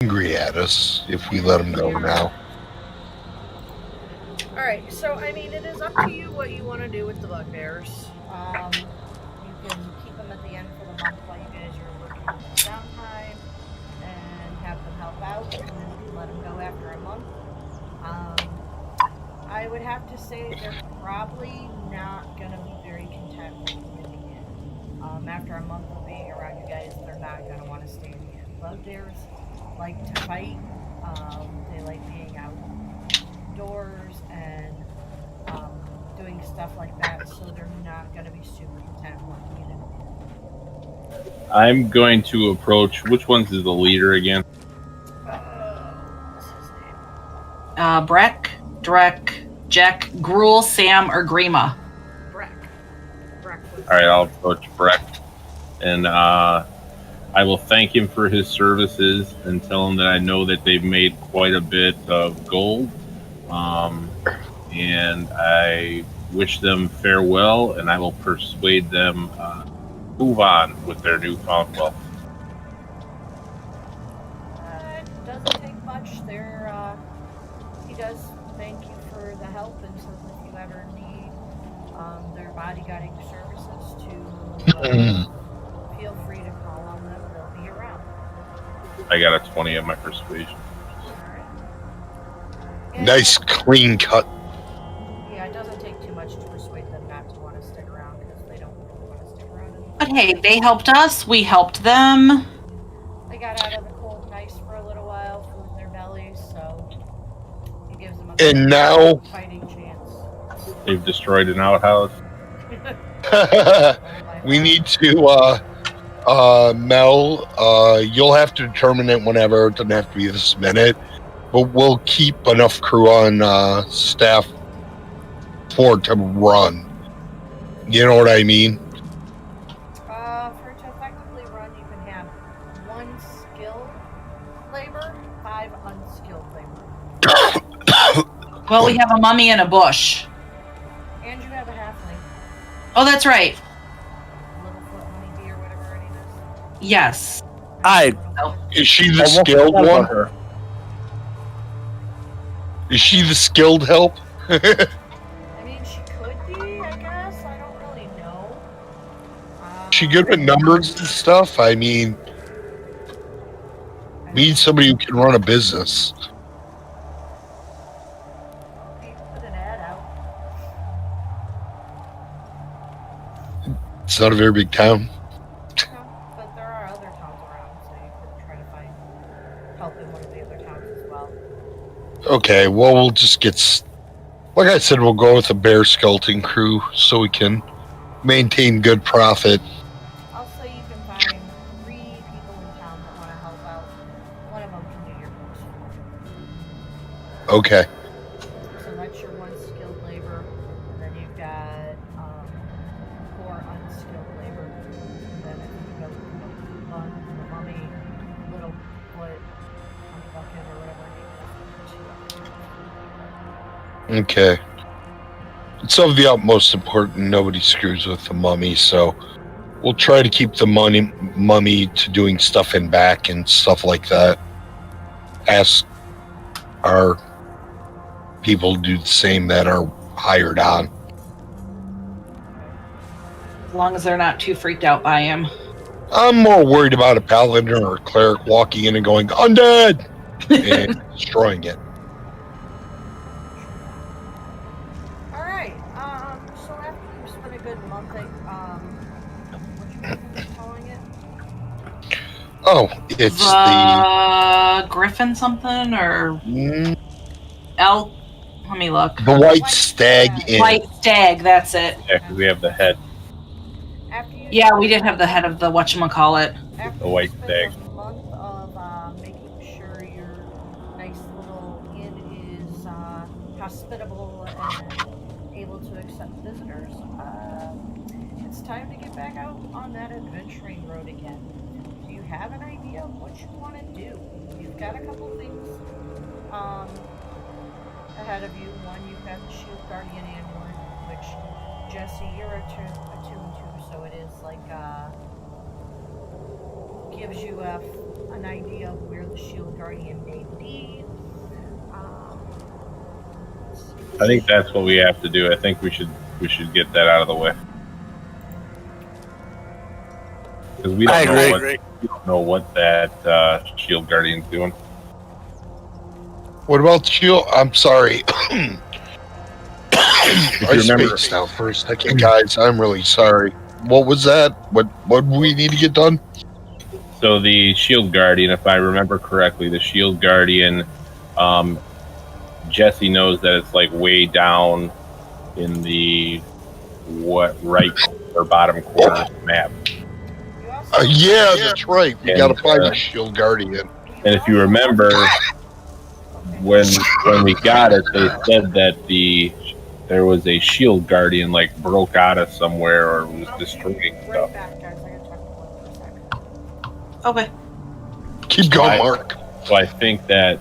angry at us if we let them go now. Alright, so I mean, it is up to you what you want to do with the bugbears. You can keep them at the end for the month while you guys are working on downtime and have them help out, and then you can let them go after a month. Um, I would have to say they're probably not going to be very content with living in. After a month of being around you guys, they're not going to want to stay in the inn. Bugbears like to fight. They like being outdoors and doing stuff like that, so they're not going to be super content working in an inn. I'm going to approach. Which one's is the leader again? What's his name? Breck, Drek, Jack, Gruel, Sam, or Grima? Breck. All right, I'll approach Breck, and I will thank him for his services and tell him that I know that they've made quite a bit of gold, and I wish them farewell, and I will persuade them move on with their newfound wealth. It doesn't take much. He does thank you for the help and says if you ever need their bodyguarding services to feel free to call on them. They'll be around. I got a 20 on my persuasion. Alright. Nice clean cut. Yeah, it doesn't take too much to persuade them not to want to stick around because they don't really want to stick around. But hey, they helped us. We helped them. They got out of the cold and ice for a little while, food in their bellies, so it gives them a And now fighting chance. They've destroyed an outhouse. we need to Mel, you'll have to determine it whenever. It doesn't have to be this minute, but we'll keep enough crew on staff for it to run. You know what I mean? For it to effectively run, you can have 1 skilled labor, 5 unskilled labor. Well, we have a mummy and a bush. And you have a halfling. Oh, that's right. Littlefoot honeybee or whatever her name is. Yes. Is she the skilled one? Her. Is she the skilled help? I mean, she could be, I guess. I don't really know. She good with numbers and stuff? I mean, we need somebody who can run a business. You can put an ad out. It's not a very big town. No, but there are other towns around, so you could try to find help in one of the other towns as well. Okay, well, we'll just get... Like I said, we'll go with a bear skeleton crew so we can maintain good profit. Also, you can find 3 people in town that want to help out. One of them can do your books for you. Okay. So that's your 1 skilled labor, and then you've got 4 unskilled labor. And then if you go on the mummy, little foot, honey bucket, or whatever it is, 2 Okay. It's of the utmost importance nobody screws with the mummy, so we'll try to keep the mummy to doing stuff in back and stuff like that. Ask our people to do the same that are hired on. As long as they're not too freaked out by him. I'm more worried about a paladin or a cleric walking in and going, undead! And destroying it. Alright, so after you spent a good month, what you calling it? Oh, it's the Griffin something or elk. Let me look. The White Stag Inn. White Stag, that's it. Yeah, because we have the head. Yeah, we did have the head of the whatchamacallit. The White Stag. A month of making sure your nice little inn is hospitable and able to accept visitors. It's time to get back out on that adventuring road again. Do you have an idea of what you want to do? You've got a couple things ahead of you. One, you've got the Shield Guardian Amulet, which, Jesse, you're attuned to, so it is like gives you an idea of where the shield guardian may be. I think that's what we have to do. I think we should get that out of the way. Because we don't know what that shield guardian's doing. What about shield? I'm sorry. I remember- spaced out for a second, guys. I'm really sorry. What was that? What do we need to get done? So the shield guardian, if I remember correctly, the shield guardian, Jesse knows that it's like way down in the right or bottom corner of the map. Yeah, that's right. We And, gotta find the shield guardian. And if you remember, when we got it, they said that there was a shield guardian like broke out of somewhere or was destroying stuff. Back, guys. I gotta talk to one for a second. Okay. Keep going, Mark. So I think that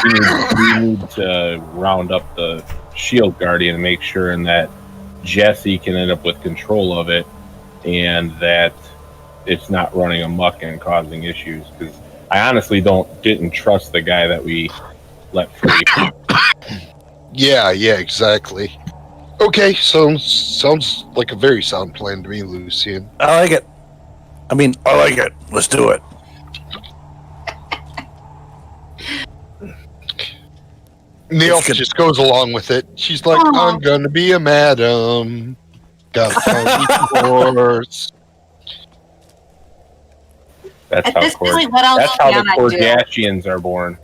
we need to round up the shield guardian and make sure and that Jesse can end up with control of it and that it's not running amok and causing issues. Because I honestly didn't trust the guy that we let free. Yeah, exactly. Okay, sounds like a very sound plan to me, Lucian. I like it. I like it. Let's do it. Neil just goes along with it. She's like, I'm gonna be a madam. Gotta find horse. That's At this point, what else that's how can the I do? Kardashians are born.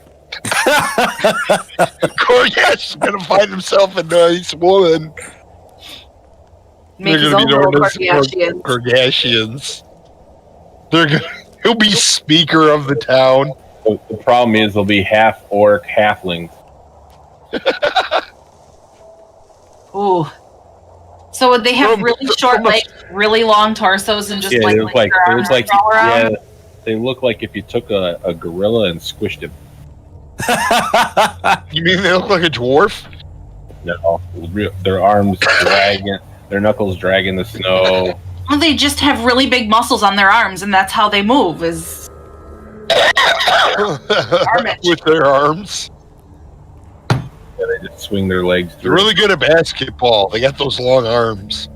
Corgash is gonna find himself a nice woman. Make his They're own gonna little be known as Kardashians. Kardashians. He'll be speaker of the town. The problem is they'll be half orc, halflings. Ooh. So would they have really short legs, really long torsos, and just Yeah, like they look like their arms crawl around? they look like if you took a gorilla and squished him. You mean they look like a dwarf? No, their arms dragging, their knuckles dragging the snow. Well, they just have really big muscles on their arms, and that's how they move. Is With their arms. Yeah, they just swing their legs They're through. really good at basketball. They got those long arms.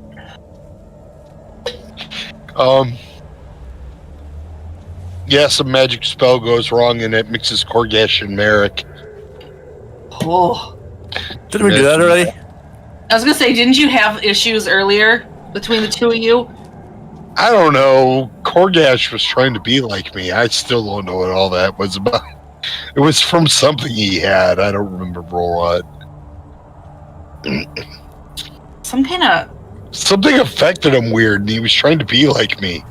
Yeah, some magic spell goes wrong and it mixes Korgash and Merrick. oh. Didn't we do that already? I was gonna say, didn't you have issues earlier between the two of you? I don't know. Korgash was trying to be like me. I still don't know what all that was about. It was from something he had. I don't remember what. Some kind of. Something affected him weird and he was trying to be like me.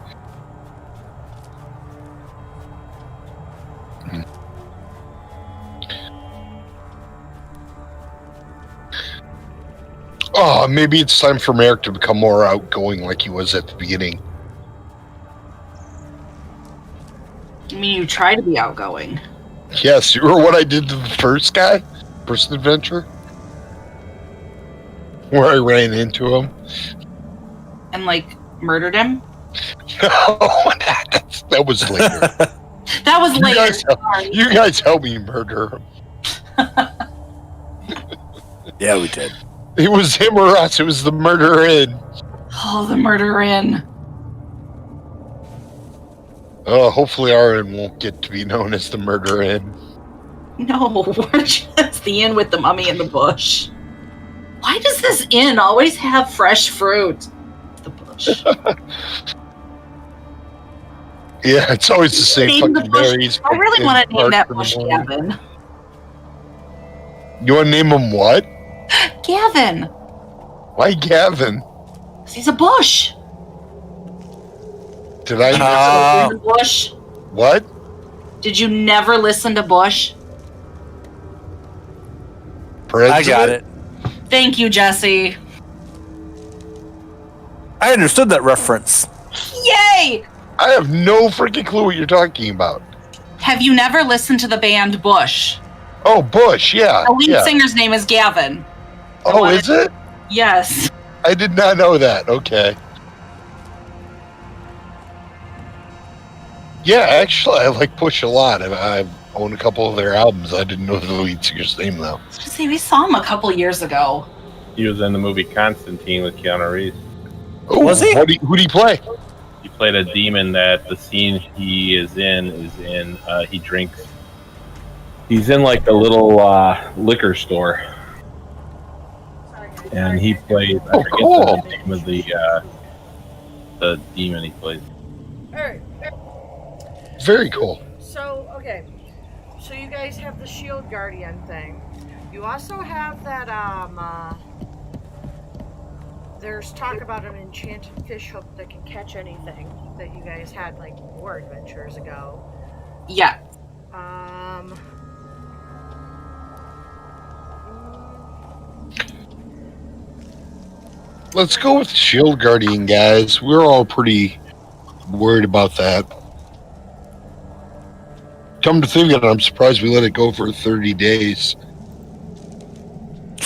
Oh, maybe it's time for Merrick to become more outgoing like he was at the beginning. I mean, you try to be outgoing. Yes, you remember what I did to the first guy? First adventure? Where I ran into him? And, like, murdered him? No, that was later. That was later. You guys helped me murder him. Yeah, we did. It was him or us. It was the murderer. Oh, the murderin. Hopefully Aaron won't get to be known as the murderer. No, we're just the inn with the mummy in the bush. Why does this inn always have fresh fruit? The bush. Yeah, it's always the same Name the fucking bush. berries. I really want to name that bush bush Gavin. You want to name him what? Gavin. Why Gavin? 'Cause he's a bush. Did I Listen to Bush. what? Did you never listen to Bush? I got it. Thank you, Jesse. I understood that reference. Yay! I have no freaking clue what you're talking about. Have you never listened to the band Bush? Oh, Bush, yeah. The lead yeah. singer's name is Gavin. Oh, is it? Yes. I did not know that. Okay. Yeah, actually, I like Push a lot. I own a couple of their albums. I didn't know the lead singer's name, though. See, we saw him a couple years ago. He was in the movie Constantine with Keanu Reeves. Oh, Was he? Who do you play? He played a demon that the scene he is in, he drinks. He's in like the little liquor store. Sorry, guys. And he plays, I Oh, forget cool. the name of the demon he plays. All right. Very cool. So, okay. So you guys have the Shield Guardian thing. You also have that, there's talk about an enchanted fish hook that can catch anything that you guys had, like, war adventures ago. Yeah. Let's go with Shield Guardian, guys. We're all pretty worried about that. Come to think of it, I'm surprised we let it go for 30 days.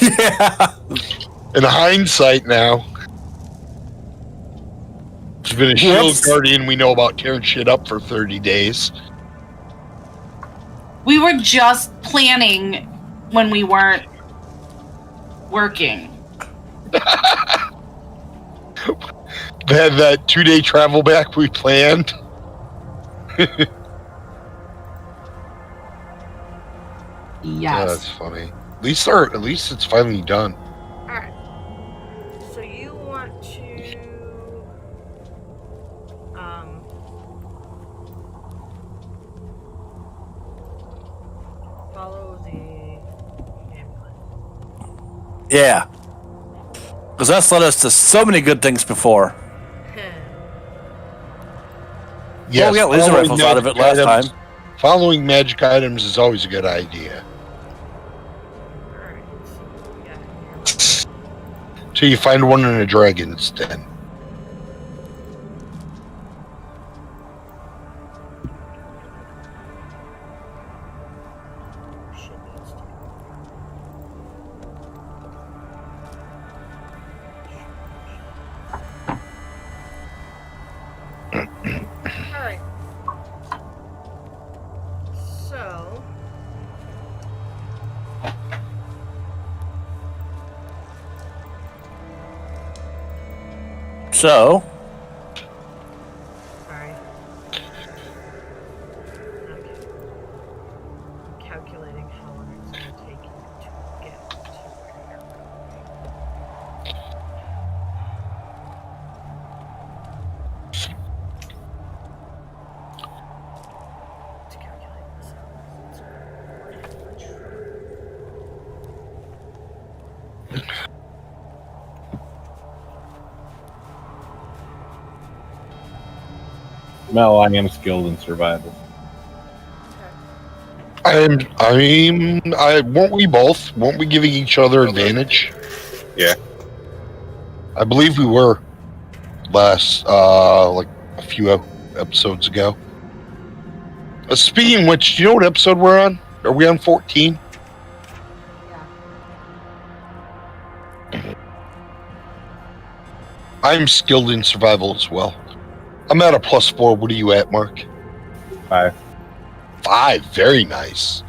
Yeah. In hindsight now, it's been a Shield Whoops. Guardian we know about tearing shit up for 30 days. We were just planning when we weren't working. That 2-day travel back we planned. Yeah, that's Yes. funny. At least it's finally done. Alright. So you want to follow the amulet. Yeah. Because that's led us to so many good things before. Yes, we got laser following rifles out of it magic last items- Following magic items is always a good idea. Alright, so what we got here. Till you find one in a dragon's den. Shit needs to. Alright. So. So, Sorry. Okay. I'm calculating how long it's going to take you to get to where you're going. To calculate this out, it's Mel, I am skilled in survival. Won't we both? Won't we giving each other advantage? Yeah. I believe we were last, like a few episodes ago. Speaking of which, do you know what episode we're on? Are we on 14? Yeah. I'm skilled in survival as well. I'm at a +4. What are you at, Mark? 5. 5. Very nice.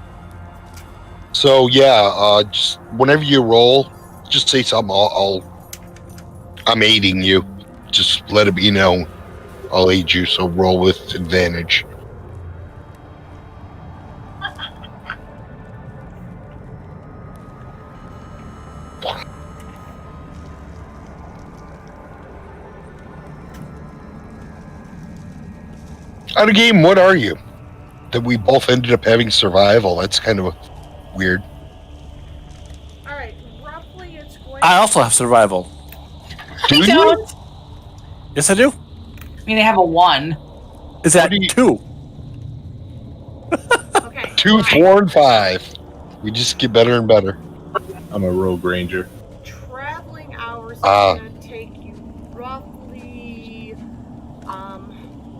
So yeah, just whenever you roll, just say something. I'm aiding you. Just let it be known. I'll aid you. So roll with advantage. Out of game, what are you? That we both ended up having survival. That's kind of weird. Alright, roughly it's going I also have survival. Do I you? don't. Yes, I do. I mean, I have a 1. Is that do you- 2? Okay. 2, 4, and 5. We just get better and better. I'm a rogue ranger. Traveling hours is Ah. going to take you roughly,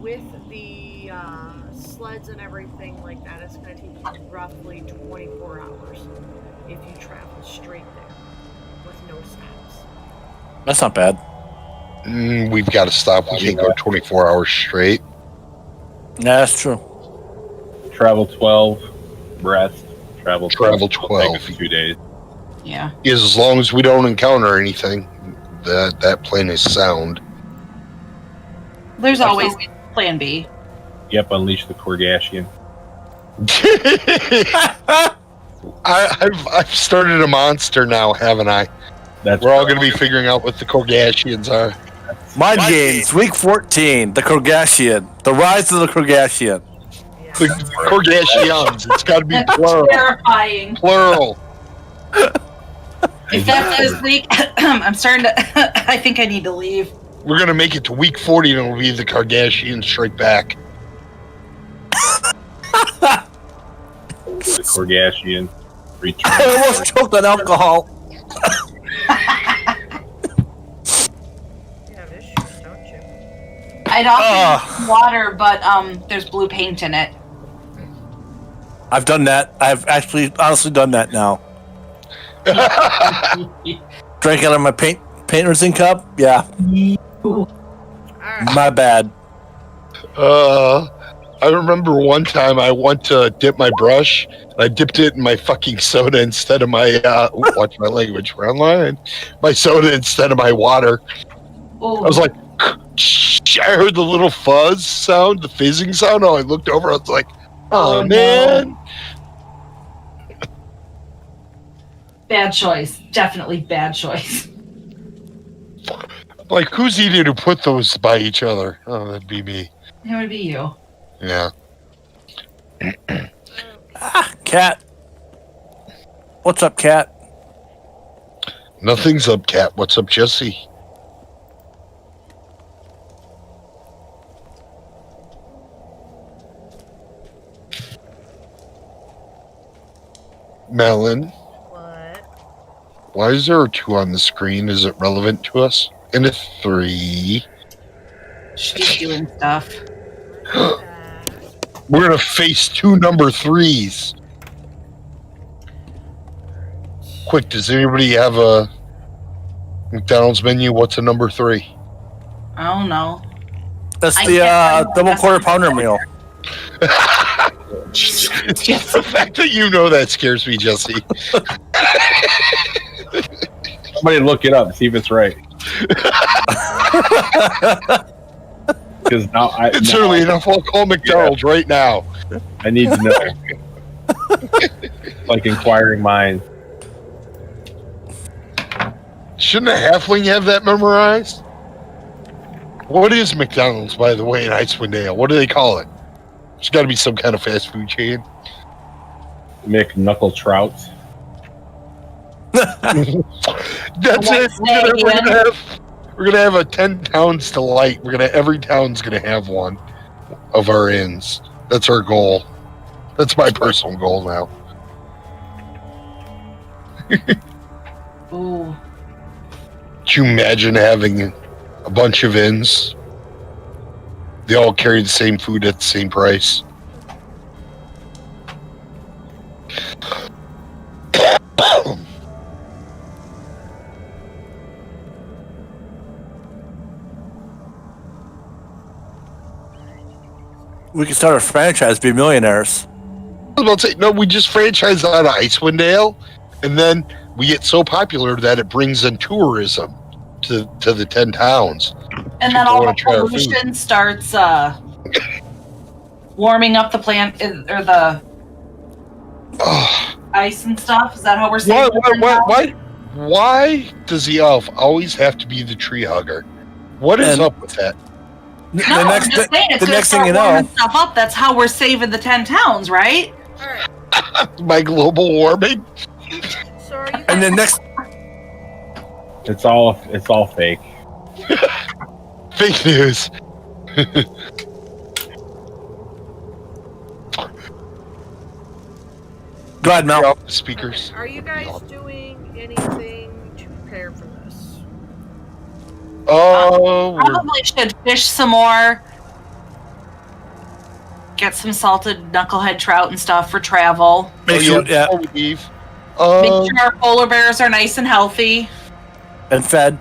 with the sleds and everything like that, it's going to take you roughly 24 hours if you travel straight there with no stops. That's not bad. We've got to stop. We can't go 24 hours straight. Yeah, that's true. Travel 12, rest. Travel 12. Travel 12. Take us 2 days. Yeah. As long as we don't encounter anything, that plan is sound. There's always plan B. Yep, unleash the Korgashian. I've started a monster now, haven't I? We're all going to be figuring out what the Korgashians are. Mind Games, week 14, the Korgashian. The rise of the Korgashian. Yeah. The Korgashians. It's got to be plural. Terrifying. Plural. If that's this week, I'm starting to. I think I need to leave. We're going to make it to week 40 and it'll be the Korgashians strike back. The Korgashian return. I almost choked on alcohol. You have issues, don't you? I'd offer water, but there's blue paint in it. I've done that. I've actually honestly done that now. Drank out of my paint resin cup? Yeah. Alright. My bad. I remember one time I went to dip my brush, and I dipped it in my fucking soda instead of my, watch my language, we're online, my soda instead of my water. Ooh. I was like, I heard the little fuzz sound, the fizzing sound, and I looked over, I was like, oh man. No. Bad choice. Definitely bad choice. Like, who's eating to put those by each other? Oh, that'd be me. It would be you. Yeah. Cat. What's up, Cat? Nothing's up, Cat. What's up, Jesse? Melon, What? why is there a 2 on the screen? Is it relevant to us? And a 3. She's doing stuff. We're gonna face 2 number 3s. Quick, does anybody have a McDonald's menu? What's a number 3? I don't know. That's I the can't- double quarter pounder meal. Just the fact that you know that scares me, Jesse. Somebody look it up, see if it's right. Because now It's early enough. I'll call McDonald's right now. I need to know. Like inquiring minds. Shouldn't a halfling have that memorized? What is McDonald's, by the way, in Icewind Dale? What do they call it? There's got to be some kind of fast food chain. McKnuckle Trouts. That's it. We're gonna have a 10 towns to light. Every town's gonna have one of our inns. That's our goal. That's my personal goal now. Ooh. Could you imagine having a bunch of inns? They all carry the same food at the same price. We could start a franchise, be millionaires. I was about to say, no, we just franchise out of Icewind Dale, and then we get so popular that it brings in tourism to the 10 towns. And then People all wanna the try our pollution starts warming up the plant or the Oh, ice and stuff. Is that how we're saying? why does the elf always have to be the tree hugger? What is And- up with that? No, I'm just saying it's the gonna next thing start you know, warming stuff up. That's how we're saving the 10 towns, right? Alright. My global warming? So are you and then guys- next, It's all fake. Fake news. go ahead, Mel. Off the speakers. Are you guys doing anything to prepare for this? Oh, we're Probably should fish some more. Get some salted knucklehead trout and stuff for travel. Make sure, yeah, before we leave. Make sure our polar bears are nice and healthy. and fed.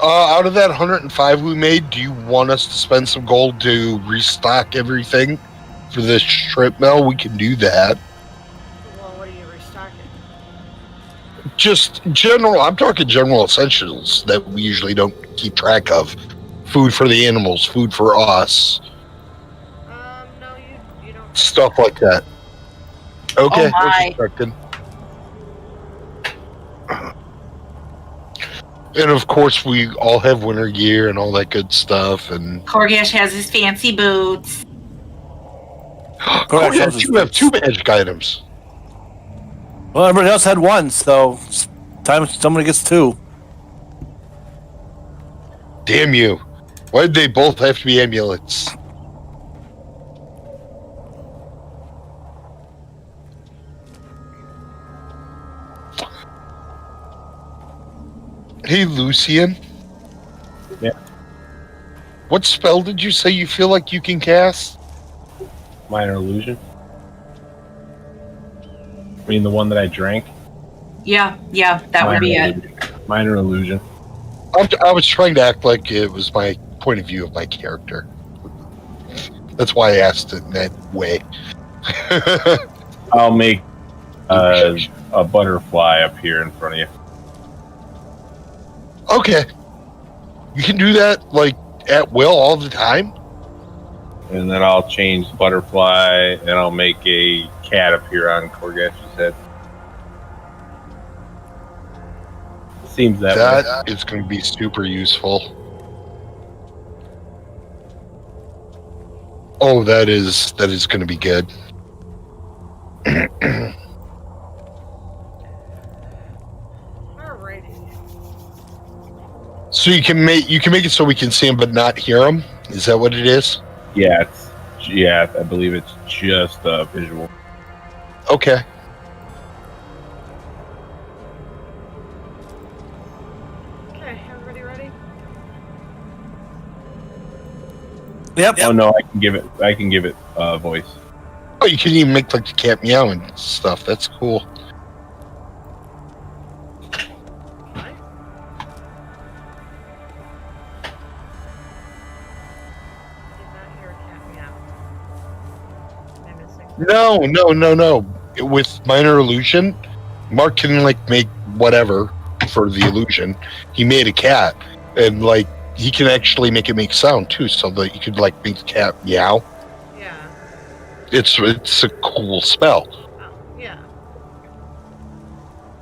Out of that 105 we made, do you want us to spend some gold to restock everything for this strip mill? We can do that. Well, what are you restocking? Just general, I'm talking general essentials that we usually don't keep track of. Food for the animals, food for us, No, you don't. stuff like that. Okay, Oh my. just checking. And of course, we all have winter gear and all that good stuff. And Korgash has his fancy boots. oh, yeah, you have 2 magic items. Well, everybody else had 1, so it's time somebody gets 2. Damn you! Why did they both have to be amulets? Hey, Lucian. Yeah. What spell did you say you feel like you can cast? Minor illusion. I mean, the one that I drank. Yeah, that would be it. Minor illusion. I was trying to act like it was my point of view of my character. That's why I asked it in that way. I'll make a butterfly appear in front of you. Okay. You can do that, like, at will all the time? And then I'll change the butterfly, and I'll make a cat appear on Korgash's head. Seems that way. That is going to be super useful. Oh, that is going to be good. Alrighty. So you can make it so we can see him but not hear him. Is that what it is? Yeah, I believe it's just visual. Okay. Okay, everybody ready? Yep. Oh no, I can give it voice. Oh, you can even make like the cat meow and stuff. That's cool. What? Did not hear a cat meow. Am I missing? No. With minor illusion, Mark can like make whatever for the illusion. He made a cat, and like he can actually make it make sound too, so that you could like make the cat meow. Yeah. It's a cool spell. Oh, yeah.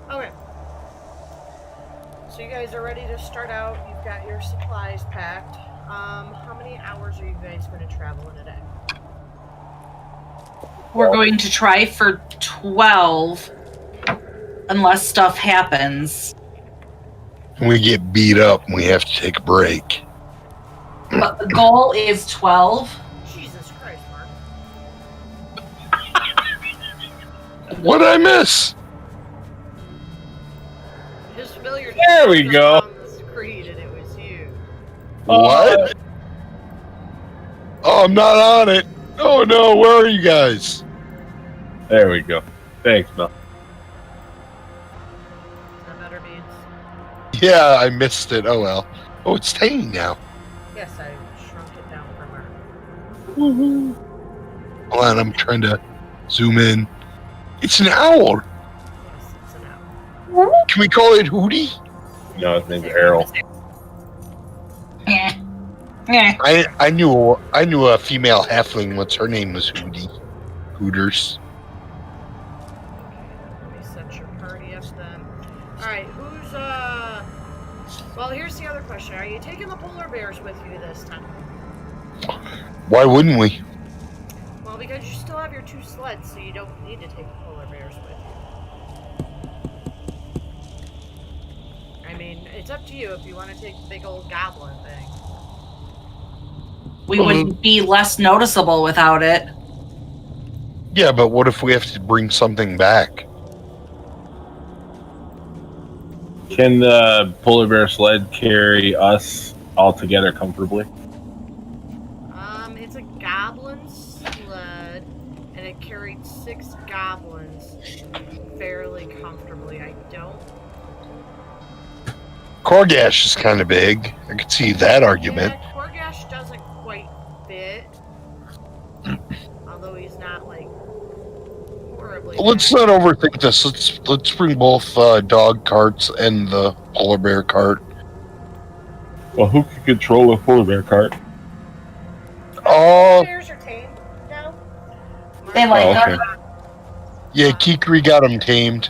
Okay. So you guys are ready to start out. You've got your supplies packed. How many hours are you guys going to travel in a day? We're going to try for 12 unless stuff happens. We get beat up and we have to take a break. But the goal is 12. Jesus Christ, Mark. What'd I miss? His familiar There we was go. on the screen and it was you. What? Oh, I'm not on it. Oh no, where are you guys? There we go. Thanks, Mel. Is that better, Beans? Yeah, I missed it. Oh well. Oh, it's tiny now. Yes, I shrunk it down for Mark. Hold on, I'm trying to zoom in. It's an owl. Yes, it's an owl. Can we call it Hootie? No, his name's Errol. I knew a female halfling. What's her name was Hootie. Hooters. Let me set your party up then. Alright, who's well, here's the other question. Are you taking the polar bears with you this time? Why wouldn't we? Well, because you still have your 2 sleds, so you don't need to take the polar bears with you. I mean, it's up to you if you want to take the big old goblin thing. We would be less noticeable without it. Yeah, but what if we have to bring something back? Can the polar bear sled carry us all together comfortably? It's a goblin sled, and it carried 6 goblins fairly comfortably. I don't Corgash is kind of big. I could see that argument. Yeah, Corgash doesn't quite fit. Although he's not like horribly. Let's bad. not overthink this. Let's bring both dog carts and the polar bear cart. Well, who can control a polar bear cart? Oh, Bears are tamed now. They like Oh, okay. yeah, Kikri got him tamed.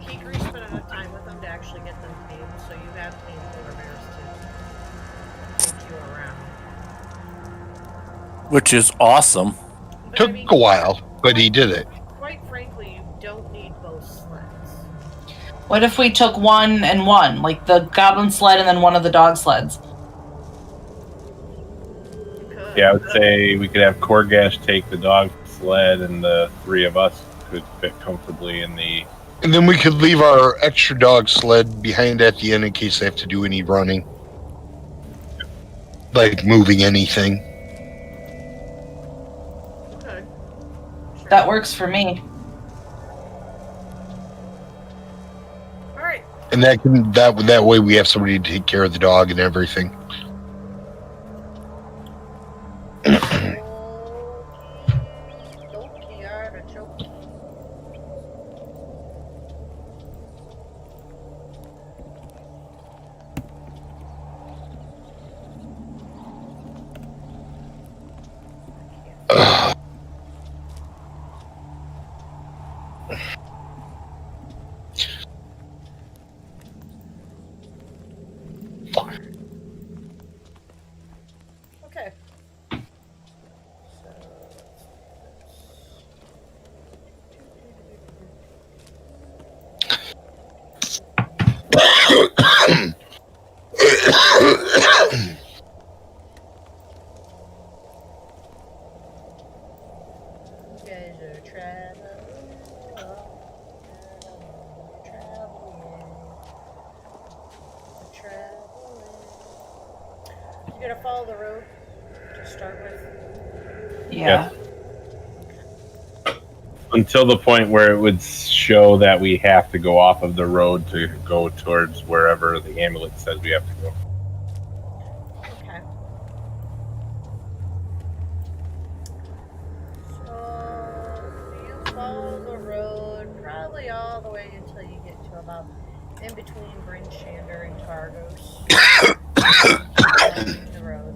Kikri spent enough time with them to actually get them tamed, so you have tamed polar bears to take you around. Which is awesome. But, Took I mean, a while, but he did it. quite frankly, you don't need both sleds. What if we took one and one, like the goblin sled and then one of the dog sleds? You could. Yeah, I would say we could have Corgash take the dog sled, and the three of us could fit comfortably in the. And then we could leave our extra dog sled behind at the end in case they have to do any running. Like moving anything. You could. Sure. That works for me. Alright. And that way we have somebody to take care of the dog and everything. Okey-dokey, artichoke. Okay. You guys are traveling You gotta follow the road to start with. Yeah. Until the point where it would show that we have to go off of the road to go towards wherever the amulet says we have to go. Okay. So you follow the road probably all the way until you get to about in between Bryn Shander and Targos. The road.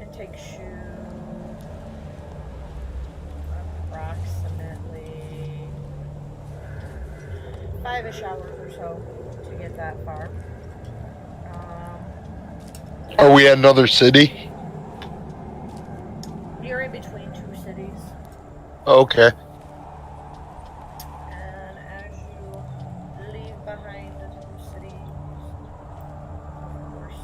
It takes you approximately 5-ish hours or so to get that far. Are we at another city? You're in between two cities, Okay. and as you leave behind the two cities, of course,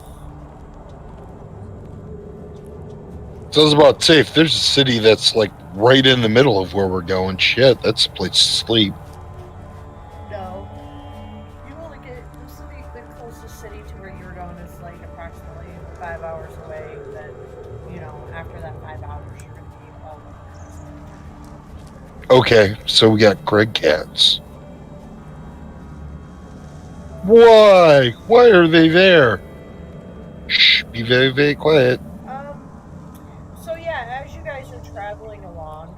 So I was about to say, if there's a city that's like right in the middle of where we're going, shit, that's a place to sleep. no. You only get the closest city to where you're going is like approximately 5 hours away. Then, after that 5 hours, you're going to be all over. Okay, so we got Greg Cats. Why? Why are they there? Shh, be very, very quiet. So yeah, as you guys are traveling along,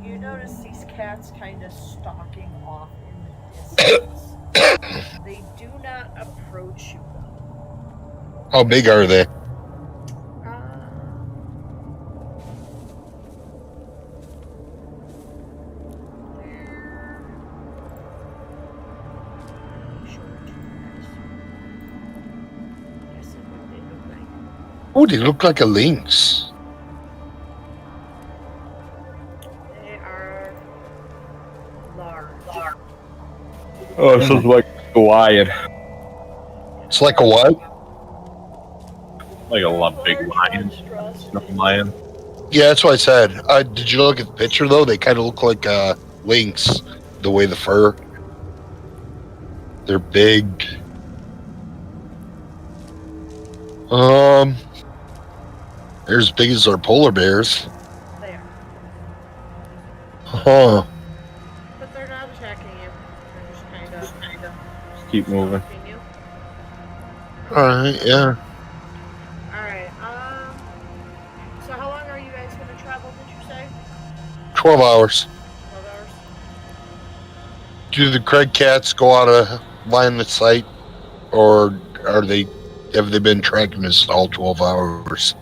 you notice these cats kind of stalking off in the distance. They do not approach you though. How big are they? Oh, they look like a lynx. They are large. Oh, this is like Hawaiian. It's like a what? Like a big lion. Lion. Yeah, that's what I said. Did you look at the picture though? They kind of look like lynx, the way the fur. They're big. They're as big as our polar bears. They are. Huh. But they're not attacking you. They're just kind of Just keep moving. stalking you. Alright, yeah. Alright, so how long are you guys gonna travel, did you say? 12 hours. 12 hours? Do the Craig cats go out of line of sight? Or have they been tracking us all 12 hours?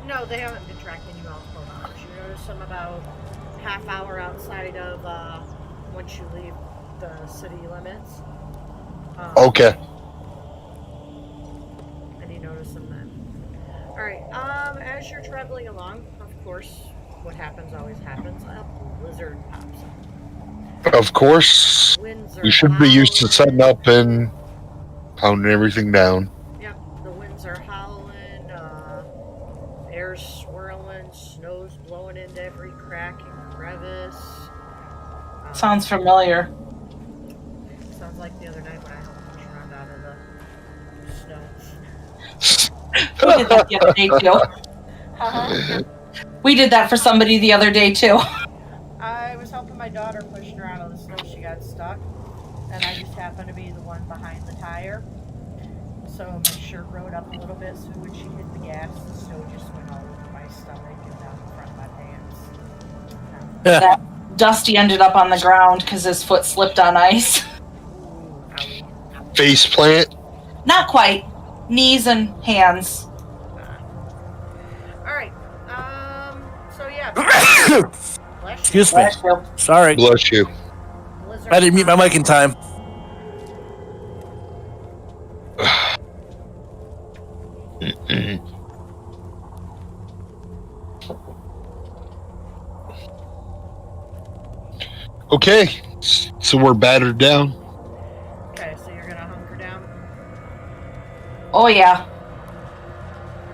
No, they haven't been tracking you all 12 hours. You notice them about half hour outside of, once you leave the city limits. Okay. And you notice them then. Alright, as you're traveling along, of course, what happens always happens. A blizzard pops up. Of course, Winds are we should be used to setting howling. up and pounding everything down. Yep, the winds are howling, air's swirling, snow's blowing into every crack and crevice. Sounds familiar. Sounds like the other night when I helped push around out of the snow. We did that the other day too. We did that for somebody the other day too. I was helping my daughter push her out of the snow. She got stuck, and I just happened to be the one behind the tire. So my shirt rode up a little bit, so when she hit the gas, the snow just went all over my stomach and down the front of my pants. That Dusty ended up on the ground because his foot slipped on ice. Ooh, owie. Face plant? Not quite. Knees and hands. Alright, so yeah. Bless Excuse me. Bless you. Sorry. Bless you. Blizzard I didn't mute my mic in time. Okay, so we're battered down. Okay, so you're gonna hunker down? Oh yeah.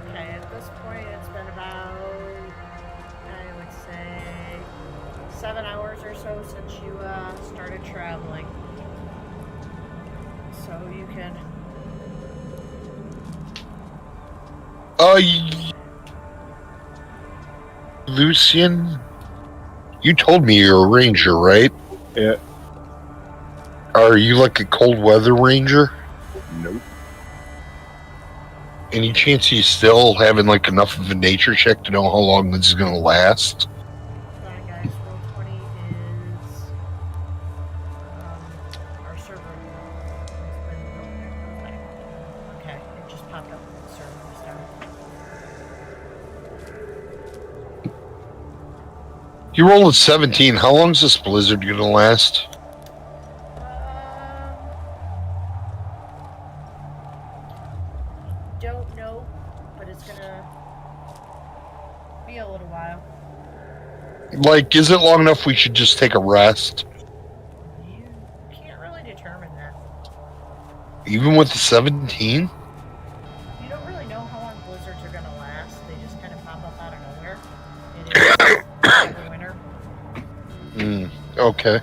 Okay, at this point it's been about, I would say, 7 hours or so since you started traveling. So you can... Lucian, you told me you're a ranger, right? Yeah. Are you like a cold weather ranger? Nope. Any chance you still having like enough of a nature check to know how long this is gonna last? Fine, guys. Roll 20 is our server. Okay, it just popped up when the server was down. You rolled a 17. How long is this blizzard gonna last? Don't know, but it's gonna be a little while. Like, is it long enough we should just take a rest? You can't really determine that. Even with the 17? You don't really know how long blizzards are gonna last. They just kind of pop up out of nowhere. It is every winter. Okay.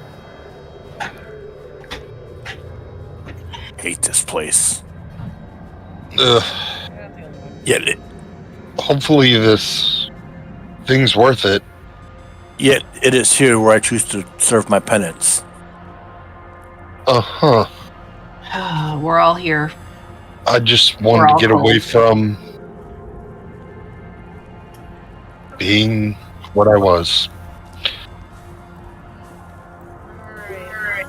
Hate this place. Ugh. You're not the only one. Yet Hopefully this thing's worth it. it is here where I choose to serve my penance. Uh-huh. We're all here. I just We're wanted to all get away cold. from being what I was. Alright.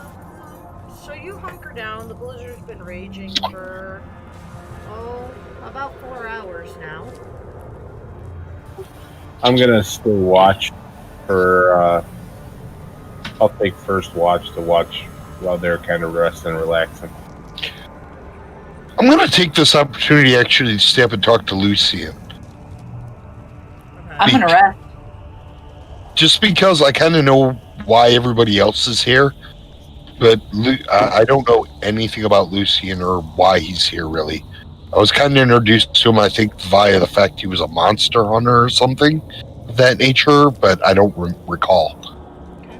So you hunker down. The blizzard's been raging for, about 4 hours now. I'm gonna still watch for. I'll take first watch to watch while they're kind of resting and relaxing. I'm going to take this opportunity actually to stay up and talk to Lucian. Okay. I'm gonna rest. Just because I kind of know why everybody else is here. But I don't know anything about Lucian or why he's here, really. I was kind of introduced to him, I think, via the fact he was a monster hunter or something of that nature, but I don't recall. Okay.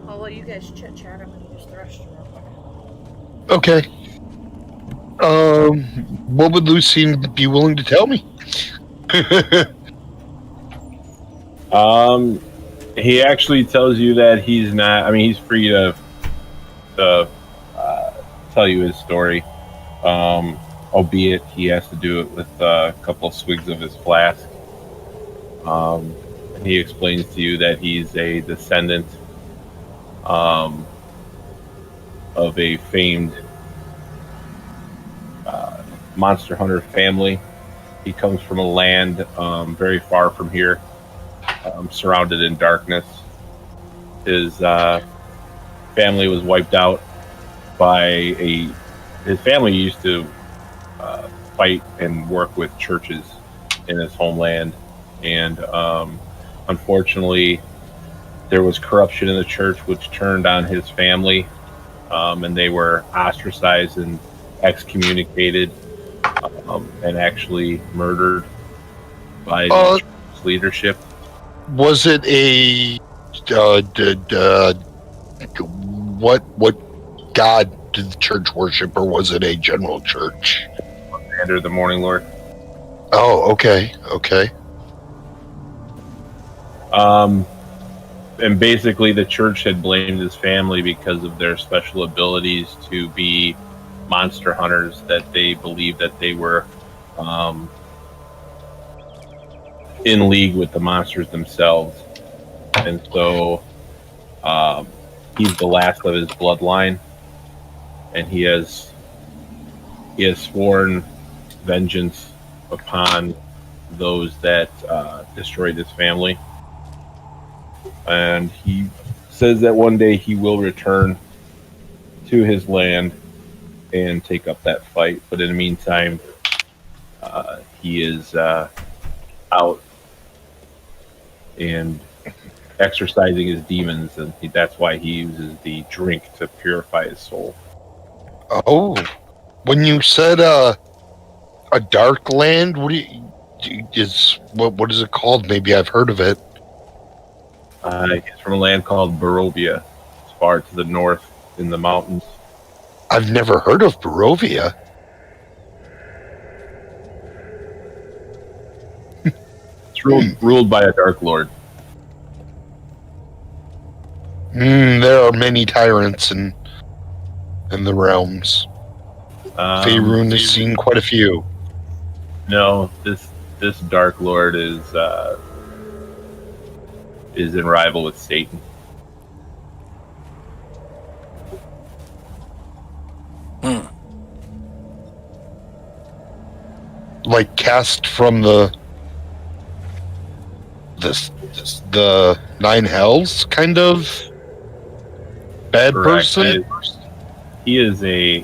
Well, while you guys chit-chat, I'm gonna use the restroom real quick. Okay. What would Lucian be willing to tell me? He actually tells you that he's not. I mean, he's free to tell you his story. Albeit he has to do it with a couple of swigs of his flask. He explains to you that he's a descendant of a famed monster hunter family. He comes from a land very far from here, surrounded in darkness. His family was wiped out by his family used to fight and work with churches in his homeland, and unfortunately there was corruption in the church which turned on his family, and they were ostracized and excommunicated and actually murdered by the church's leadership. Was it a what god did the church worship, or was it a general church? Under the Morning Lord. Oh, okay. And basically the church had blamed his family because of their special abilities to be monster hunters, that they believed that they were in league with the monsters themselves. And so he's the last of his bloodline, and he has sworn vengeance upon those that destroyed his family. And he says that one day he will return to his land and take up that fight. But in the meantime, he is out and exercising his demons, and that's why he uses the drink to purify his soul. Oh, when you said a dark land, what is it called? Maybe I've heard of it. He's from a land called Barovia. It's far to the north in the mountains. I've never heard of Barovia. It's ruled by a Dark Lord. There are many tyrants in the realms. Faerun has seen quite a few. No, this Dark Lord is in rival with Satan. Like cast from the nine hells, kind of bad Correct. person. He is a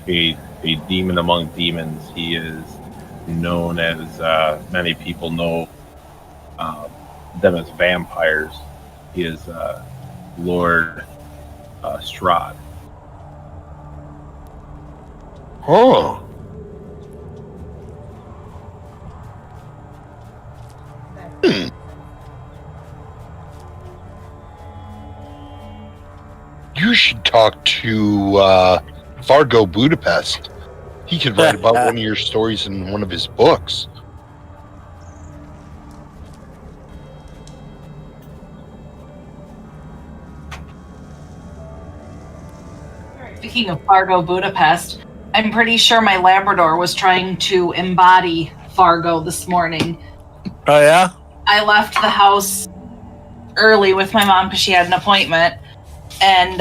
demon among demons. He is known as many people know them as vampires. He is Lord Strahd. Oh. You should talk to Fargo Budapest. He could write about one of your stories in one of his books. Speaking of Fargo Budapest, I'm pretty sure my Labrador was trying to embody Fargo this morning. Oh, yeah? I left the house early with my mom because she had an appointment, and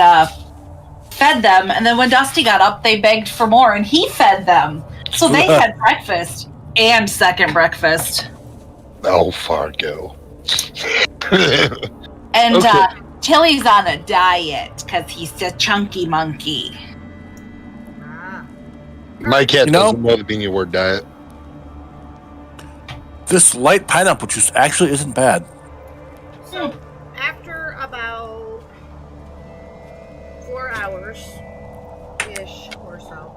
fed them. And then when Dusty got up, they begged for more, and he fed them. So they had breakfast and second breakfast. Oh, Fargo. And Okay. Tilly's on a diet because he's a chunky monkey. My cat You know- doesn't know the being word diet. This light pineapple juice actually isn't bad. So, after about 4 hours-ish or so,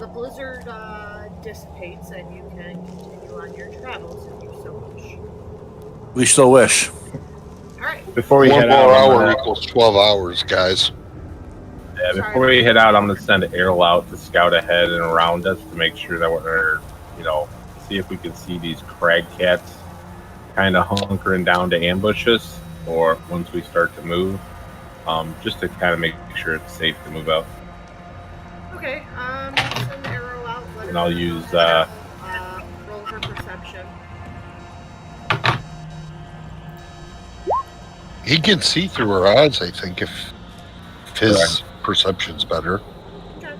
the blizzard dissipates and you can continue on your travels if you so wish. We still wish. Alright. Before we One head more out, hour equals 12 hours, guys. before we head out, I'm going to send Errol out to scout ahead and around us to make sure that we're, see if we can see these crag cats kind of hunkering down to ambush us, or once we start to move, just to kind of make sure it's safe to move out. Okay, send the arrow out. Let And I'll everyone use, know. Roll for perception. He can see through her eyes, I think, if his Correct. perception's better. Okay.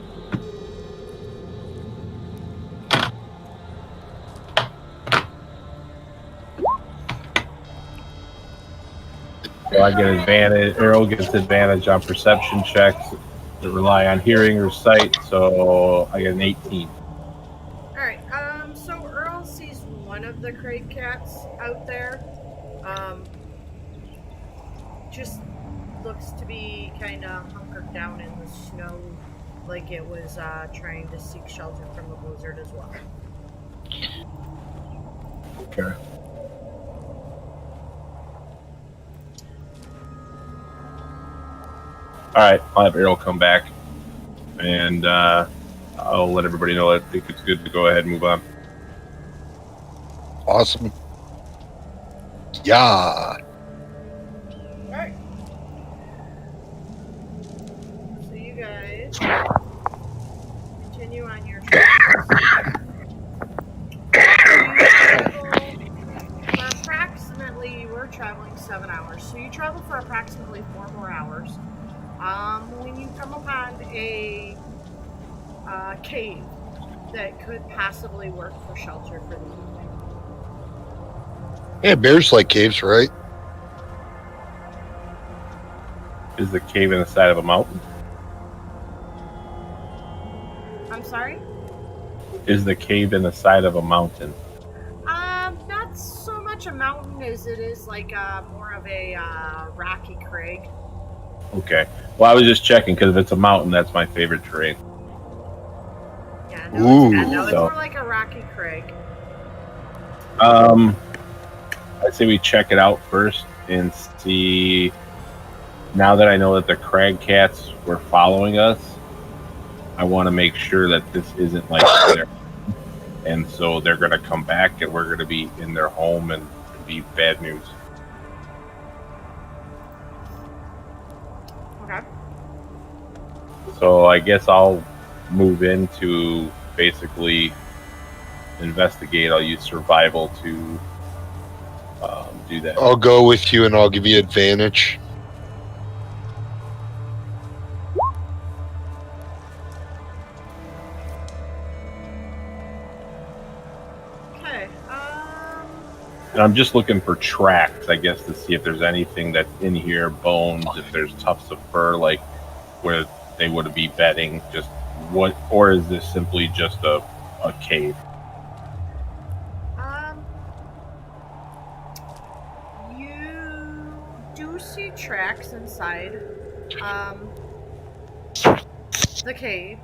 So I get advantage. Arrow gets advantage on perception checks that rely on hearing or sight. So I get an 18. Alright, so Earl sees one of the crate cats out there. Just looks to be kind of hunkered down in the snow, like it was trying to seek shelter from the blizzard as well. Okay. All right, I'll have Arrow come back, and I'll let everybody know I think it's good to go ahead and move on. Awesome. Yeah. Alright. So you guys continue on your travels. You were traveling 7 hours, so you travel for approximately 4 more hours. When you come upon a cave that could possibly work for shelter for the evening. Yeah, bears like caves, right? Is the cave in the side of a mountain? I'm sorry? Is the cave in the side of a mountain? Not so much a mountain as it is like more of a rocky crag. Okay. Well, I was just checking because if it's a mountain, that's my favorite terrain. Yeah, Ooh. it's more like a rocky crag. I'd say we check it out first and see. Now that I know that the crag cats were following us, I want to make sure that this isn't like their, and so they're going to come back and we're going to be in their home and be bad news. Okay. So I guess I'll move in to basically investigate. I'll use survival to do that. I'll go with you and I'll give you advantage. Okay. And I'm just looking for tracks, I guess, to see if there's anything that's in here, bones, if there's tufts of fur, like where they would be bedding. Just what, or is this simply just a cave? You do see tracks inside the cave.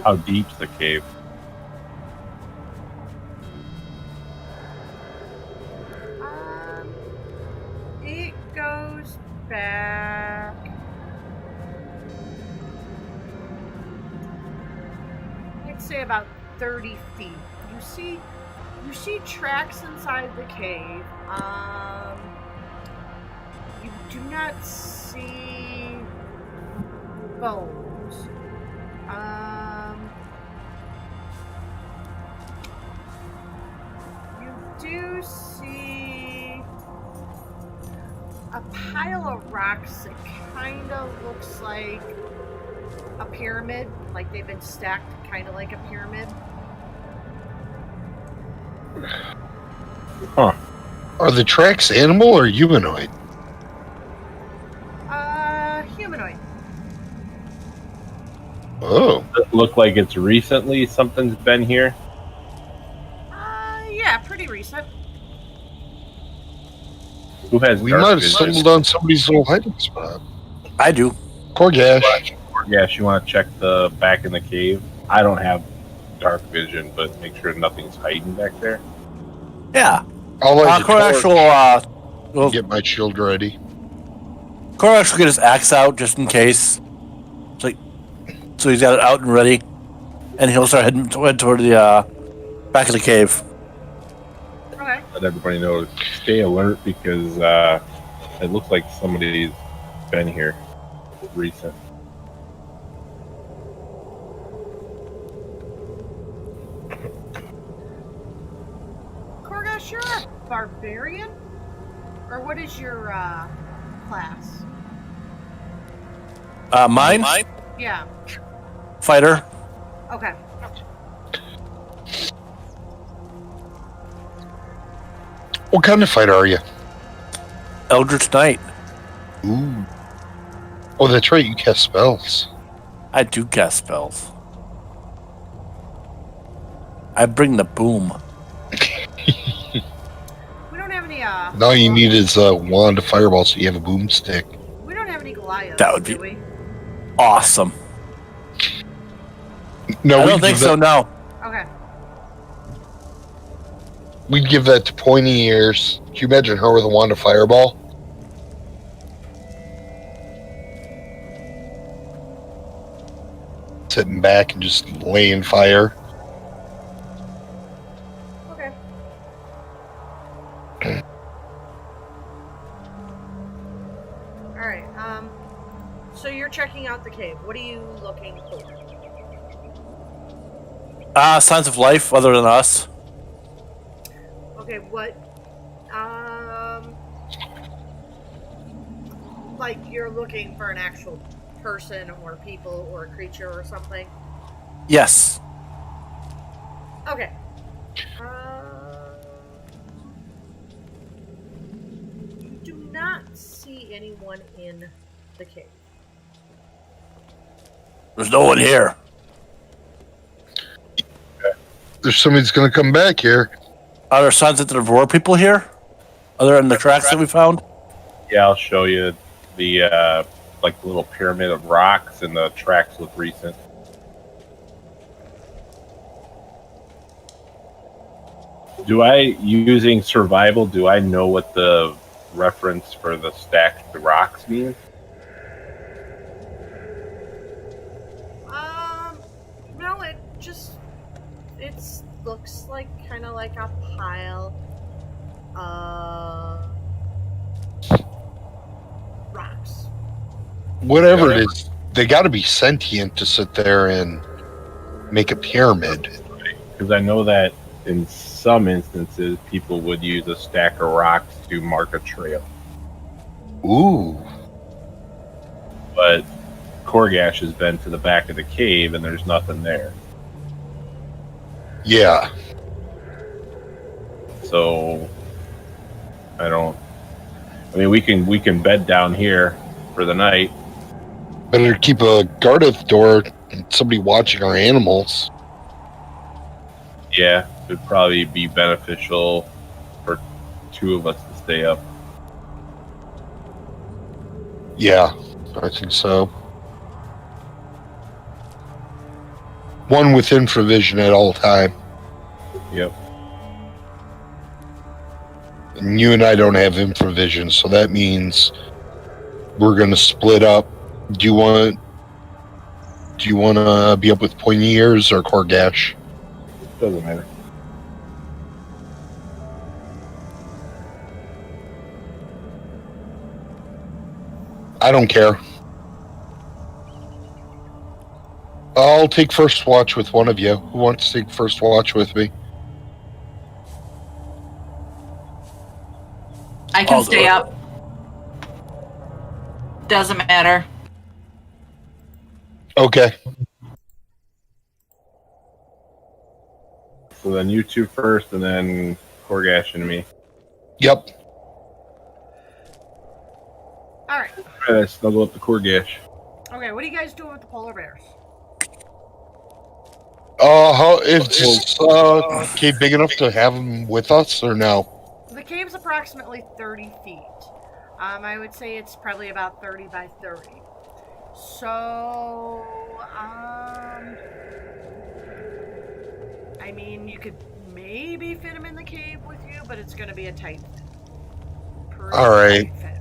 How deep's the cave? It goes back. I'd say about 30 feet. You see tracks inside the cave. You do not see bones. You do see a pile of rocks that kind of looks like a pyramid, like they've been stacked kind of like a pyramid. Huh. Are the tracks animal or humanoid? Humanoid. Oh. Does it look like it's recently something's been here? Yeah, pretty recent. Who has We dark might have vision? stumbled on somebody's little hiding spot. I do. Poor Gash. Yes, you want to check the back in the cave? I don't have dark vision, but make sure nothing's hiding back there. Yeah. I'll let you Korax will get my shield ready. Korax will get his axe out just in case. It's like, so he's got it out and ready, and he'll start heading toward the back of the cave. Okay. let everybody know to stay alert because it looks like somebody's been here recent. Korgosh, you're a barbarian? Or what is your class? Mine? Yeah. Fighter. Okay. What kind of fighter are you? Eldritch Knight. Ooh. Oh, that's right. You cast spells. I do cast spells. I bring the boom. We don't have any All you need is a wand of fireball, so you have a boomstick. we don't have any Goliaths, That would do be- we? Awesome. No, I we'd don't think give so, no. Okay. We'd give that to pointy ears. Can you imagine her with a wand of fireball? Sitting back and just laying fire. Okay. Alright, so you're checking out the cave. What are you looking for? Signs of life other than us. Okay, what like you're looking for an actual person or people or a creature or something? Yes. Okay. You do not see anyone in the cave. There's no one here. There's somebody's going to come back here. Are there signs that there were people here? Other than the tracks that we found? Yeah, I'll show you the like little pyramid of rocks, and the tracks look recent. Using survival, do I know what the reference for the stacked rocks means? No, it looks like kind of like a pile of rocks. Whatever it is, they got to be sentient to sit there and make a pyramid. Because I know that in some instances, people would use a stack of rocks to mark a trail. Ooh. But Korgash has been to the back of the cave, and there's nothing there. Yeah. So I mean, we can bed down here for the night. Better keep a guard at the door and somebody watching our animals. Yeah, it'd probably be beneficial for two of us to stay up. Yeah, I think so. One with infravision at all time. Yep. And you and I don't have infravision, so that means we're going to split up. Do you want to be up with pointy ears or Korgash? Doesn't matter. I don't care. I'll take first watch with one of you. Who wants to take first watch with me? I can I'll do stay it. up. Doesn't matter. Okay. So then you two first, and then Korgash and me. Yep. Alright. All right, snuggle up to Korgash. Okay, what are you guys doing with the polar bears? How is this cave big enough to have them with us or no? The cave's approximately 30 feet. I would say it's probably about 30 by 30. So, I mean, you could maybe fit them in the cave with you, but it's going to be a tight fit. All right. Tight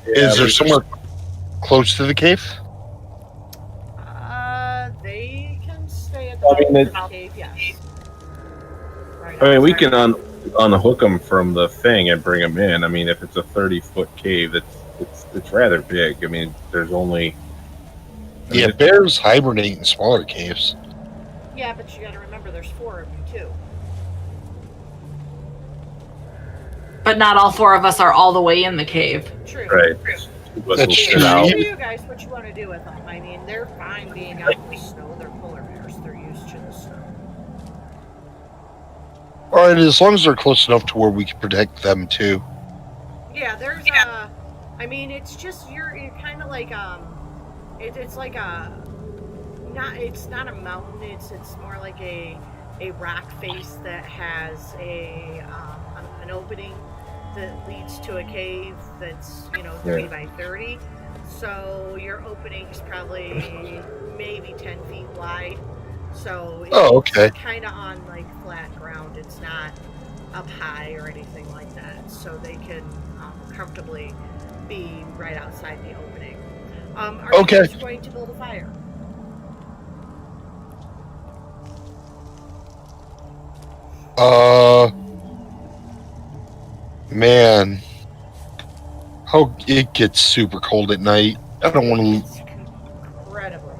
fit. Is there somewhere close to the cave? They can stay at I mean, the cave, yes. Right I mean, we outside. can unhook them from the thing and bring them in. I mean, if it's a 30-foot cave, it's rather big. I mean, there's only. Yeah, bears hibernate in smaller caves. Yeah, but you gotta remember there's 4 of you too. But not all 4 of us are all the way in the cave. True. Right. That's It's true. up to you guys what you want to do with them. I mean, they're fine being out in the snow. They're polar bears. They're used to the snow. All right, as long as they're close enough to where we can protect them too. Yeah, there's I mean, it's just you're kind of like it's like it's not a mountain. It's more like a rock face that has an opening that leads to a cave that's 30 by 30. So your opening is probably maybe 10 feet wide. So it's kind of on like flat ground. It's not up high or anything like that. So they can comfortably be right outside the opening. Are you guys going to build a fire? Man, how it gets super cold at night. I don't want to. Incredibly.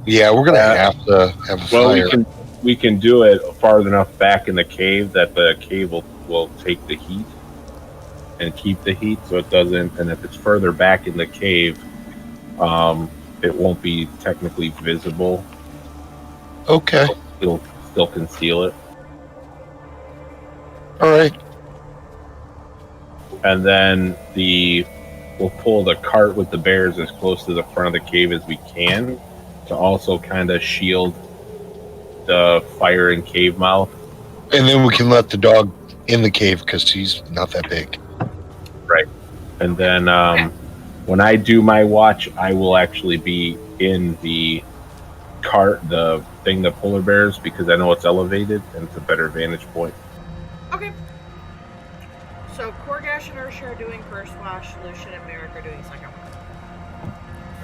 Yeah, we're gonna have to have a fire. Well, we can do it far enough back in the cave that the cave will take the heat and keep the heat, so it doesn't. And if it's further back in the cave, it won't be technically visible. Okay. It'll still conceal it. All right. And then we'll pull the cart with the bears as close to the front of the cave as we can to also kind of shield the fire and cave mouth. And then we can let the dog in the cave because he's not that big. Right. And then when I do my watch, I will actually be in the cart, the thing that polar bears, because I know it's elevated and it's a better vantage point. Okay. So Korgash and Ursha are doing first watch, Lucian and Merrick are doing second watch.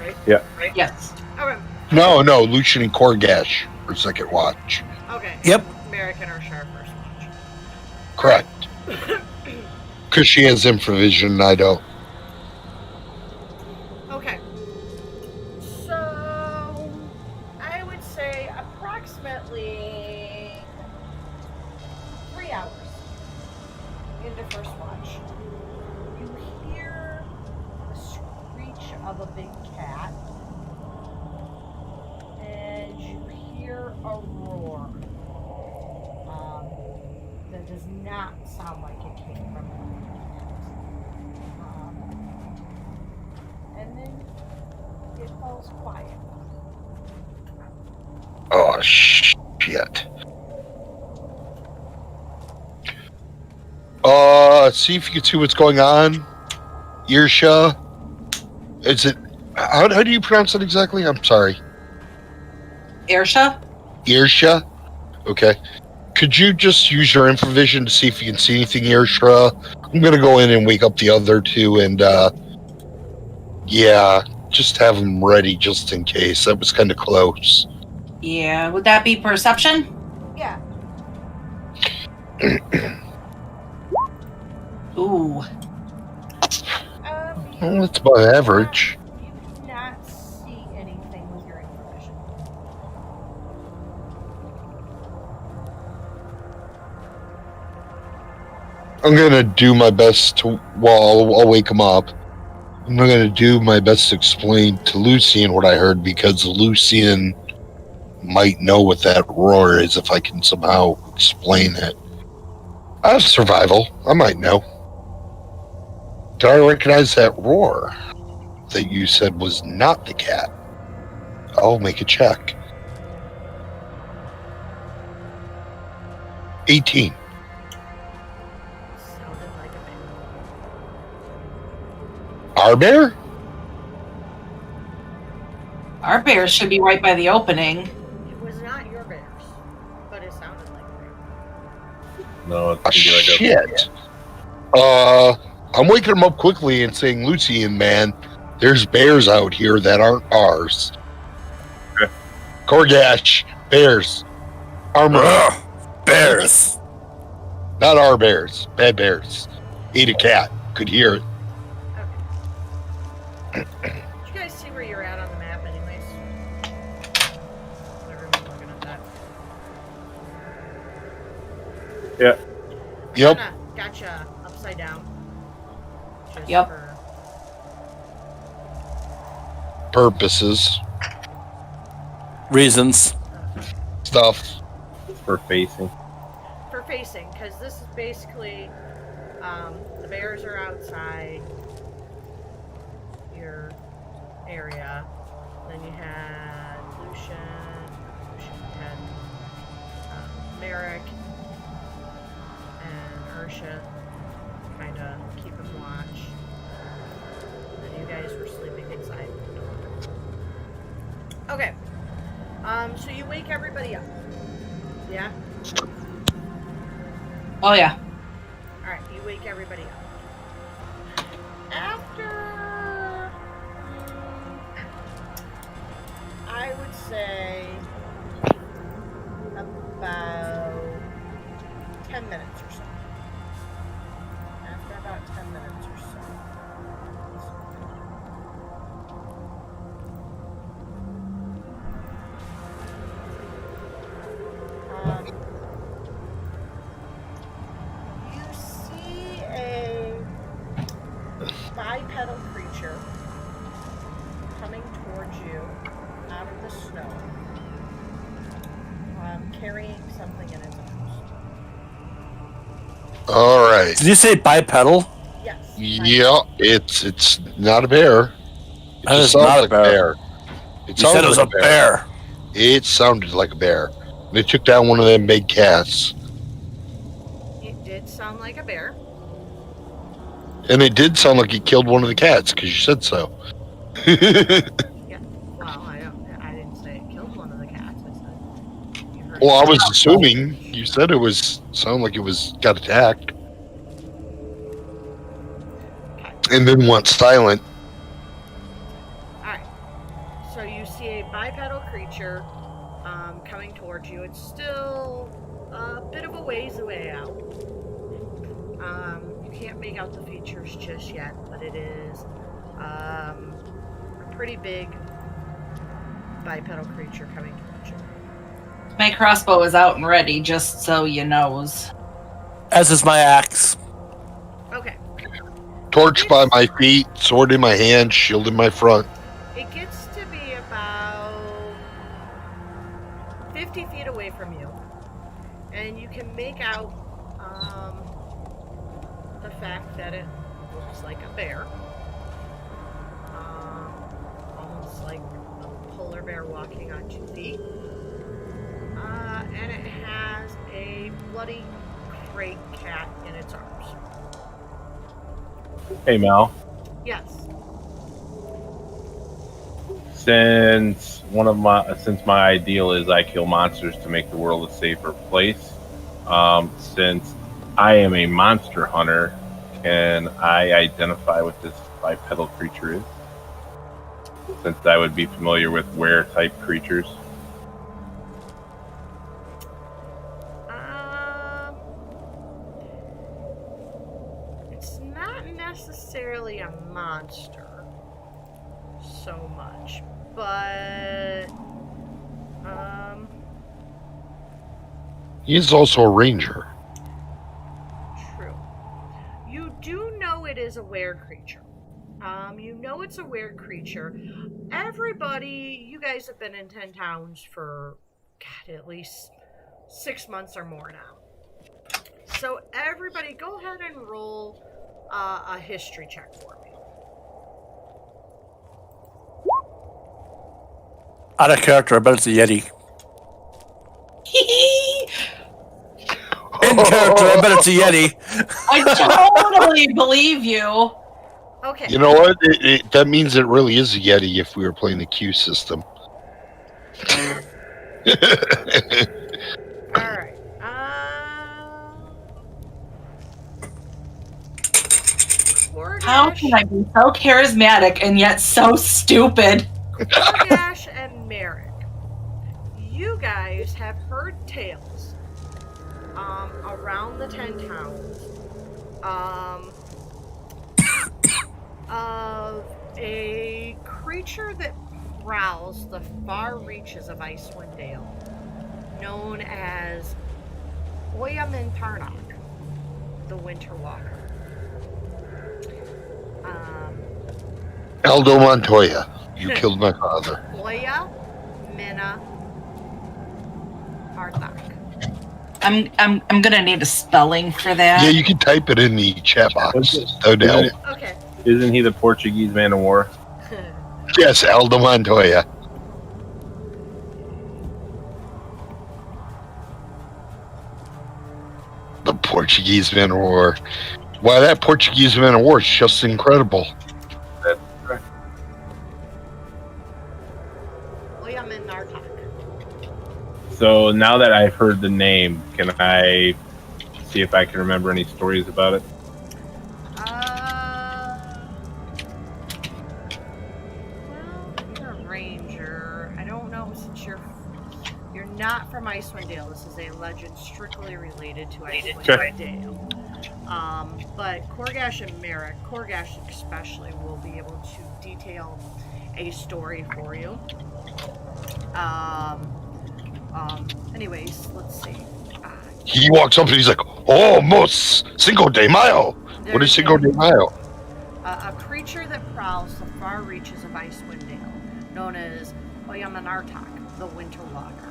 Right? Yeah. Right? Yes. Okay. No, Lucian and Korgash for second watch. Okay. Yep. Merrick and Ursha are first watch. Correct. Because she has infravision and I don't. Okay. So I would say approximately 3 hours into first watch. You hear the screech of a big cat, and you hear a roar that does not sound like it came from the cat. And then it falls quiet. Oh, shit. See if you can see what's going on. Irsha. Is it... How do you pronounce it exactly? I'm sorry. Irsha? Irsha? Okay. Could you just use your infravision to see if you can see anything, Irsha? I'm going to go in and wake up the other two and, yeah, just have them ready just in case. That was kind of close. Yeah. Would that be perception? Yeah. Ooh. Well, that's about average. You cannot see anything with your information. I'm going to do my best to... Well, I'll wake them up. I'm going to do my best to explain to Lucian what I heard because Lucian might know what that roar is if I can somehow explain it. I have survival. I might know. Do I recognize that roar that you said was not the cat? I'll make a check. 18. Sounded like a bear. Our bear? Our bears should be right by the opening. It was not your bears, but it sounded like a bear. No, it's Ah, gonna be like shit. I'm waking them up quickly and saying, Lucian, man, there's bears out here that aren't ours. Okay. Korgash, bears. Armor. Ugh, bears. Not our bears. Bad bears. Ate a cat. Could hear it. Okay. Did you guys see where you're at on the map, anyways? Everyone's looking at that. Yeah. Yep. Gotcha. Upside down. Just Yep. for Purposes. Reasons. Stuff. For facing. for facing, because this is basically the bears are outside your area. Then you had Lucian had Merrick and Ursha kind of keeping watch. And then you guys were sleeping inside. Okay. So you wake everybody up. Yeah? Oh yeah. Alright, you wake everybody up. After, I would say, about 10 minutes or so. After about 10 minutes or so. You see a bipedal creature coming towards you out of the snow, carrying something in its arms. All right. Did you say bipedal? Yes. Yeah, it's not a bear. It That just is sounds not a like bear. It You said sounded it was like a bear. It sounded like a bear. They took down one of them big cats. It did sound like a bear. And it did sound like it killed one of the cats, because you said so. Yeah. Well, I didn't say it killed one of the cats. I said you heard Well, I was assuming you said it was sounded like it was got attacked. And then went silent. Alright. So you see a bipedal creature coming towards you. It's still a bit of a ways away out. You can't make out the features just yet, but it is a pretty big bipedal creature coming towards you. My crossbow is out and ready, just so you knows. As is my axe. Okay. Torch by my feet, sword in my hand, shield in my front. It gets to be about 50 feet away from you, and you can make out the fact that it looks like a bear, almost like a polar bear walking on 2 feet, and it has a bloody crate cat in its arms. Hey, Mel. Yes. Since my ideal is I kill monsters to make the world a safer place, since I am a monster hunter, can I identify what this bipedal creature is? Since I would be familiar with were-type creatures. It's not necessarily a monster so much, but He is also a ranger. true. You do know it is a were creature. You know it's a were creature. Everybody, you guys have been in 10 towns for, God, at least 6 months or more now. So everybody, go ahead and roll a history check for me. Out of character, I bet it's a Yeti. In character, I bet it's a Yeti. I totally believe you. Okay. You know what? That means it really is a Yeti if we were playing the Q system. All right. How can I be so charismatic and yet so stupid? Kordash and Merrick, you guys have heard tales around the 10 towns of a creature that prowls the far reaches of Icewind Dale, known as Oyamin Tarnak, the Winter Walker. Aldo Montoya, you killed my father. Oya Mina Tarnak. I'm gonna need a spelling for that. Yeah, you can type it in the chat box. That would help. Okay. Isn't he the Portuguese man of war? Yes, Aldo Montoya. The Portuguese man of war. Why, that Portuguese man of war is just incredible. That's correct. Oyamin Tarnak. So now that I've heard the name, can I see if I can remember any stories about it? Well, you're a ranger. I don't know, since you're not from Icewind Dale. This is a legend strictly related to Icewind Dale. But Korgash and Merrick, Korgash especially, will be able to detail a story for you. Anyways, let's see. He walks up and he's like, "Oh, Mos Cinco de Mayo." What is Cinco de Mayo? A creature that prowls the far reaches of Icewind Dale, known as Oyamanartak, the Winter Walker.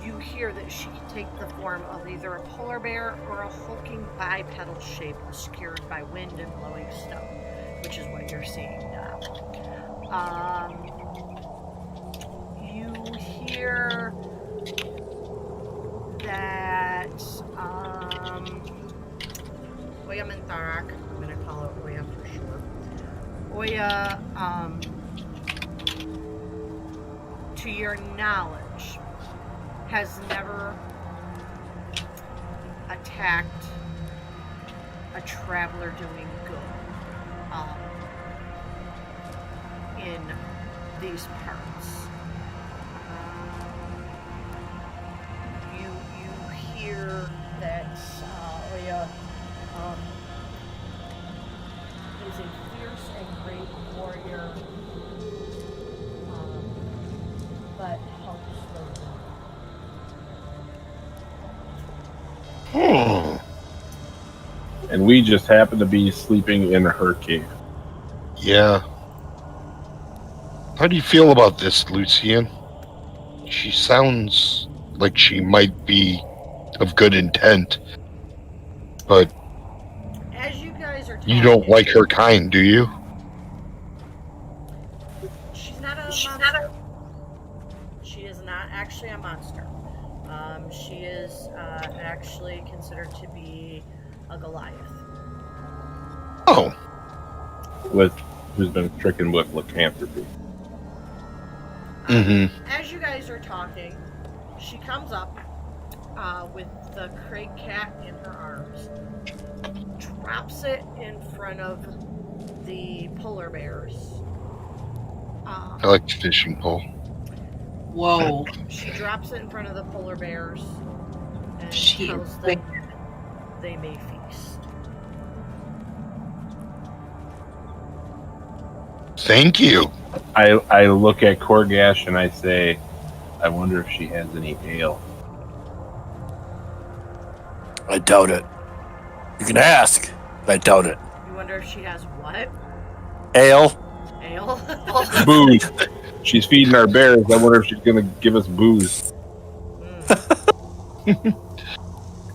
You hear that she can take the form of either a polar bear or a hulking bipedal shape obscured by wind and blowing snow, which is what you're seeing now. You hear that Oyamantarak, I'm going to call it Oya for short. Oya, to your knowledge, has never attacked a traveler doing good in these parts. You hear that Oya is a fierce and great warrior, but helps the And we just happen to be sleeping in her cave. Yeah. How do you feel about this, Lucian? She sounds like she might be of good intent, but As you guys are talking, you don't like her kind, do you? She's not a monster. She is not actually a monster. She is actually considered to be a Goliath. Oh. Who's been stricken with lycanthropy. Mm-hmm. As you guys are talking, she comes up with the Craig cat in her arms, drops it in front of the polar bears. I like the fishing pole. Whoa. She drops it in front of the polar bears and She tells them they may feast. Thank you. I look at Korgash and I say, I wonder if she has any ale. I doubt it. You can ask, but I doubt it. You wonder if she has what? Ale? Ale? Booze. She's feeding our bears. I wonder if she's going to give us booze.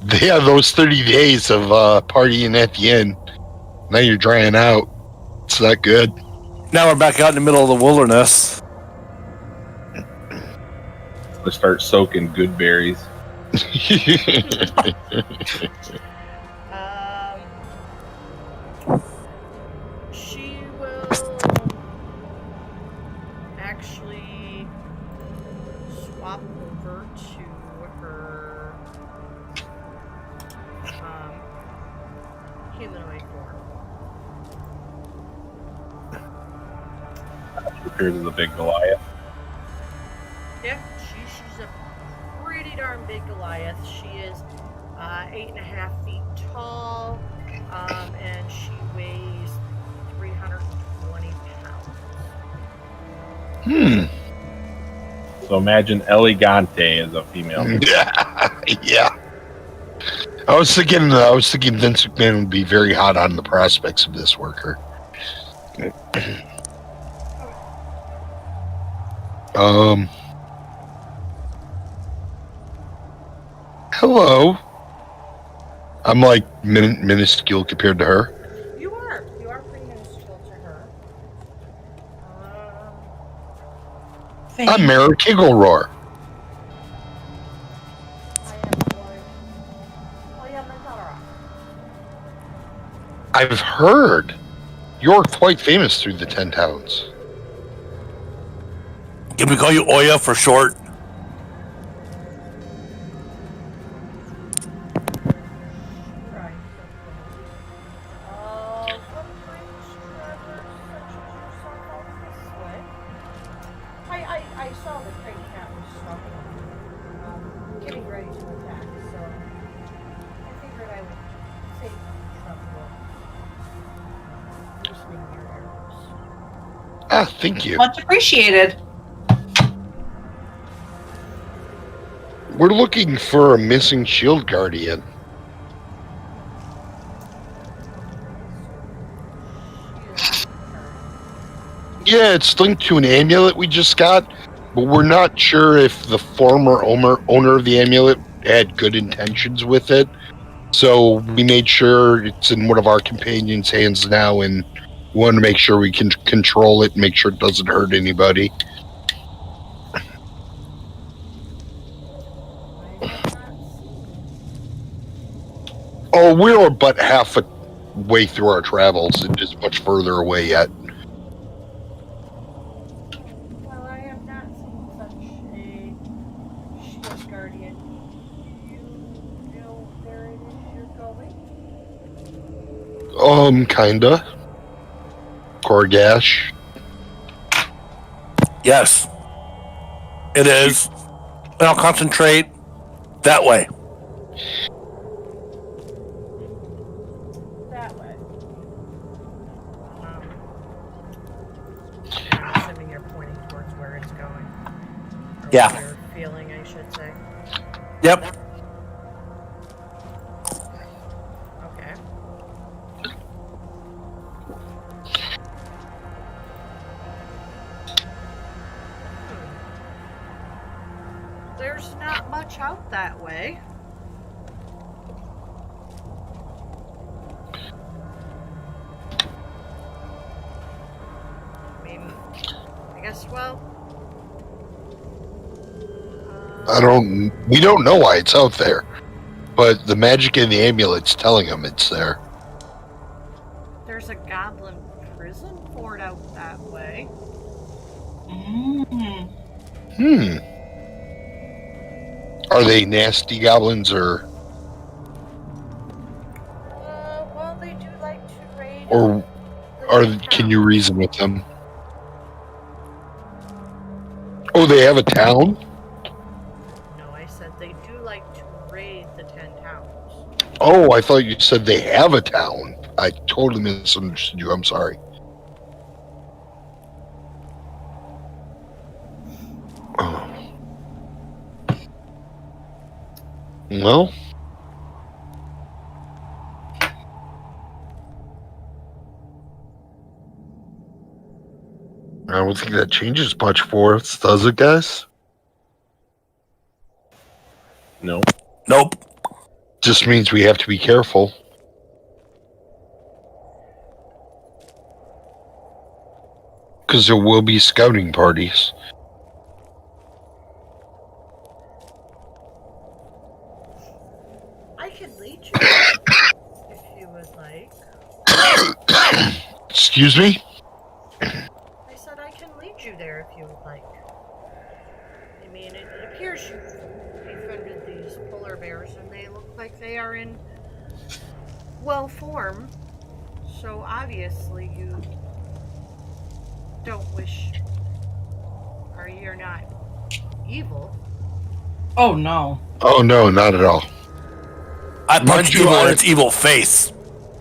They have those 30 days of partying at the end. Now you're drying out. It's not good. Now we're back out in the middle of the wilderness. Let's start soaking good berries. She will actually swap over to her humanoid form. She appears as a big Goliath. Yeah, she's a pretty darn big Goliath. She is 8.5 feet tall, and she weighs 320 pounds. So imagine Elegante as a female. Yeah. I was thinking Vince McMahon would be very hot on the prospects of this worker. Hello. I'm like minuscule compared to her. You are pretty minuscule to her. I'm Mara Kiggleroar. I've heard you're quite famous through the 10 towns. Can we call you Oya for short? Right. I saw the great cat was stalking, getting ready to attack, so I figured I would save you trouble loosening your arrows. Ah, thank you. Much appreciated. We're looking for a missing shield guardian. Yeah, it's linked to an amulet we just got, but we're not sure if the former owner of the amulet had good intentions with it. So we made sure it's in one of our companions' hands now, and we want to make sure we can control it and make sure it doesn't hurt anybody. Oh, we're but half a way through our travels. It is much further away yet. Well, I have not seen such a shield guardian. You know where it is you're going? Kinda. Korgash. Yes. It is. And I'll concentrate that way. That way. I'm assuming you're pointing towards where it's going. Or Yeah. what you're feeling, I should say. Yep. Okay. There's not much out that way. I mean, I guess, well... We don't know why it's out there, but the magic in the amulet's telling them it's there. There's a goblin prison poured out that way. Are they nasty goblins, or Well, they do like to raid. can you reason with them? Oh, they have a town? No, I said they do like to raid the 10 towns. Oh, I thought you said they have a town. I totally misunderstood you. I'm sorry. Oh. Well, I don't think that changes much for us, does it, guys? No. Nope. Just means we have to be careful. Because there will be scouting parties. I could lead you if you would like. Excuse me? I said I can lead you there if you would like. I mean, it appears you've befriended these polar bears and they look like they are in well form. So obviously you don't wish, or you're not evil. Oh no. Oh no, not at all. I Mind punch you, evil in I- its evil face.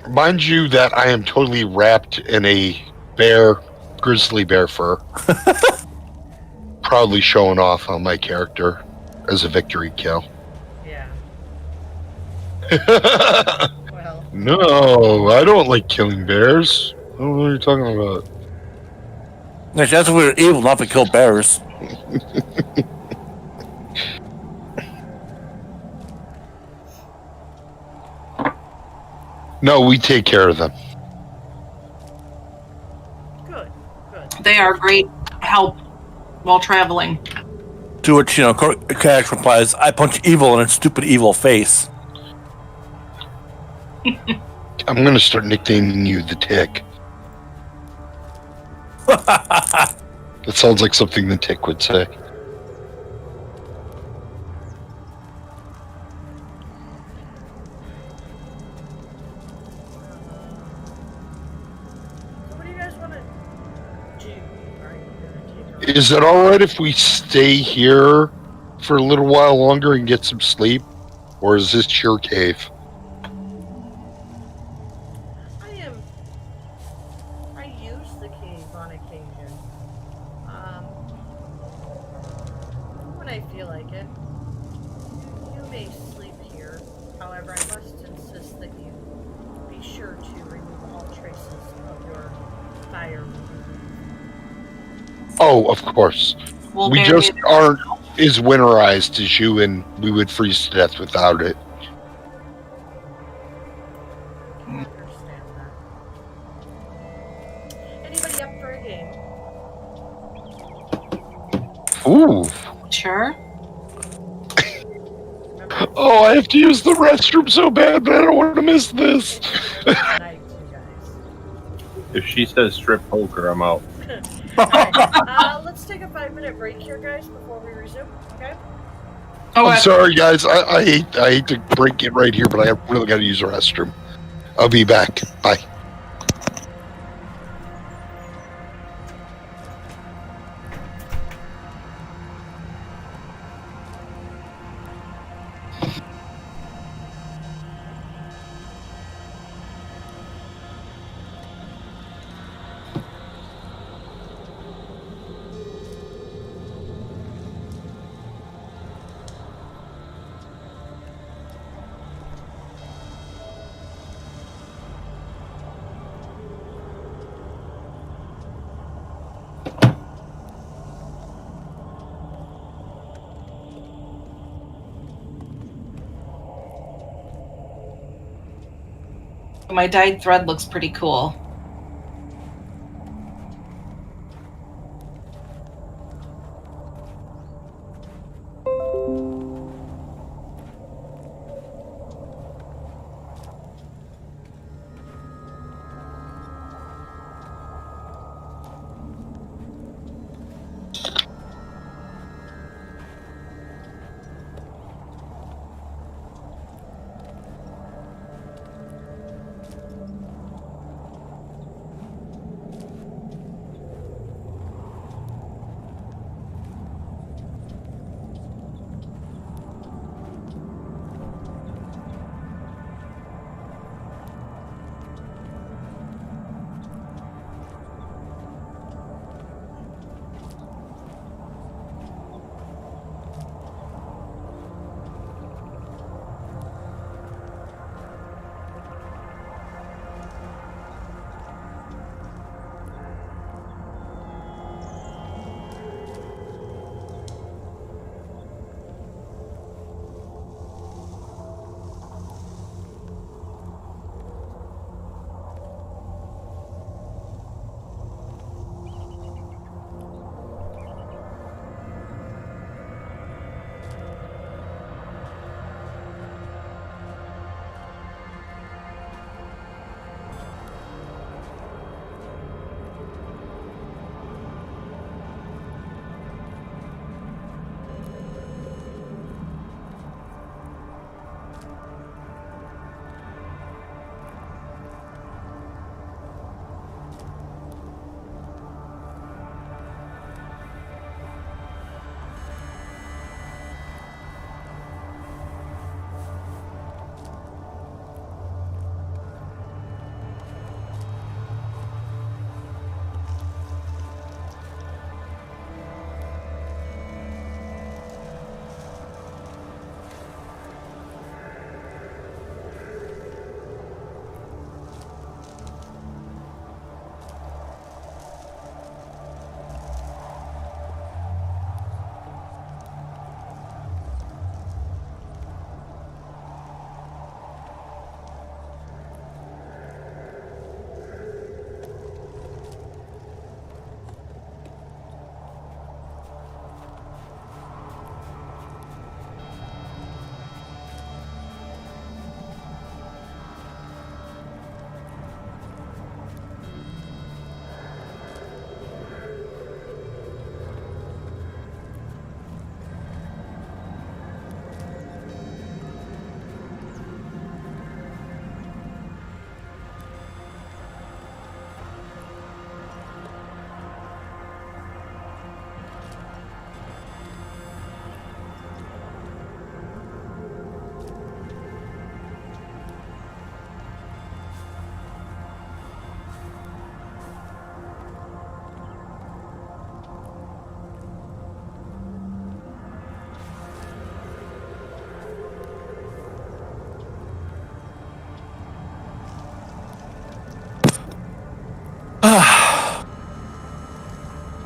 Mind you that I am totally wrapped in a grizzly bear fur. Proudly showing off on my character as a victory kill. Yeah. Well, No, I don't like killing bears. I don't know what you're talking about. Actually, that's if we were evil, not to kill bears. No, we take care of them. good. They are great help while traveling. To which, Kayak replies, I punch evil in its stupid evil face. I'm going to start nicknaming you the Tick. That sounds like something the Tick would say. So what do you guys want to do? Are you gonna take a Is it alright if we stay here for a little while longer and get some sleep? Or is this your cave? I use the cave on occasion. When I feel like it. You may sleep here. However, I must insist that you be sure to remove all traces of your fire. Oh, of course. We'll We bury just it. aren't as winterized as you, and we would freeze to death without it. I understand that. Anybody up for a game? Ooh. Sure. Remember Oh, I have to use the restroom so bad, but I don't want to miss this. tonight, you guys. If she says strip poker, I'm out. Alright, let's take a 5-minute break here, guys, before we resume. Okay? Oh, I'm sorry, guys. I hate to break it right here, but I really got to use the restroom. I'll be back. Bye. my dyed thread looks pretty cool.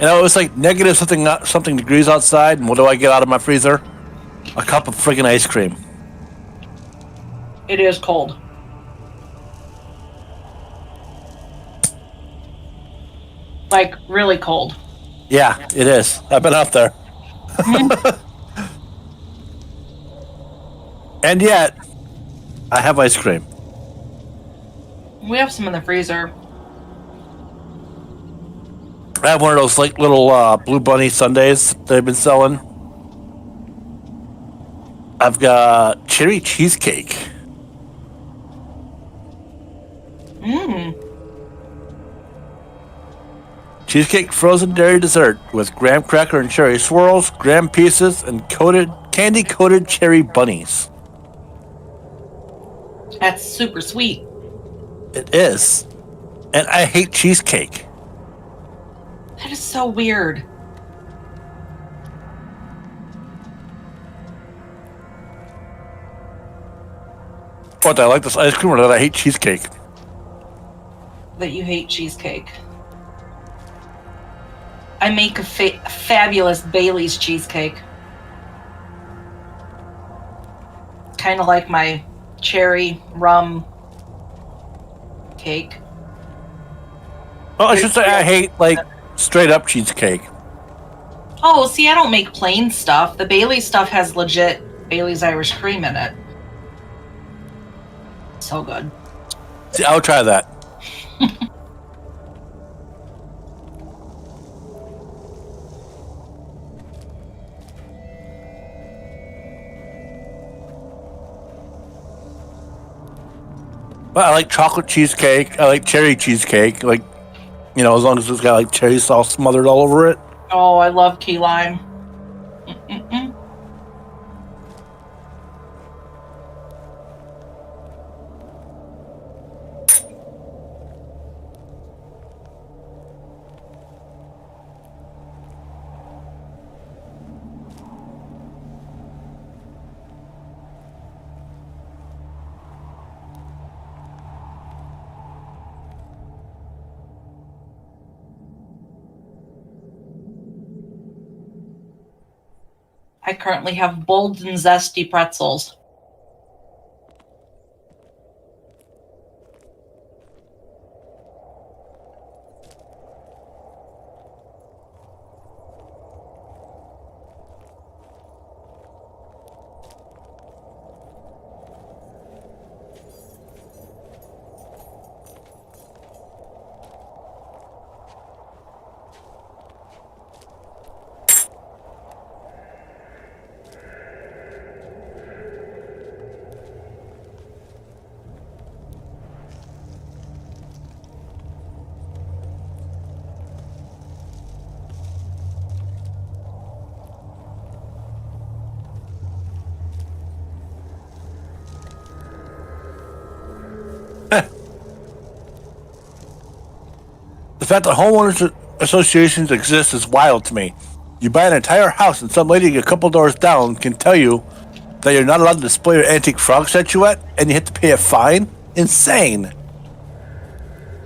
And it was like negative something degrees outside, and what do I get out of my freezer? A cup of friggin' ice cream. It is cold. Like, really cold. Yeah, it is. I've been out there. And yet, I have ice cream. We have some in the freezer. I have one of those like little Blue Bunny sundaes they've been selling. I've got cherry cheesecake. Mmm. Cheesecake frozen dairy dessert with graham cracker and cherry swirls, graham pieces, and candy-coated cherry bunnies. That's super sweet. It is. And I hate cheesecake. That is so weird. What, I like this ice cream or that I hate cheesecake? That you hate cheesecake. I make a fabulous Bailey's cheesecake. Kind of like my cherry rum cake. Well, I should say I hate, like, straight-up cheesecake. Oh, see, I don't make plain stuff. The Bailey's stuff has legit Bailey's Irish cream in it. So good. See, I'll try that. But I like chocolate cheesecake. I like cherry cheesecake. Like, you know, as long as it's got like cherry sauce smothered all over it. Oh, I love key lime. Mm-mm-mm. I currently have bold and zesty pretzels. The fact that homeowners associations exist is wild to me. You buy an entire house and some lady a couple doors down can tell you that you're not allowed to display your antique frog statuette and you have to pay a fine? Insane.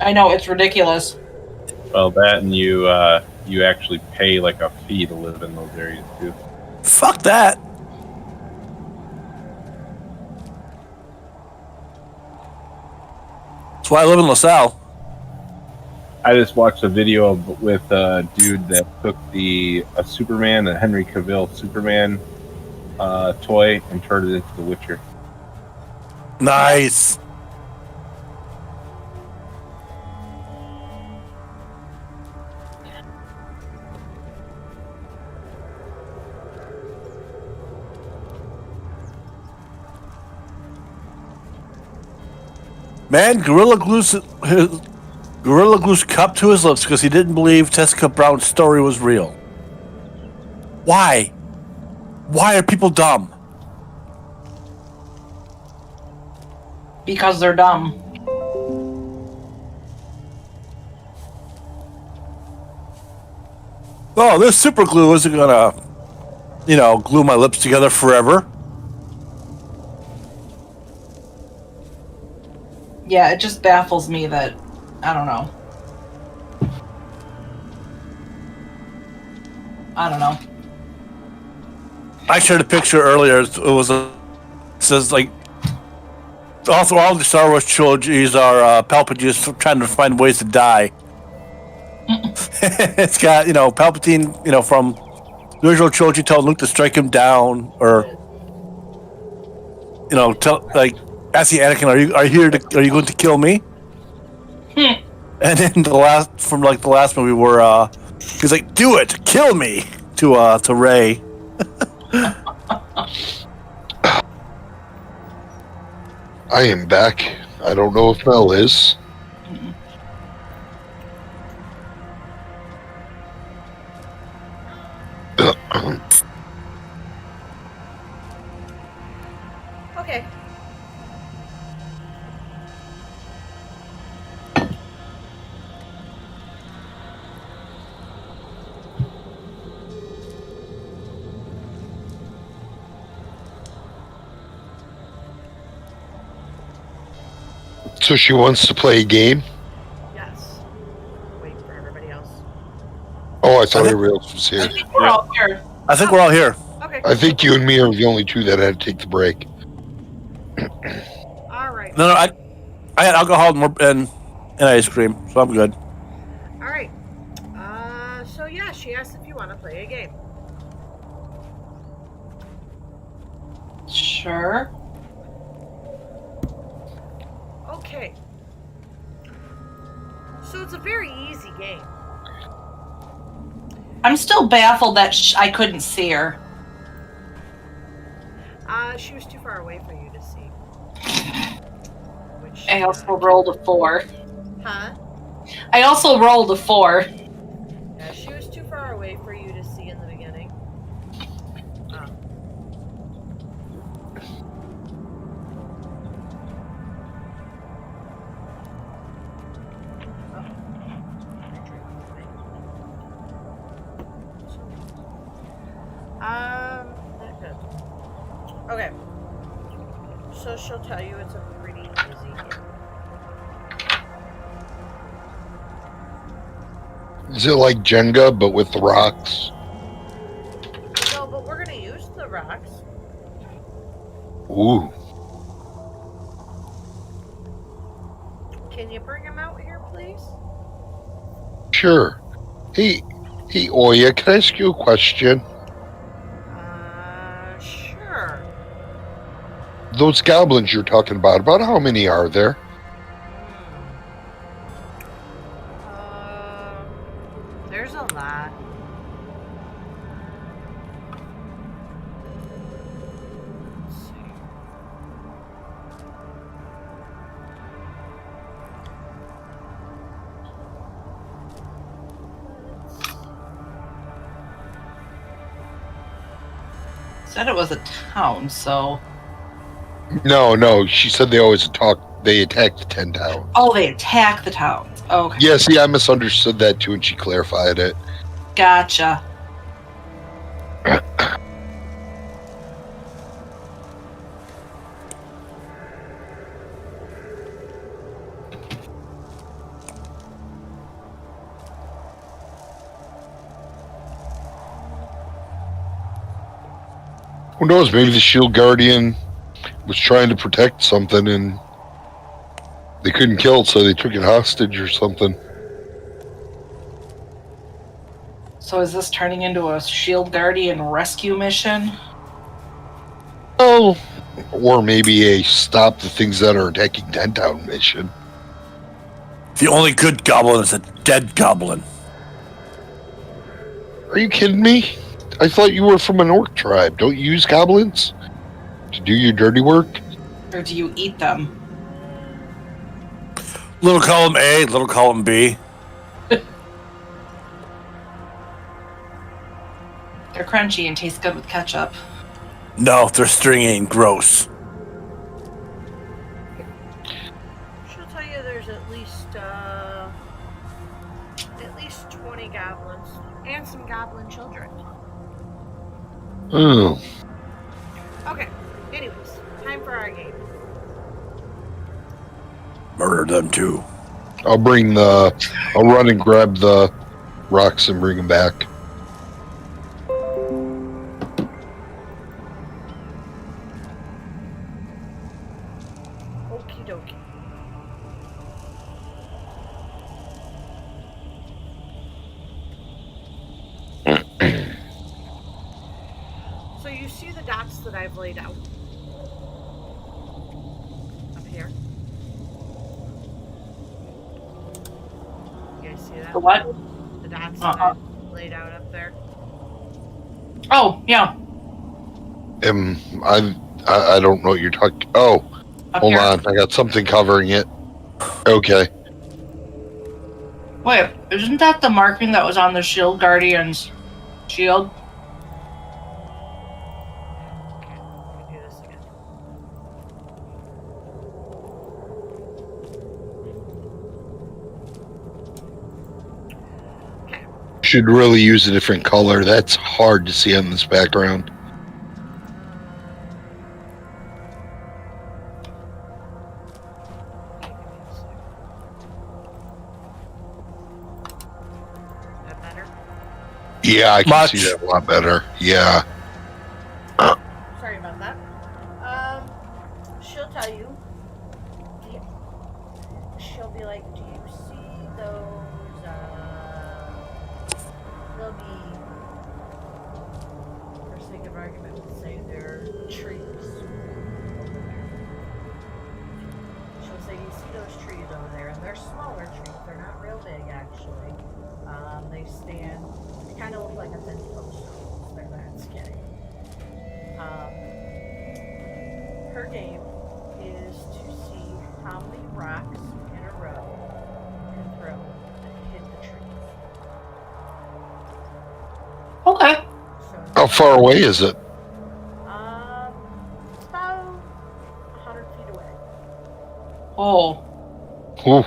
I know, it's ridiculous. Well, that and you actually pay like a fee to live in those areas too. Fuck that. That's why I live in LaSalle. I just watched a video with a dude that took a Superman, a Henry Cavill Superman toy, and turned it into The Witcher. Nice. Man, Gorilla Glue's cup to his lips because he didn't believe Tessica Brown's story was real. Why? Why are people dumb? Because they're dumb. Oh, this super glue isn't gonna, glue my lips together forever. Yeah, it just baffles me that, I don't know. I don't know. I shared a picture earlier. It says like all the Star Wars trilogies are Palpatine just trying to find ways to die. It's got Palpatine from the original trilogy telling Luke to strike him down, or asking Anakin, are you going to kill me? And then the last movie where he's like, do it, kill me, to Rey. I am back. I don't know if Mel is. Okay. So she wants to play a game? Yes. Wait for everybody else. Oh, I thought everybody else was here. I think we're all here. I think we're all here. Okay. I think you and me are the only two that had to take the break. All right. No, I had alcohol and ice cream, so I'm good. All right. So yeah, she asked if you want to play a game. Sure. Okay. So it's a very easy game. I'm still baffled that I couldn't see her. She was too far away for you to see. Which, I also rolled a 4. Huh? I also rolled a 4. Yeah, she was too far away for you to see in the beginning. Not good. Okay. So she'll tell you it's a pretty easy game. Is it like Jenga, but with the rocks? No, but we're gonna use the rocks. Ooh. Can you bring them out here, please? Sure. Hey, Oya, can I ask you a question? Sure. Those goblins you're talking about how many are there? There's a lot. Let's see. Said it was a town, so. No, she said they attack the 10 town. Oh, they attack the towns. Okay. Yeah, see, I misunderstood that too, and she clarified it. Gotcha. Who knows, maybe the Shield Guardian was trying to protect something and they couldn't kill it, so they took it hostage or something. So is this turning into a Shield Guardian rescue mission? Oh, or maybe a stop the things that are attacking 10 town mission. The only good goblin is a dead goblin. Are you kidding me? I thought you were from an orc tribe. Don't you use goblins to do your dirty work? Or do you eat them? Little column A, little column B. They're crunchy and taste good with ketchup. No, they're stringy and gross. She'll tell you there's at least 20 goblins and some goblin children. Oh. Okay. Anyways, time for our game. Murder them too. I'll run and grab the rocks and bring them back. Okie dokie. So you see the dots that I've laid out up here. You guys see that? The what? The dots that I've laid out up there. Oh, yeah. I don't know what you're talking. Oh, Up hold here. on. I got something covering it. Okay. Wait, isn't that the marking that was on the Shield Guardian's shield? Okay, let me do this again. Okay. Should really use a different color. That's hard to see on this background. Is that better? Yeah, I can Much. see that a lot better. Yeah. Sorry about that. She'll tell you. She'll be like, do you see those, they'll be, for sake of argument, we'll say they're trees over there. She'll say, you see those trees over there, and they're smaller trees. They're not real big, actually. They stand, they kind of look like a fence post. They're that skinny. Her game is to see how many rocks in a row can throw and hit the tree. Okay. So, How far away is it? it's about 100 feet away. Oh, Oof.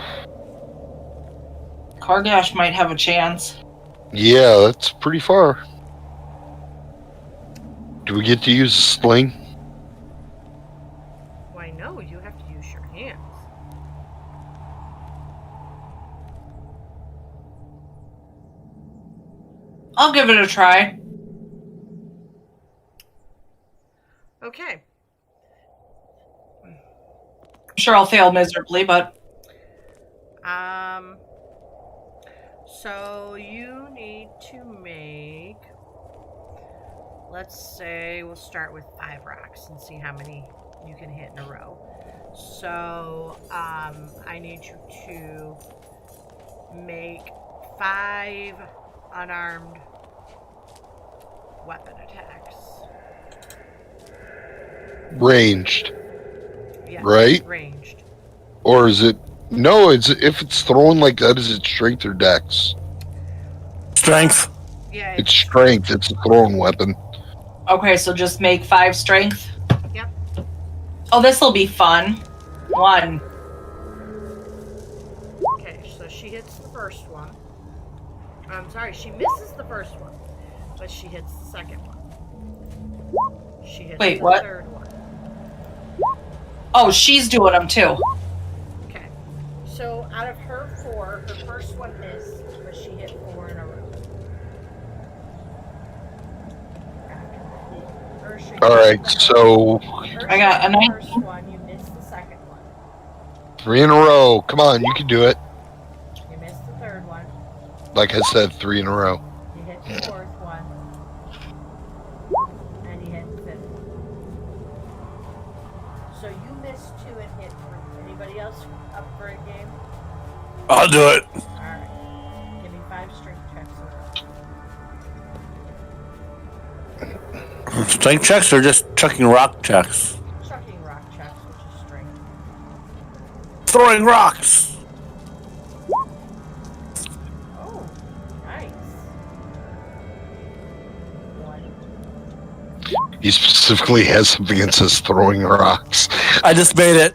Kargash might have a chance. Yeah, that's pretty far. Do we get to use a sling? Why, no, you have to use your hands. I'll give it a try. Okay. I'm sure I'll fail miserably, but So you need to make, let's say we'll start with 5 rocks and see how many you can hit in a row. So I need you to make 5 unarmed weapon attacks. Ranged, Yes, Right? ranged. or is it? No, it's if it's thrown like that. Is it strength or dex? Strength. Yeah, It's strength. It's a thrown weapon. okay, so just make 5 strength. Yep. Oh, this will be fun. 1. Okay, so she hits the first one. I'm sorry, she misses the first one, but she hits the second one. She hits Wait, the what? third one. Oh, she's doing them too. Okay, so out of her 4, her first one missed, but she hit 4 in a row. Ursha, All right, so Ursha, I got a you hit the 19. first one, you missed the second one. 3 in a row. Come on, you can do it. You missed the third one. Like I said, 3 in a row. You hit the fourth one. And you hit the fifth one. So you missed 2 and hit 3. Anybody else up for a game? I'll do it. Alright. Give me 5 strength checks in a row. Strength checks or just chucking rock checks? Chucking rock checks, which is strength. Throwing rocks. Oh, nice. 1. He specifically has something that says throwing rocks. I just made it.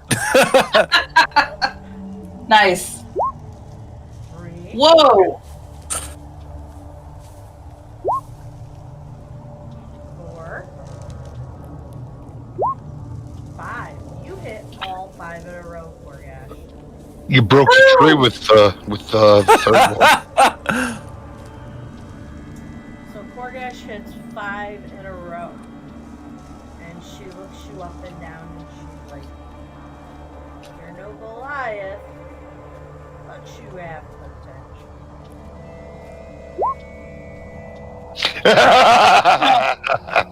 Nice. 3. Whoa. 4. 5. You hit all 5 in a row, Korgash. You broke the tree with the third one. So Korgash hits 5 in a row. And she looks you up and down and she's like, you're Goliath lets you have potential.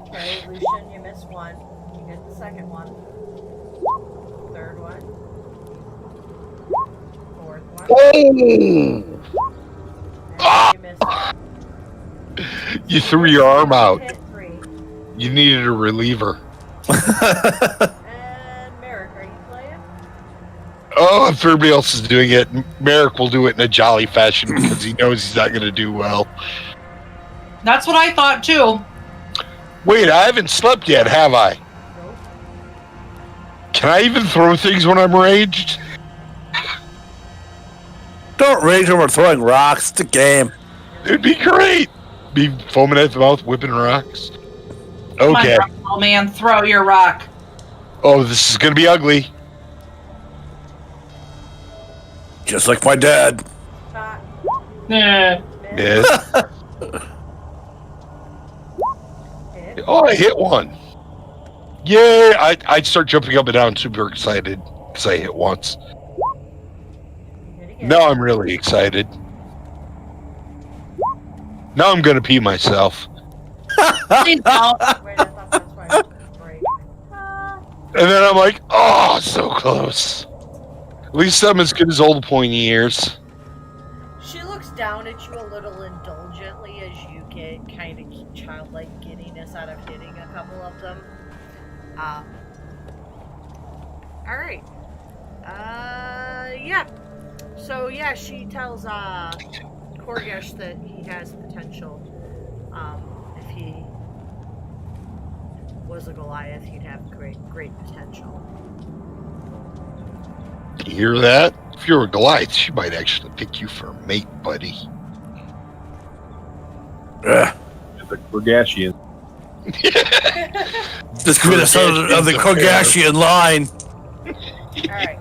Okay, Lucian, you missed one. You get the second one. Third one. Fourth one. And you missed one. You threw your arm out. Hit 3. You needed a reliever. And Merrick, are you playing? Oh, if everybody else is doing it, Merrick will do it in a jolly fashion because he knows he's not going to do well. That's what I thought too. Wait, I haven't slept yet, have I? Nope. Can I even throw things when I'm raged? Don't rage when we're throwing rocks. It's a game. It'd be great. Be foaming at the mouth, whipping rocks. Okay. Come on, man, throw your rock. Oh, this is going to be ugly. Just like my dad. Shot. Nah. Miss. Yes. Hit. Oh, I hit one. Yay! I'd start jumping up and down, super excited because I hit once. Hit again. Now I'm really excited. Now I'm going to pee myself. Please don't. Wait, I thought that's why I took a break. And then I'm like, oh, so close. At least I'm as good as old pointy ears. She looks down at you a little indulgently as you get kind of childlike giddiness out of hitting a couple of them. Alright. Yeah. So, yeah, she tells Korgesh that he has potential. If he was a Goliath, he'd have great potential. You hear that? If you're a Goliath, she might actually pick you for a mate, buddy. Ugh. The Gorgashian. This could be the son of the Korgashian line. Alright.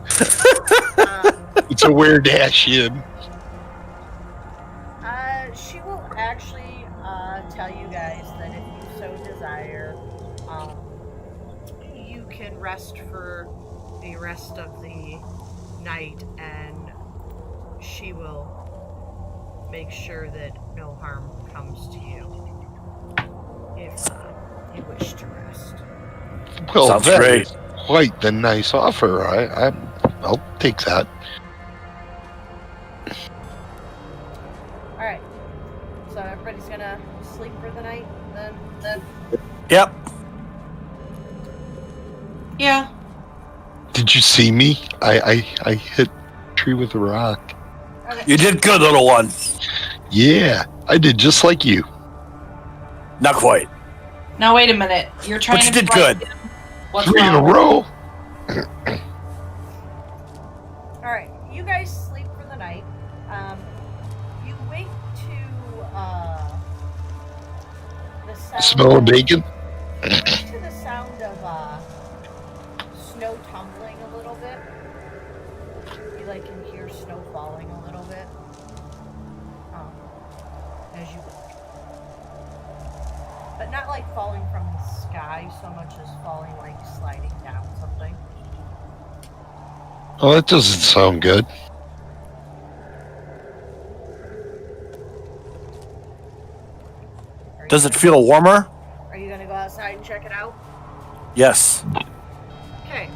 It's a Weird-Dashian. She will actually tell you guys that if you so desire, you can rest for the rest of the night, and she will make sure that no harm comes to you if you wish to rest. Well, Sounds that great. is quite the nice offer. I'll take that. Alright. So everybody's gonna sleep for the night then? Yep. Yeah. Did you see me? I hit a tree with a rock. Okay. You did good, little one. Yeah, I did just like you. Not quite. Now wait a minute. You're trying But you to did fight good. him? What's 3 in a wrong? row. Alright, you guys sleep for the night. You wake to the sound Smell of bacon? You wake to the sound of snow tumbling a little bit. You can hear snow falling a little bit as you wake. But not falling from the sky so much as falling sliding down something. Oh, that doesn't sound good. Does it feel warmer? Are you gonna go outside and check it out? Yes. Okay.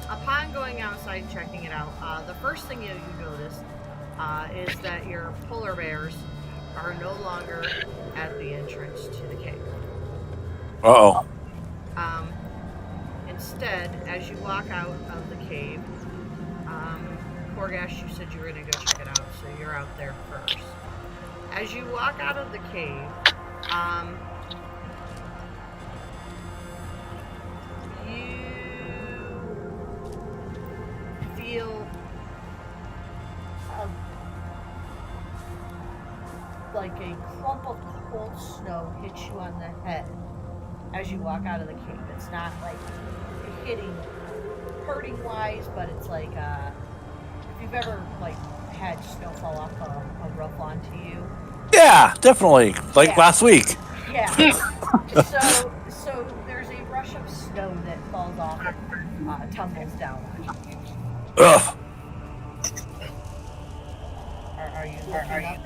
Upon going outside and checking it out, the first thing you notice is that your polar bears are no longer at the entrance to the cave. Uh-oh. Instead, as you walk out of the cave, Korgash, you said you were going to go check it out, so you're out there first. As you walk out of the cave, you feel a clump of cold snow hit you on the head as you walk out of the cave. It's not hurting wise, but it's if you've ever had snow fall off a roof onto you. Yeah, definitely. Yeah. Last week. Yeah. so there's a rush of snow that falls off and tumbles down on you. Ugh. you looking up?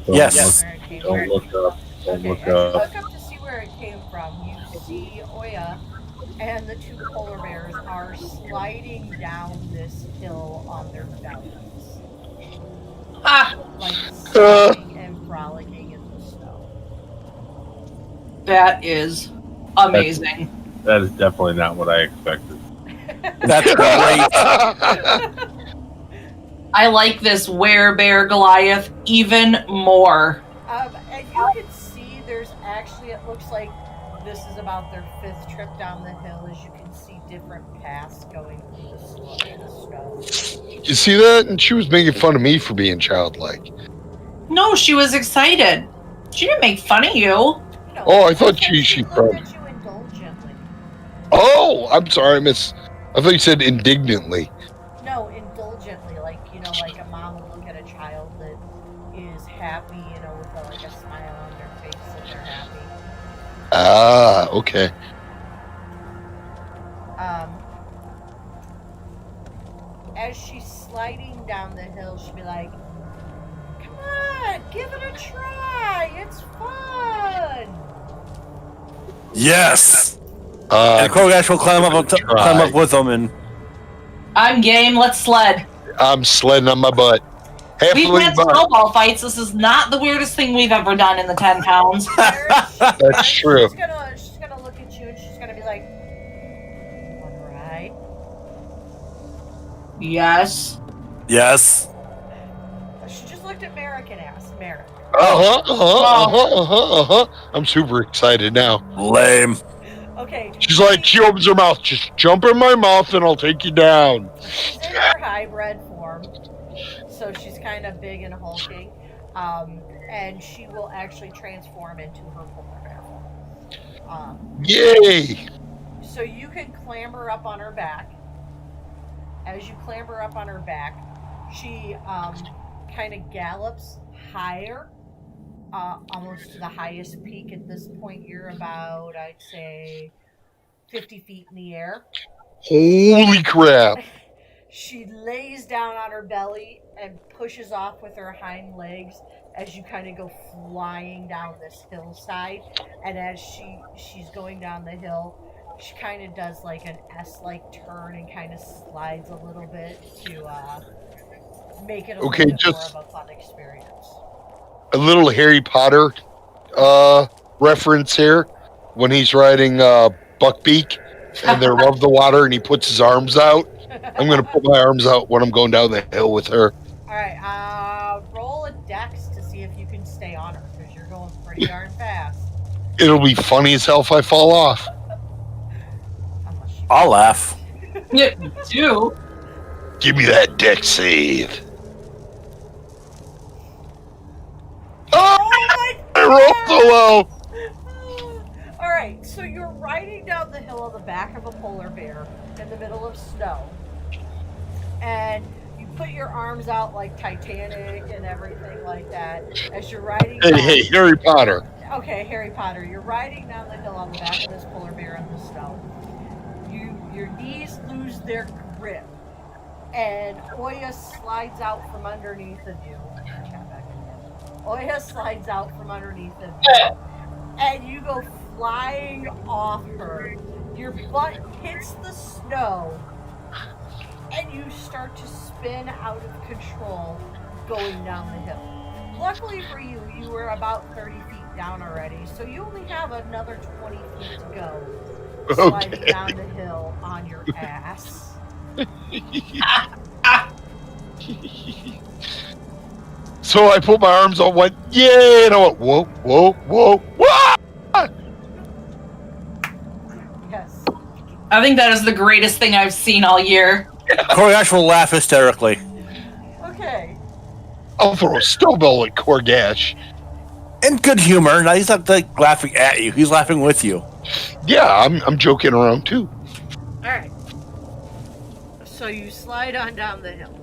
Yes. Where it came Don't from? look up. Don't Okay, look as you up. look up to see where it came from, you see Oya and the two polar bears are sliding down this hill on their bellies. Ah, Like skipping and frolicking in the snow. that is amazing. That is definitely not what I expected. That's great. I like this werebear Goliath even more. And you can see there's actually, it looks like this is about their 5th trip down the hill, as you can see different paths going through the snow. You see that? And she was making fun of me for being childlike. No, she was excited. She didn't make fun of you. No, Oh, I thought she she looked probably. at you indulgently. Oh, I'm sorry, Miss. I thought you said indignantly. No, indulgently, like like a mom would look at a child that is happy, with like a smile on their face that they're happy. Ah, okay. As she's sliding down the hill, she'd be like, "Come on, give it a try. It's fun." Yes. And Krogash will climb up with them, and I'm game. Let's sled. I'm sledding on my butt. We've Halfway had butt. snowball fights. This is not the weirdest thing we've ever done in the 10 pounds. That's true. She's gonna look at you and she's gonna be like, "All right." Yes. yes. She just looked at Merrick and asked Merrick. I'm super excited now. Lame. Okay. She's like, she opens her mouth. Just jump in my mouth and I'll take you down. She's in her hybrid form, so she's kind of big and hulking, and she will actually transform into her polar bear form. Yay! So you can clamber up on her back. As you clamber up on her back, she kind of gallops higher, almost to the highest peak. At this point, you're about, I'd say, 50 feet in the air. Holy crap. She lays down on her belly and pushes off with her hind legs as you kind of go flying down this hillside. And as she's going down the hill, she kind of does like an S-like turn and kind of slides a little bit to make it a little bit more of a fun experience. A little Harry Potter reference here when he's riding Buckbeak and they're above the water and he puts his arms out. I'm going to put my arms out when I'm going down the hill with her. All right, roll a dex to see if you can stay on her because you're going pretty darn fast. It'll be funny as hell if I fall off. I'll laugh. Yeah, me too. Give me that deck save. Oh, I rolled so low. All right, so you're riding down the hill on the back of a polar bear in the middle of snow, and you put your arms out like Titanic and everything like that as you're riding down. Hey, Harry Potter. Okay, Harry Potter. You're riding down the hill on the back of this polar bear in the snow. Your knees lose their grip, and Oya slides out from underneath of you. Oya slides out from underneath of you, and you go flying off her. Your butt hits the snow, and you start to spin out of control going down the hill. Luckily for you, you were about 30 feet down already, so you only have another 20 feet to go sliding down the hill on your ass. So I put my arms on, went, yay, and I went, whoa, whoa, whoa, whoa! Yes. I think that is the greatest thing I've seen all year. Krogash will laugh hysterically. Okay. I'll throw a snowball at Korgash. In good humor. Now he's not like laughing at you. He's laughing with you. Yeah, I'm joking around too. All right. So you slide on down the hill.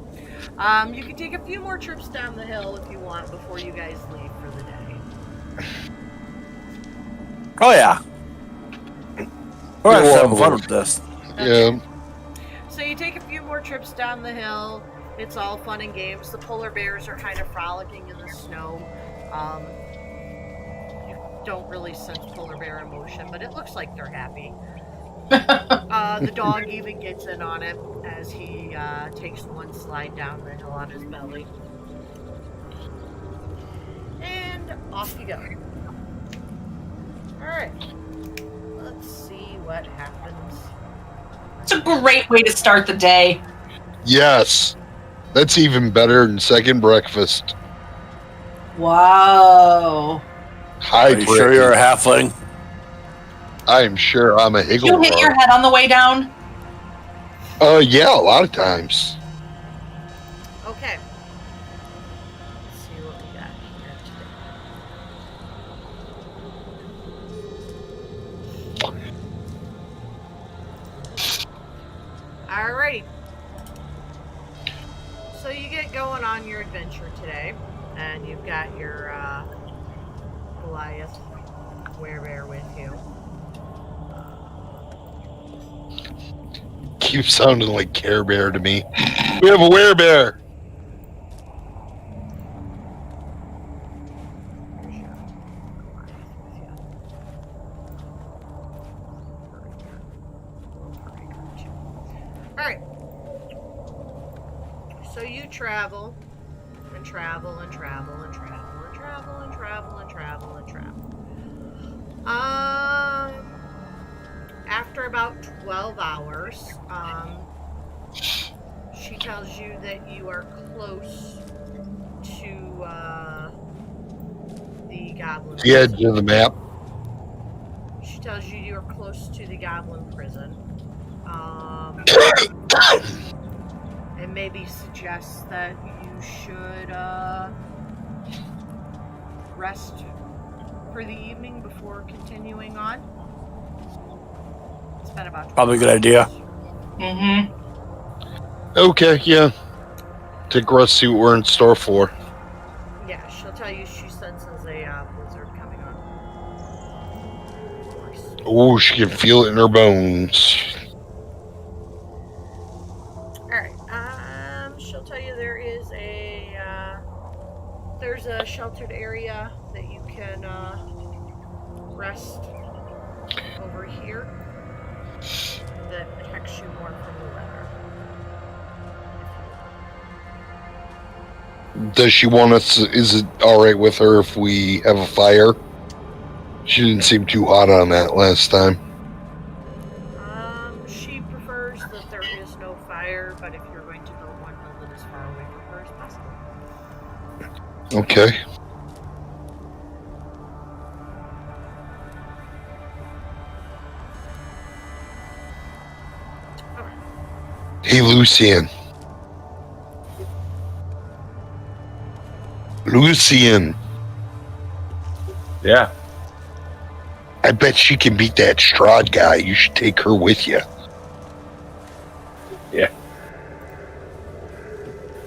You can take a few more trips down the hill if you want before you guys leave for the day. Oh yeah. We're Yeah, having fun with this. Yeah. So you take a few more trips down the hill. It's all fun and games. The polar bears are kind of frolicking in the snow. You don't really sense polar bear emotion, but it looks like they're happy. The dog even gets in on it as he takes one slide down the hill on his belly. And off you go. Alright. Let's see what happens. It's a great way to start the day. Yes. That's even better than second breakfast. Wow. Hi, Are you sure you're a halfling? I am sure I'm a Did you hit your Higglehart. head on the way down? Yeah, a lot of times. Okay. Let's see what we got here today. Alrighty. So you get going on your adventure today, and you've got your Goliath werebear with you. Keeps sounding like Care Bear to me. We have a werebear. There's your Goliath with you. Alright. So you travel and travel and travel and travel and travel and travel and travel and travel. After about 12 hours, she tells you that you are close to the goblin The edge of the map. She tells you you are close to the goblin prison. And maybe suggests that you should rest for the evening before continuing on. It's been about 12 Probably a good idea. hours. Mm-hmm. Okay, yeah. Take a rest, see what we're in store for. Yeah, she'll tell you she senses a blizzard coming on. Of course. Oh, she can feel it in her bones. Alright, she'll tell you there's a sheltered area that you can rest over here that protects you more from the weather. Does she want us? Is it all right with her if we have a fire? She didn't seem too hot on that last time. She prefers that there is no fire, but if you're going to build one, build it as far away from her as possible. Okay. Hey, Lucian. Lucian. Yeah. I bet she can beat that Strahd guy. You should take her with you. Yeah.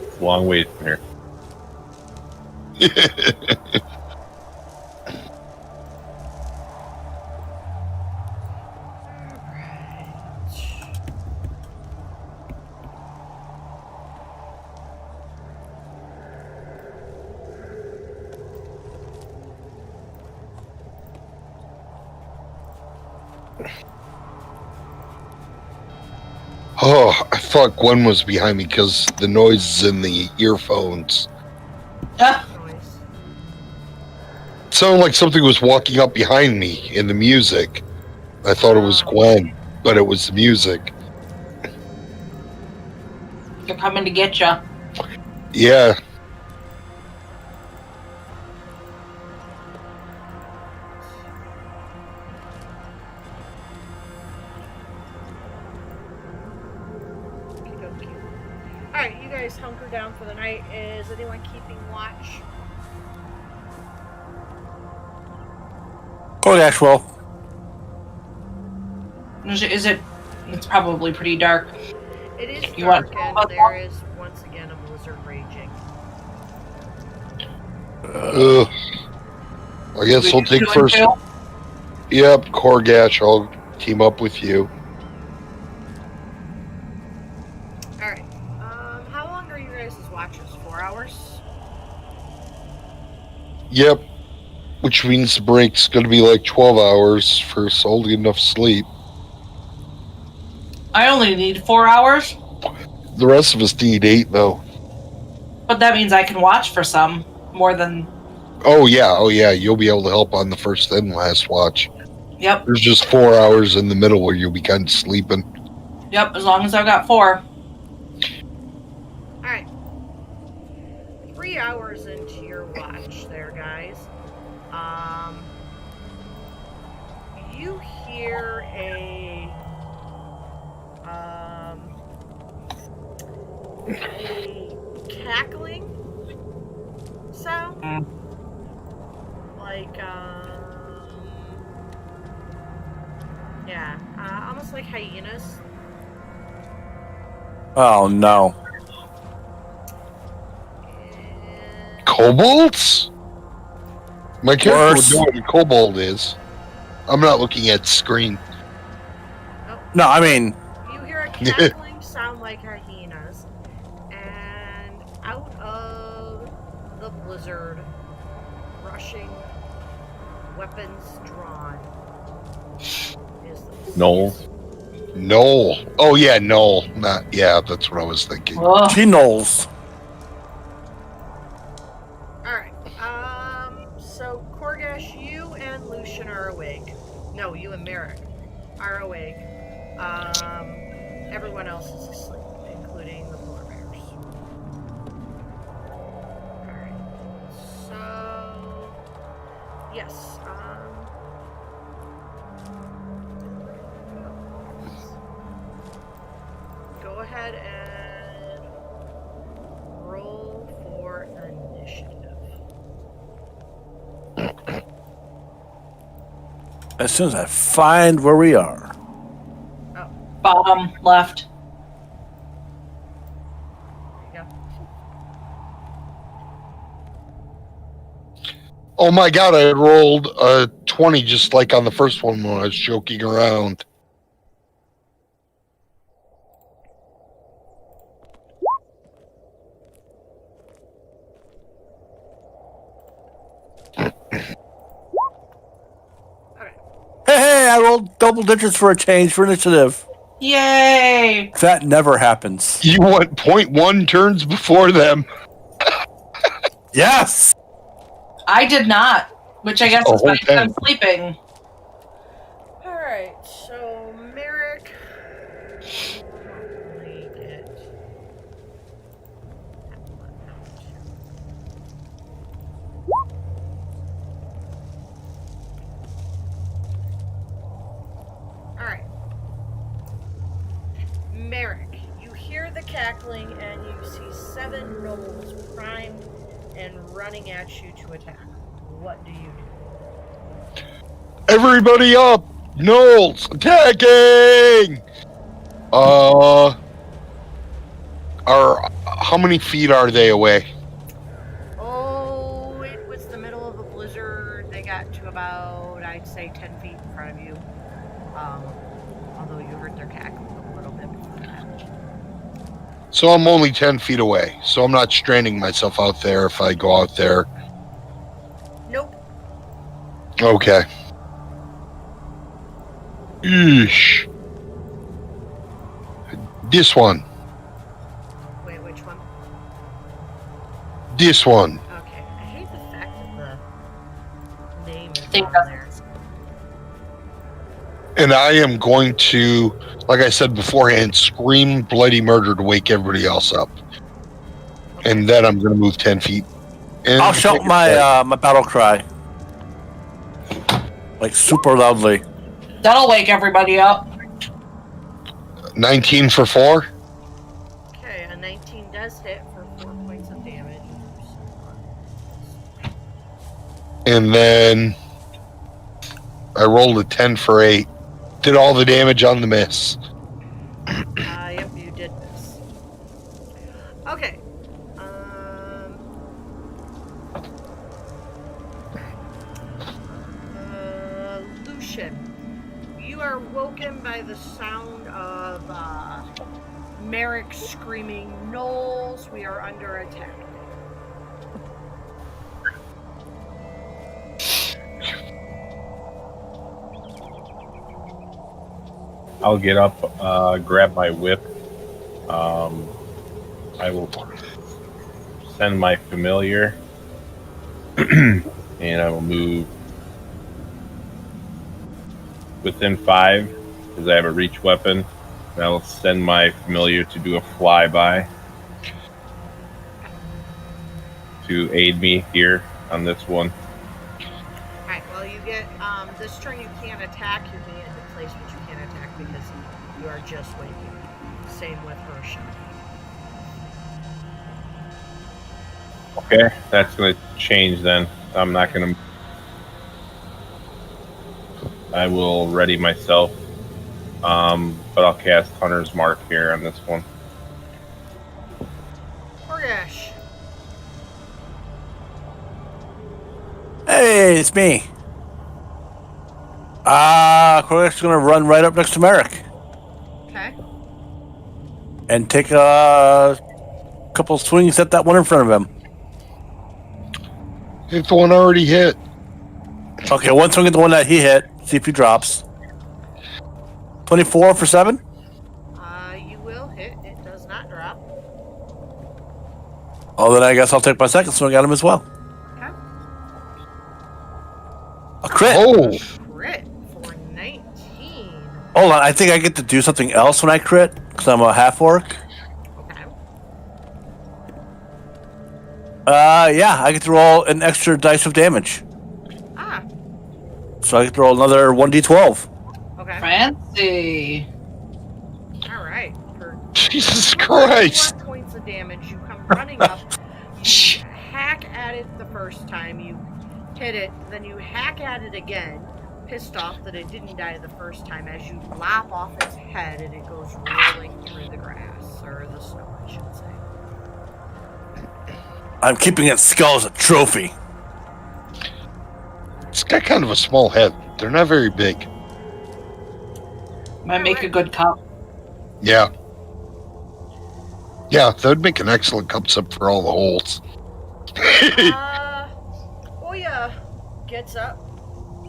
It's a long way from here. Oh, I thought Gwen was behind me because the noise is in the earphones. Ah, Noise. It sounded like something was walking up behind me in the music. I thought it was Gwen, but it was the music. they're coming to get you. Yeah. Alright, you guys hunker down for the night. Is anyone keeping watch? Go Dash will. Is it? It's probably pretty dark. It is You want- dark and there is once again a blizzard raging. Ugh. I guess we'll take Two and first. two? Yep, Korgash, I'll team up with you. Alright. How long long are you guys' watches? 4 hours? Yep. Which means the break's going to be like 12 hours for us all to get enough sleep. I only need 4 hours, The rest of us need 8, though. but that means I can watch for some more than. Oh, yeah. You'll be able to help on the first and last watch. Yep. There's just 4 hours in the middle where you'll be kind of sleeping. Yep. As long as I've got 4. Alright. 3 hours into your watch there, guys. You hear a cackling sound. Like, yeah, almost like hyenas. Oh no. And Kobolds? My character Worse. would know what a kobold is. I'm not looking at the screen. No, I mean, you hear a cackling sound like hyenas, and out of the blizzard, rushing, weapons drawn, is the Noel. Noel. Oh, yeah, Noel. That's what I was thinking. Ugh. she knows. Alright, so Korgash, you and Lucian are awake. No, you and Merrick are awake. Everyone else is asleep, including the polar bears. Alright, so... Yes, go ahead and roll for initiative. As soon as I find where we are. Bottom left. There you go. Oh my god, I rolled a 20 just like on the first one when I was joking around. Hey, I rolled double digits for a change for initiative. Yay! That never happens. You went 0.1 turns before them. Yes! I did not, which I guess Oh, is why okay. I'm sleeping. Alright, so Merrick. Probably get Alright. Merrick, you hear the cackling and you see 7 nobles primed and running at you to attack. What do you do? Everybody up! Knowles attacking! How many feet are they away? Oh, it was the middle of a blizzard. They got to about, I'd say, 10 feet in front of you. Although you heard their cackling a little bit before that. So I'm only 10 feet away. So I'm not stranding myself out there if I go out there. Nope. Okay. Eesh. This one. Wait, which one? This one. Okay. I hate the fact that the name is Think on that's- there. And I am going to, like I said beforehand, scream bloody murder to wake everybody else up. And then I'm going to move 10 feet. And I'll shout my my battle cry. Like super loudly. That'll wake everybody up. 19 for 4. Okay, a 19 does hit for 4 points of damage. And then I rolled a 10 for 8. Did all the damage on the miss. Yep, you did this. Okay. Lucian, you are woken by the sound of Merrick screaming, "Knowles, we are under attack." I'll get up, grab my whip. I will send my familiar, and I will move within 5 because I have a reach weapon. And I will send my familiar to do a flyby to aid me here on this one. Alright, well, you get, this turn you can't attack. You're being in place, but you can't attack because you are just waking. Same with Hershey. Okay, that's going to change then. I'm not going to... I will ready myself. But I'll cast Hunter's Mark here on this one. Orgash. Hey, it's me. Correct's gonna run right up next to Merrick Okay. and take a couple swings at that one in front of him. If the one already hit. Okay, one swing at the one that he hit. See if he drops. 24 for 7. You will hit. It does not drop. Oh, then I guess I'll take my second swing at him as well. Okay. A crit. Oh, Crit for 19. Hold on, I think I get to do something else when I crit because I'm a half orc. Okay. Yeah, I get to roll an extra dice of damage. Ah. So I get to roll another 1d12. Okay. Fancy. All right. For Jesus Christ. 4 points of damage, you come running up. You hack at it the first time. You hit it. Then you hack at it again. Pissed off that it didn't die the first time. As you lop off its head and it goes rolling through the grass. Or the snow, I should say. I'm keeping its skull as a trophy. It's got kind of a small head. They're not very big. Might make a good cup. Yeah. Yeah, that would make an excellent cup up for all the holes. Oya gets up,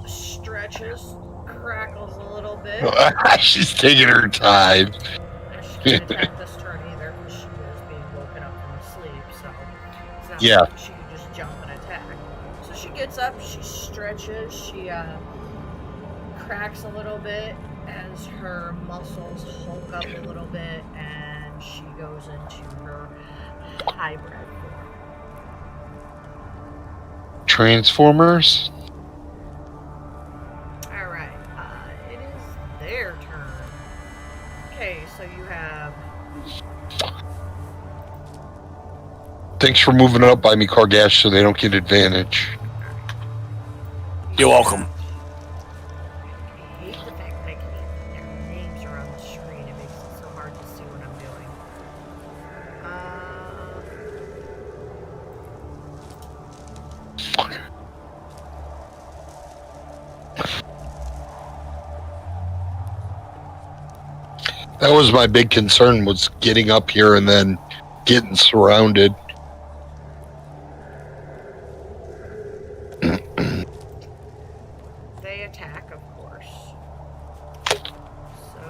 stretches, crackles a little bit. She's taking her time. She can't attack this turn either because she is being woken up from sleep, so it's not Yeah. like she can just jump and attack. So she gets up, she stretches, she cracks a little bit as her muscles hulk up a little bit, and she goes into her hybrid form. Transformers? Alright, it is their turn. Okay, so you have... Thanks for moving up by me, Kargash, so they don't get advantage. You're welcome. I hate the fact that I can't, their names are on the screen. It makes it so hard to see what I'm doing. That was my big concern, was getting up here and then getting surrounded. They attack, of course. So...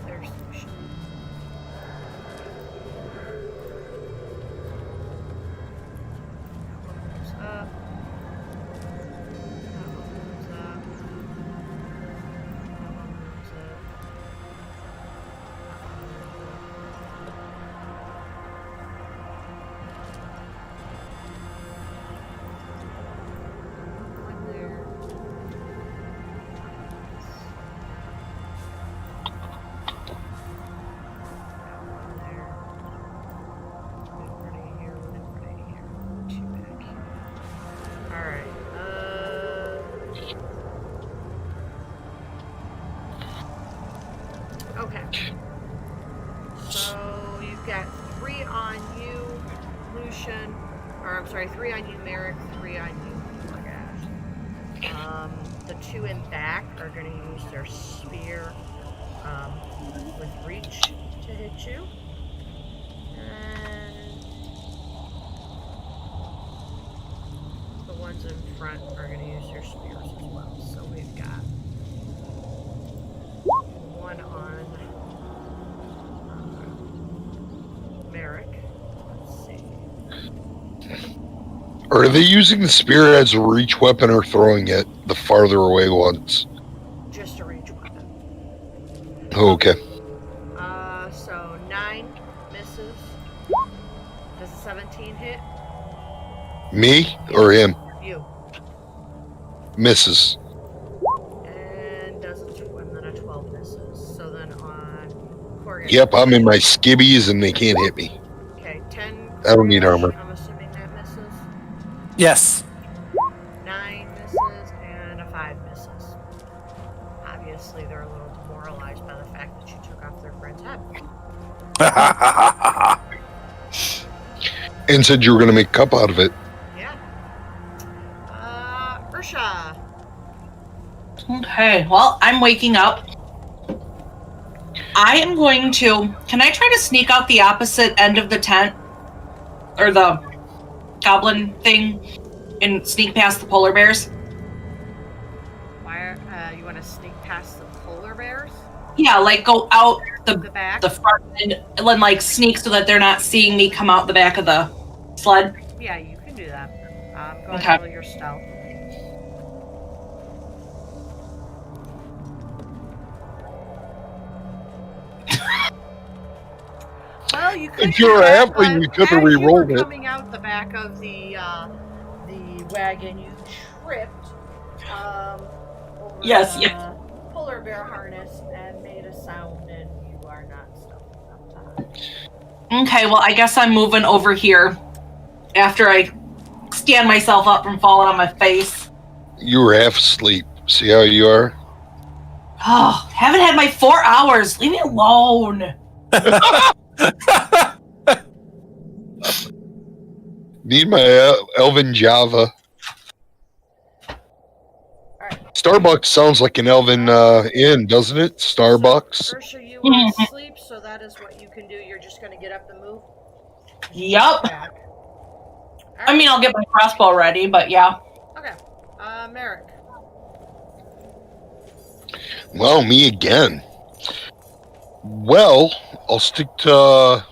Their solution. That one moves up. That one moves up. That one moves up. One there. One there. One right here, one right here. Two back here. Alright, okay. So you've got 3 on you, Lucian. Or I'm sorry, 3 on you, Merrick, 3 on you, Morgash. The two in back are going to use their spear with reach to hit you. And the ones in front are going to use their spears as well. So we've got one on Merrick. Let's see. Are they using the spear as a reach weapon or throwing it the farther away ones? Just a reach weapon. Oh, okay. So 9 misses. Does a 17 hit? Me or him? You. Misses. And does a 2 and then a 12 misses. So then on Corgan. Yep, I'm in my skibbies and they can't hit me. Okay, 10. I don't need armor. I'm assuming that misses. Yes. 9 misses and a 5 misses. Obviously, they're a little demoralized by the fact that you took off their friend's head. And said you were going to make a cup out of it. Yeah. Ursha. Okay, well, I'm waking up. I am going to... Can I try to sneak out the opposite end of the tent? Or the goblin thing? And sneak past the polar bears? Why? You want to sneak past the polar bears? Yeah, like go out The back? the front and then like sneak so that they're not seeing me come out the back of the sled. Yeah, you can do that. Go ahead Okay. and roll your stealth. Well, you could. If you're do a that, halfling, but you could have as you were re-rolled it. coming out the back of the wagon, you tripped over Yes, the yes. polar bear harness and made a sound, and you are not stealthy enough to hide. Okay, well I guess I'm moving over here after I stand myself up from falling on my face. You were half asleep. See how you are? Oh, haven't had my 4 hours. Leave me alone. Need my Elven Java. Alright. Starbucks sounds like an Elven inn, doesn't it? Starbucks. Ursha, you were asleep, so that is what you can do. You're just going to get up and move. Yup. Back. I mean, I'll get my crossbow ready, but yeah. Okay. Merrick. Well, me again. Well, I'll stick to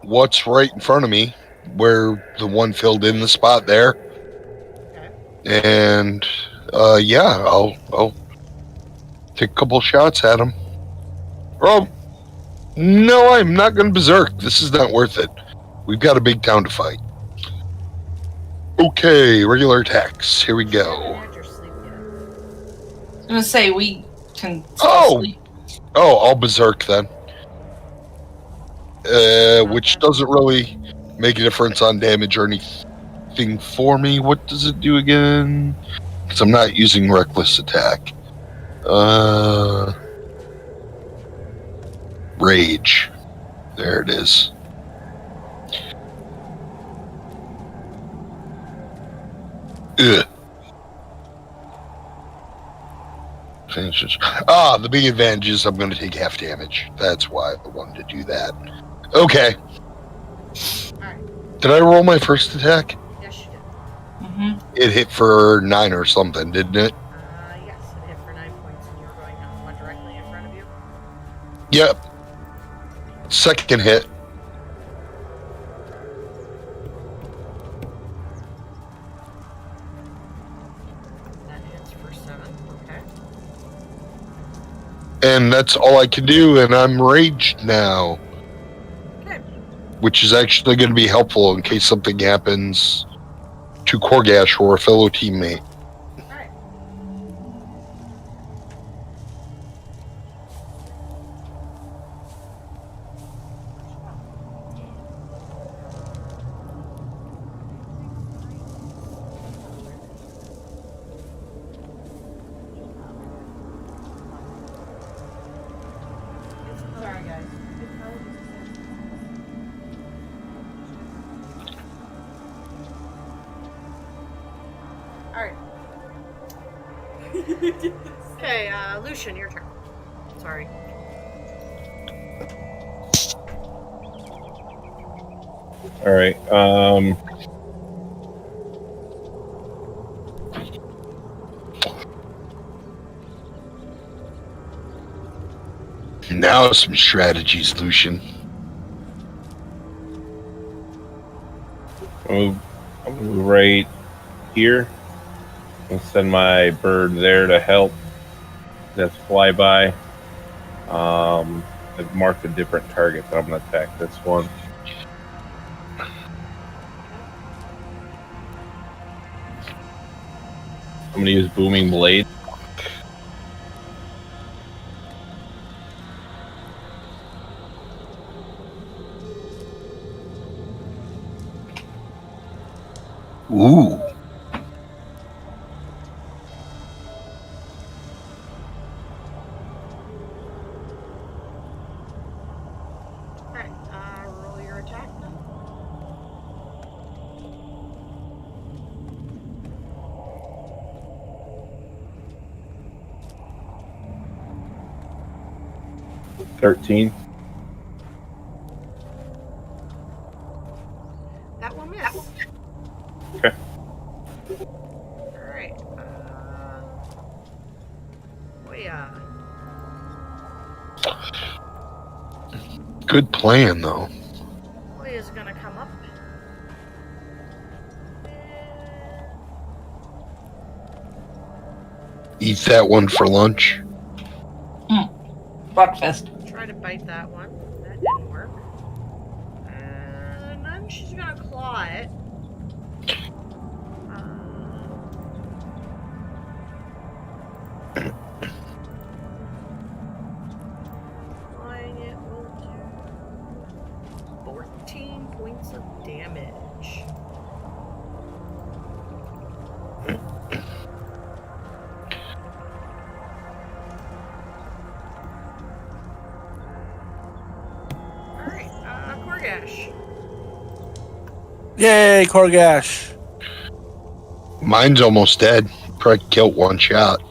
what's right in front of me, where the one filled in the spot there. Okay. And yeah, I'll take a couple shots at him. Oh, no, I'm not going to berserk. This is not worth it. We've got a big town to fight. Okay, regular attacks. Here we go. Had your sleep yet. I was gonna say we can still Oh! sleep. Oh, I'll berserk then. Which doesn't really make a difference on damage or anything for me. What does it do again? Because I'm not using reckless attack. Rage. There it is. Ugh. Finishes. The big advantage is I'm going to take half damage. That's why I wanted to do that. Okay. Alright. Did I roll my first attack? Yes, you did. Mm-hmm. It hit for 9 or something, didn't it? Yes, it hit for 9 points, and you were going down one directly in front of you. Yep. Second hit. That hits for 7. Okay. And that's all I can do, and I'm raged now. Okay. Which is actually going to be helpful in case something happens to Korgash or a fellow teammate. Alright. Sorry, guys. Alright. Okay, Lucian, your turn. Sorry. All right. Now some strategies, Lucian. I'll move right here. I'll send my bird there to help. That's flyby. I've marked a different target, so I'm going to attack this one. I'm going to use Booming Blade. Ooh. Alright, roll your attack then. $13. That will miss. Okay. Alright, Hoya. Good plan, though. Hoya's gonna come up. Eat that one for lunch. Breakfast. Try to bite that one. That didn't work. And then she's gonna claw it. Clawing it will do 14 points of damage. Alright, Korgash. Yay, Korgash. Mine's almost dead. Probably killed one shot.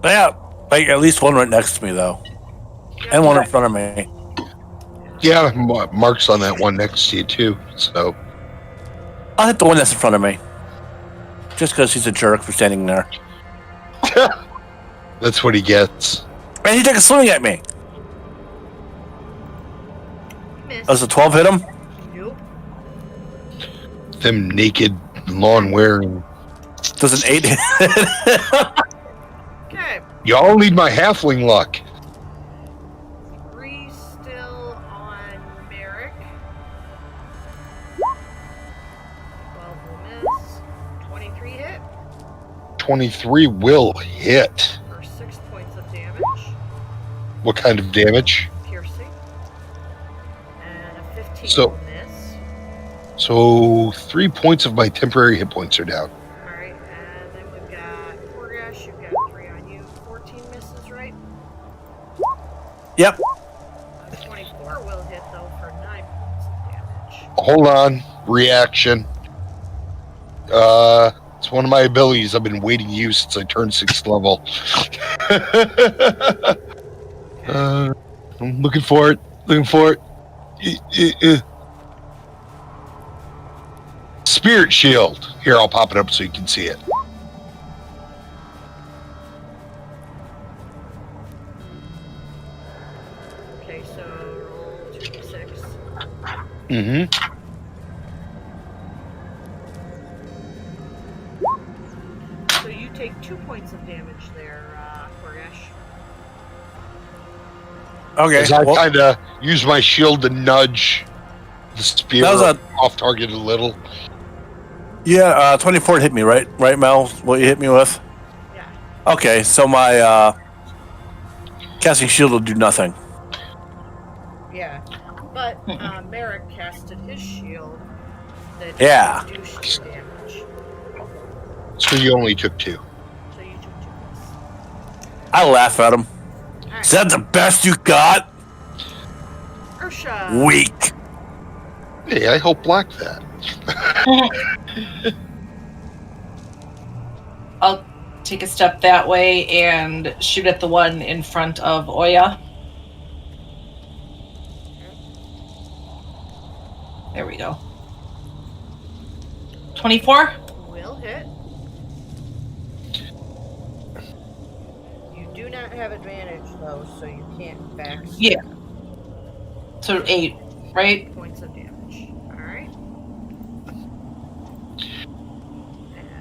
Yeah, like at least one right next to me though, and one in front of me. Yeah, Mark's on that one next to you, too. So, I'll hit the one that's in front of me, just because he's a jerk for standing there. that's what he gets. And he took a swing at me. Miss. Does a 12 hit him? Nope. Them naked, lawn-wearing. Does an 8 hit him? Okay. Y'all need my halfling luck. 3 still on Merrick. 12 will miss. 23 hit 23 will hit. for 6 points of damage. What kind of damage? Piercing. And a 15 So- will miss. So 3 points of my temporary hit points are down. Alright, and then we've got Korgash, you've got 3 on you. 14 misses, right? Yep. 24 will hit though for 9 points of damage. Hold on. Reaction. It's one of my abilities I've been waiting to use since I turned 6th level. I'm looking for it. Spirit Shield. Here, I'll pop it up so you can see it. Okay, so roll 2d6. Mm-hmm. So you take 2 points of damage there, Korgash. Okay. As I Well, kind of use my shield to nudge the spear That was off target a little. yeah, 24 hit me, right? Right, Mel? What you hit me with? Yeah. Okay, so my casting shield will do nothing. Yeah. But Merrick casted his shield that Yeah. reduced your damage. So you only took 2. So you took 2 points. I laugh at him. Alright. Is that the best you got? Ursha. Weak. Hey, I helped block that. I'll take a step that way and shoot at the one in front of Oya. There we go. 24? Will hit. You do not have advantage, though, so you can't back. Yeah. So 8, right? Points of damage. Alright.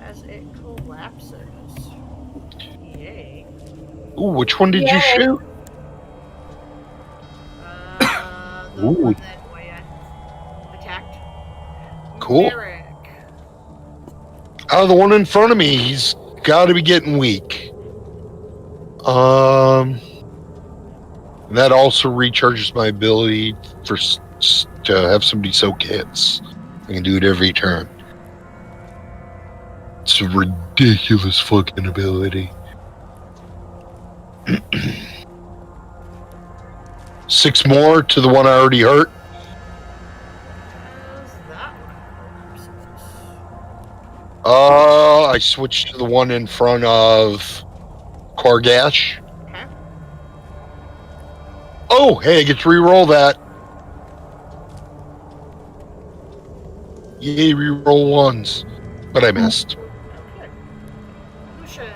As it collapses. Yay. Ooh, which one did you Yay. shoot? The Ooh. one that Oya attacked. Cool. Merrick. Oh, the one in front of me. He's got to be getting weak. That also recharges my ability to have somebody soak hits. I can do it every turn. It's a ridiculous fucking ability. 6 more to the one I already hurt. As that one collapses. I switched to the one in front of Korgash. Okay. Oh, hey, I get to re-roll that. Yay, re-roll ones. But I missed. Okay. Lucian.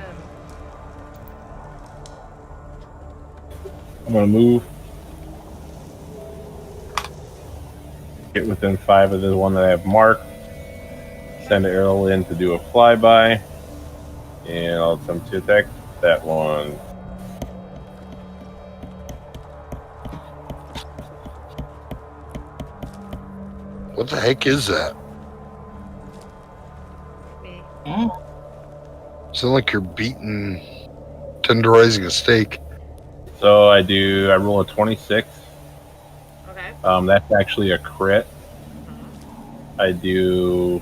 I'm gonna move. Get within 5 of the one that I have marked. Send an arrow in to do a flyby. And I'll attempt to attack that one. What the heck is that? Me. Sound like you're tenderizing a steak. So I roll a 26. Okay. That's actually a crit. I do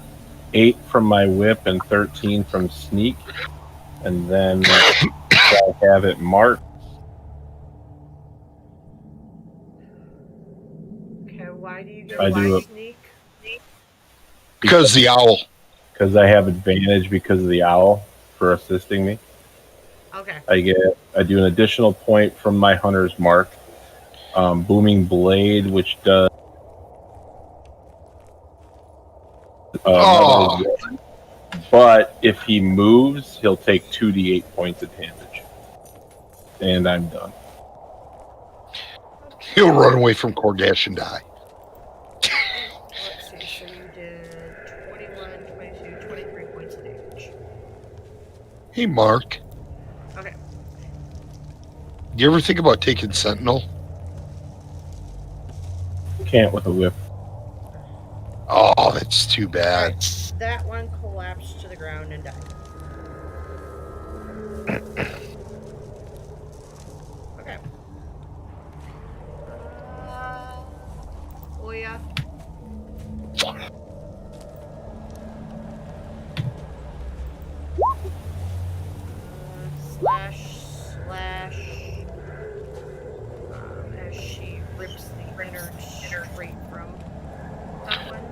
8 from my whip and 13 from sneak. And then I have it marked. Okay, why do you get I do why it. sneak? Because the owl. Because I have advantage because of the owl for assisting me. Okay. I do an additional point from my hunter's mark. Booming blade, which does Oh. but if he moves, he'll take 2d8 points of damage. And I'm done. He'll run away from Korgash and die. Let's see, so you did 21, 22, 23 points of damage. Hey, Mark. Okay. Do you ever think about taking Sentinel? Can't with a whip. Oh, that's too bad. That one collapsed to the ground and died. Okay. Oya. Slash. As she rips the innards straight from that one.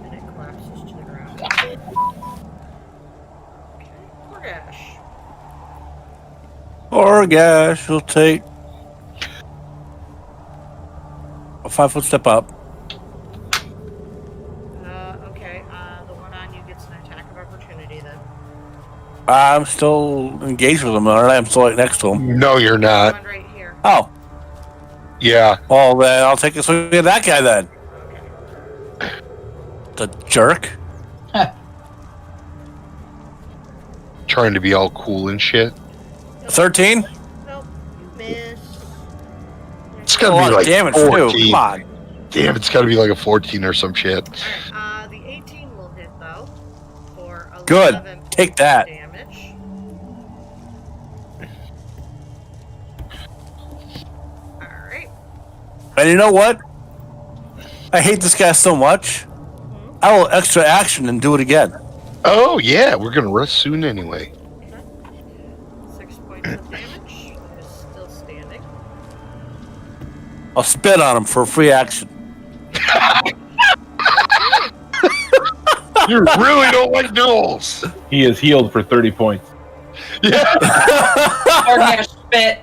And it collapses to the ground. Okay, Korgash. Korgash will take a 5-foot step up. Okay, the one on you gets an attack of opportunity then. I'm still engaged with him, aren't I? I'm still right next to him. No, you're The not. one right here. Oh, Yeah. well, then I'll take a swing at that guy then. The jerk. Trying to be all cool and shit. 13? Nope, you missed. It's A gotta lot be of like damage, 14. too. Come on. Damn, it's gotta be like a 14 or some shit. Alright, the 18 will hit though. For 11 Good. Take that. damage. Alright. And you know what? I hate this guy so much. I will extra action and do it again. Oh, yeah, we're gonna rest soon anyway. 6 points of damage. It is still standing. I'll spit on him for a free action. You really don't like duels. He is healed for 30 points. Yeah. Or get a spit.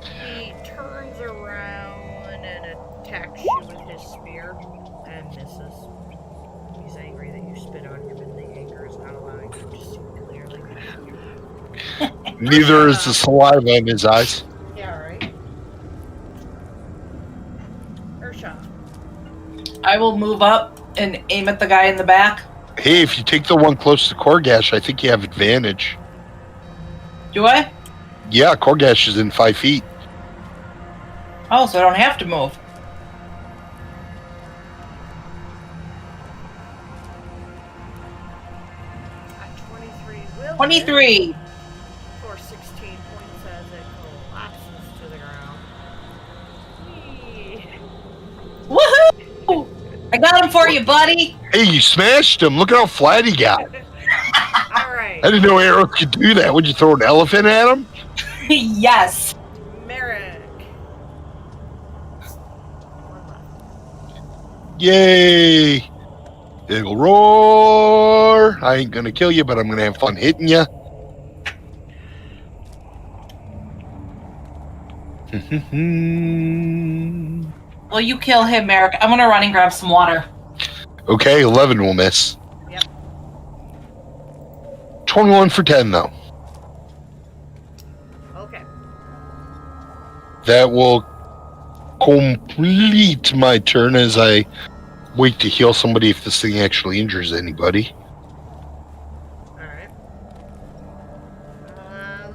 He turns around and attacks you with his spear and misses. He's angry that you spit on him, and the anger is not allowing him to see clearly. Neither is the saliva in his eyes. Yeah, right. Ursha. I will move up and aim at the guy in the back. Hey, if you take the one close to Korgash, I think you have advantage. Do I? Yeah, Korgash is in 5 feet. Oh, so I don't have to move. At 23 will 23. for 16 points as it collapses to the ground. Whee! Woohoo! I got him for you, buddy. Hey, you smashed him. Look how flat he got. Alright, I didn't know arrows could do that. Would you throw an elephant at him? Yes. Merrick. Yay! It'll roar. I ain't gonna kill you, but I'm gonna have fun hitting you. Well, you kill him, Merrick. I'm gonna run and grab some water. Okay, 11 will miss. Yep. 21 for 10, though. Okay. That will complete my turn as I wait to heal somebody if this thing actually injures anybody. Alright.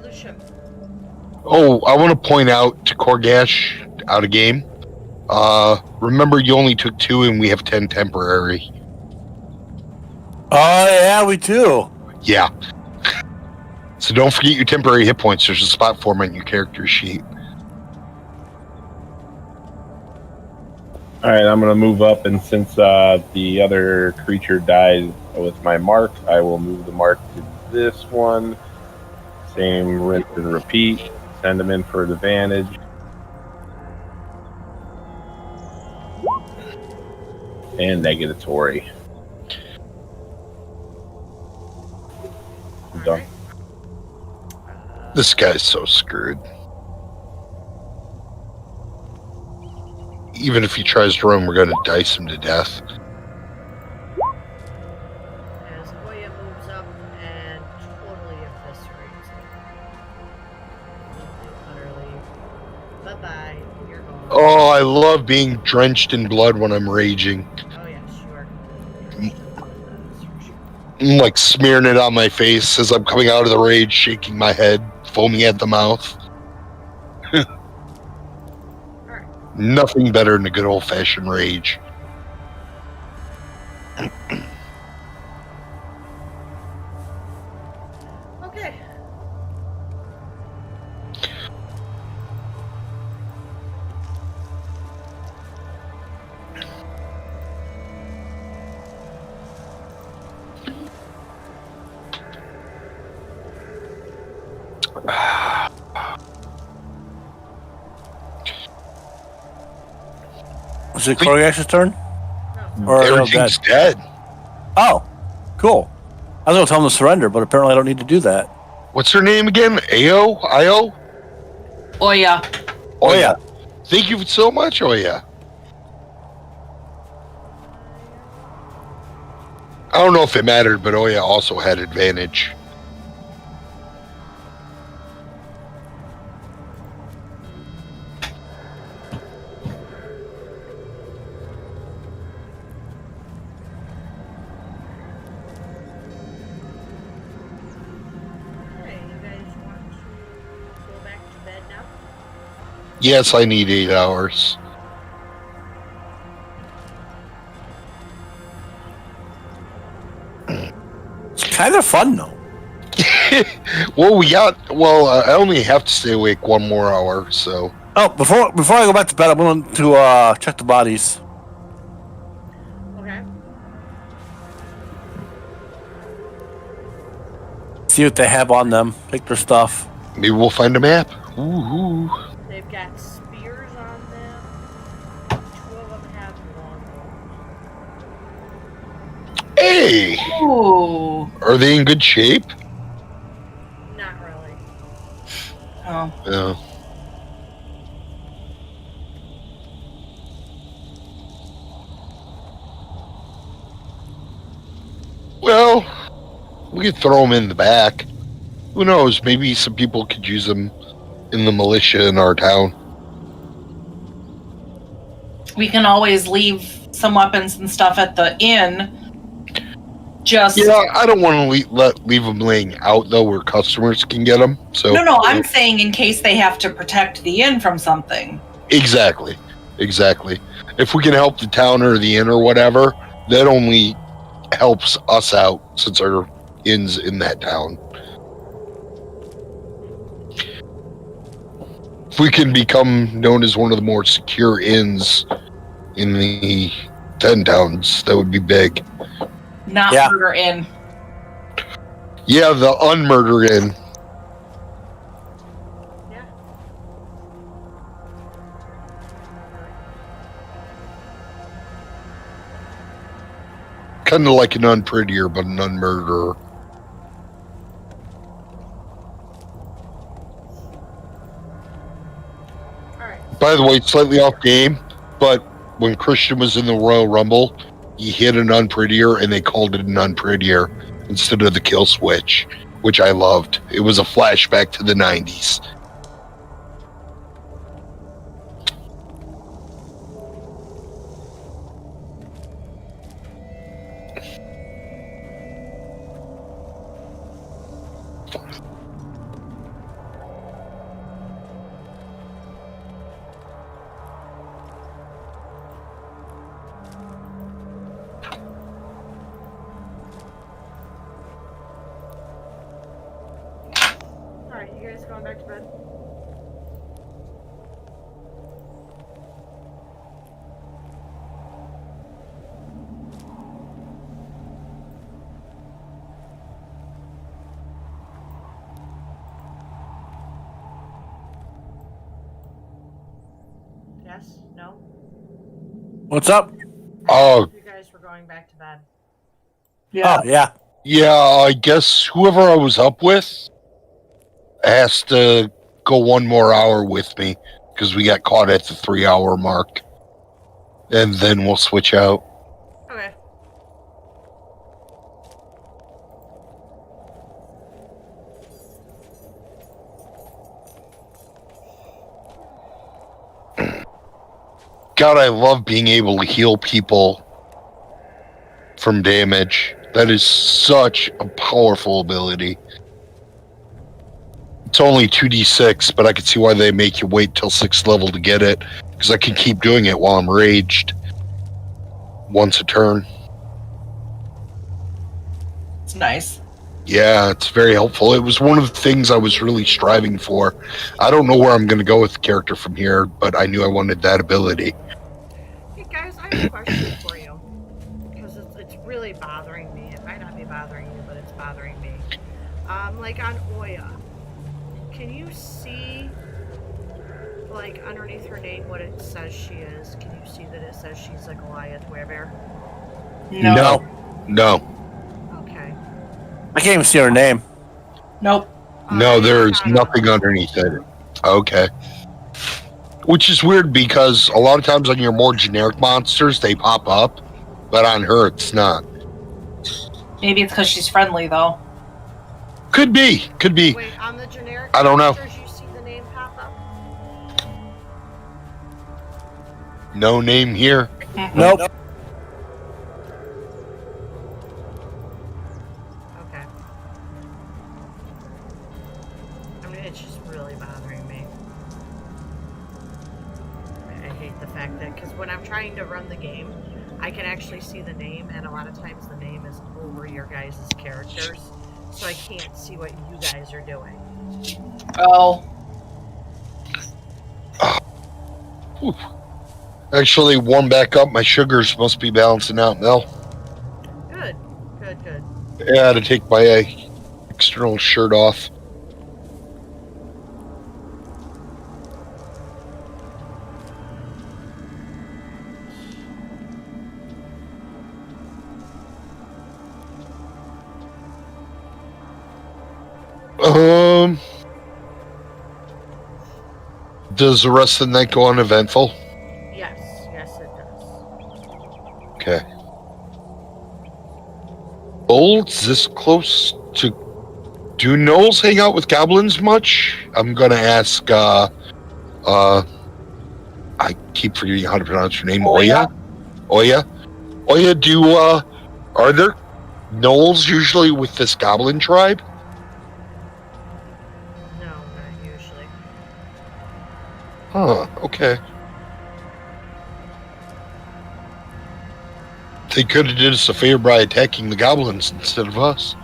Lucian. Oh, I want to point out to Korgash out of game. Remember you only took 2 and we have 10 temporary. Oh, yeah, we do. Yeah. So don't forget your temporary hit points. There's a spot for them on your character sheet. All right, I'm going to move up, and since the other creature died with my mark, I will move the mark to this one. Same rinse and repeat. Send them in for advantage. And negatory. I'm done. This guy's so screwed. Even if he tries to run, we're going to dice him to death. As Hoya moves up and totally eviscerates him. Utterly. Bye-bye. You're gone. Oh, I love being drenched in blood when I'm raging. Oh, yes, you are completely drenched in blood, that is for sure. I'm like smearing it on my face as I'm coming out of the rage, shaking my head, foaming at the mouth. Alright. Nothing better than a good old-fashioned rage. Okay. Is it Korgash's turn? No. Or are they all dead? Everything's dead. Oh, cool. I was going to tell him to surrender, but apparently I don't need to do that. What's her name again? Ao? Io? Oh, yeah. Oh, yeah. Thank you so much, Oya. I don't know if it mattered, but Oya also had advantage. Okay, you guys want to go back to bed now? Yes, I need 8 hours. It's kind of fun, though. Well, I only have to stay awake 1 more hour, so. Oh, before I go back to bed, I'm going to check the bodies. Okay. See what they have on them. Take their stuff. Maybe we'll find a map. Ooh. They've got spears on them. 2 of them have longbows. Hey, Hey, Ooh. are they in good shape? Not really. Oh. Yeah. Well, we could throw them in the back. Who knows? Maybe some people could use them in the militia in our town. We can always leave some weapons and stuff at the inn. Just Yeah, I don't want to leave them laying out though, where customers can get them. So no. I'm saying in case they have to protect the inn from something. exactly. If we can help the town or the inn or whatever, that only helps us out since our inn's in that town. If we can become known as one of the more secure inns in the 10 towns, that would be big. Not Yeah. murder inn. Yeah, the unmurder inn. Yeah. Kind of like an unprettier, but an unmurderer. Alright. By the way, slightly off game, but when Christian was in the Royal Rumble, he hit an unprettier and they called it an unprettier instead of the kill switch, which I loved. It was a flashback to the 90s. Alright, you guys going back to bed? Yes? No? What's up? Oh, You guys were going back to bed. Yeah. Oh, yeah. yeah, I guess whoever I was up with has to go one more hour with me because we got caught at the 3-hour mark. And then we'll switch out. Okay. God, I love being able to heal people from damage. That is such a powerful ability. It's only 2d6, but I can see why they make you wait till 6th level to get it, because I can keep doing it while I'm raged. Once a turn. It's nice. Yeah, it's very helpful. It was one of the things I was really striving for. I don't know where I'm going to go with the character from here, but I knew I wanted that ability. Hey guys, I have a question for you. Because it's really bothering me. It might not be bothering you, but it's bothering me. Like on Oya, can you see, like, underneath her name what it says she is? Can you see that it says she's a Goliath werebear? No. Okay. I can't even see her name. Nope. No, there's Got it. nothing underneath it. Okay. Which is weird because a lot of times on your more generic monsters, they pop up, but on her, it's not. Maybe it's because she's friendly, though. Could be. Wait, on the generic I don't know. monsters, you see the name pop up? No name here. Nope. Okay. I mean, it's just really bothering me. I hate the fact that, because when I'm trying to run the game, I can actually see the name, and a lot of times the name is over your guys' characters, so I can't see what you guys are doing. Oh. Actually, warm back up. My sugars must be balancing out now. Good. Yeah, I had to take my external shirt off. Does the rest of the night go uneventful? Yes, it does. Okay. Bolts this close to. Do gnolls hang out with goblins much? I'm gonna ask. I keep forgetting how to pronounce your name. Oya. Oya. Oya. Are there gnolls usually with this goblin tribe? No, not usually. Huh. Okay. They could have did us a favor by attacking the goblins instead of us.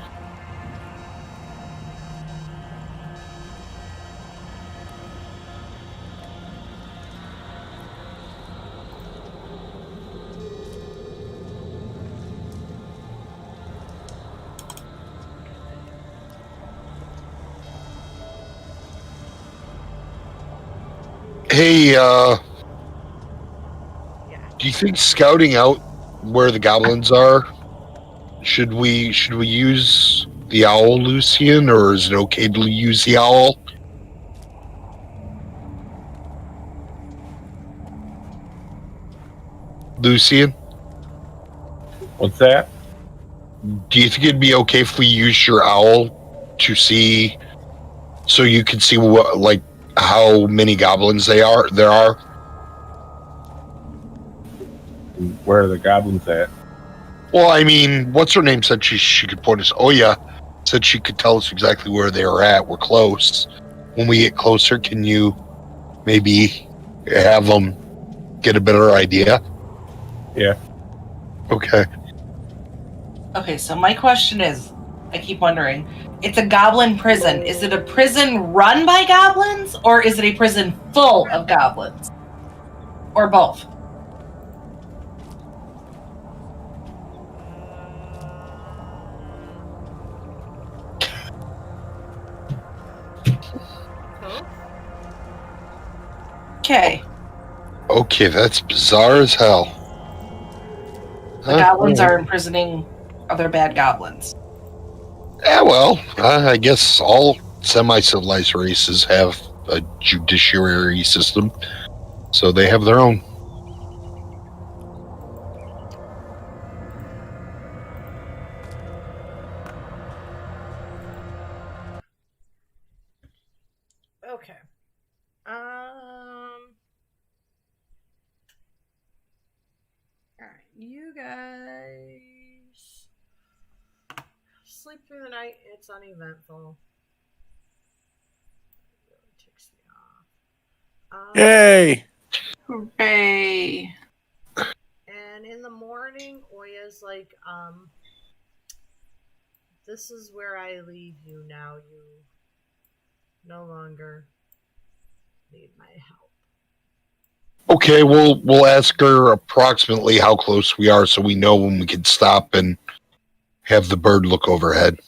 Hey, Yeah. do you think scouting out where the goblins are, should we use the owl, Lucian, or is it okay to use the owl? Lucian, What's that? do you think it'd be okay if we use your owl to see, so you can see what, like, how many goblins there are? Where are the goblins at? Well, I mean, what's her name said she could point us. Oh yeah, said she could tell us exactly where they are at. We're close. When we get closer, can you maybe have them get a better idea? Yeah. Okay. Okay, so my question is, I keep wondering, it's a goblin prison. Is it a prison run by goblins, or is it a prison full of goblins? Or both? Huh? Okay. Okay, that's bizarre as hell. The goblins are imprisoning other bad goblins. Yeah, well, I guess all semi-civilized races have a judiciary system, so they have their own. Okay. Alright, you guys sleep through the night. It's uneventful. It really ticks me off. Yay! Hooray. And in the morning, Oya's like, this is where I leave you now. You no longer need my help. Okay, we'll ask her approximately how close we are, so we know when we can stop and have the bird look overhead.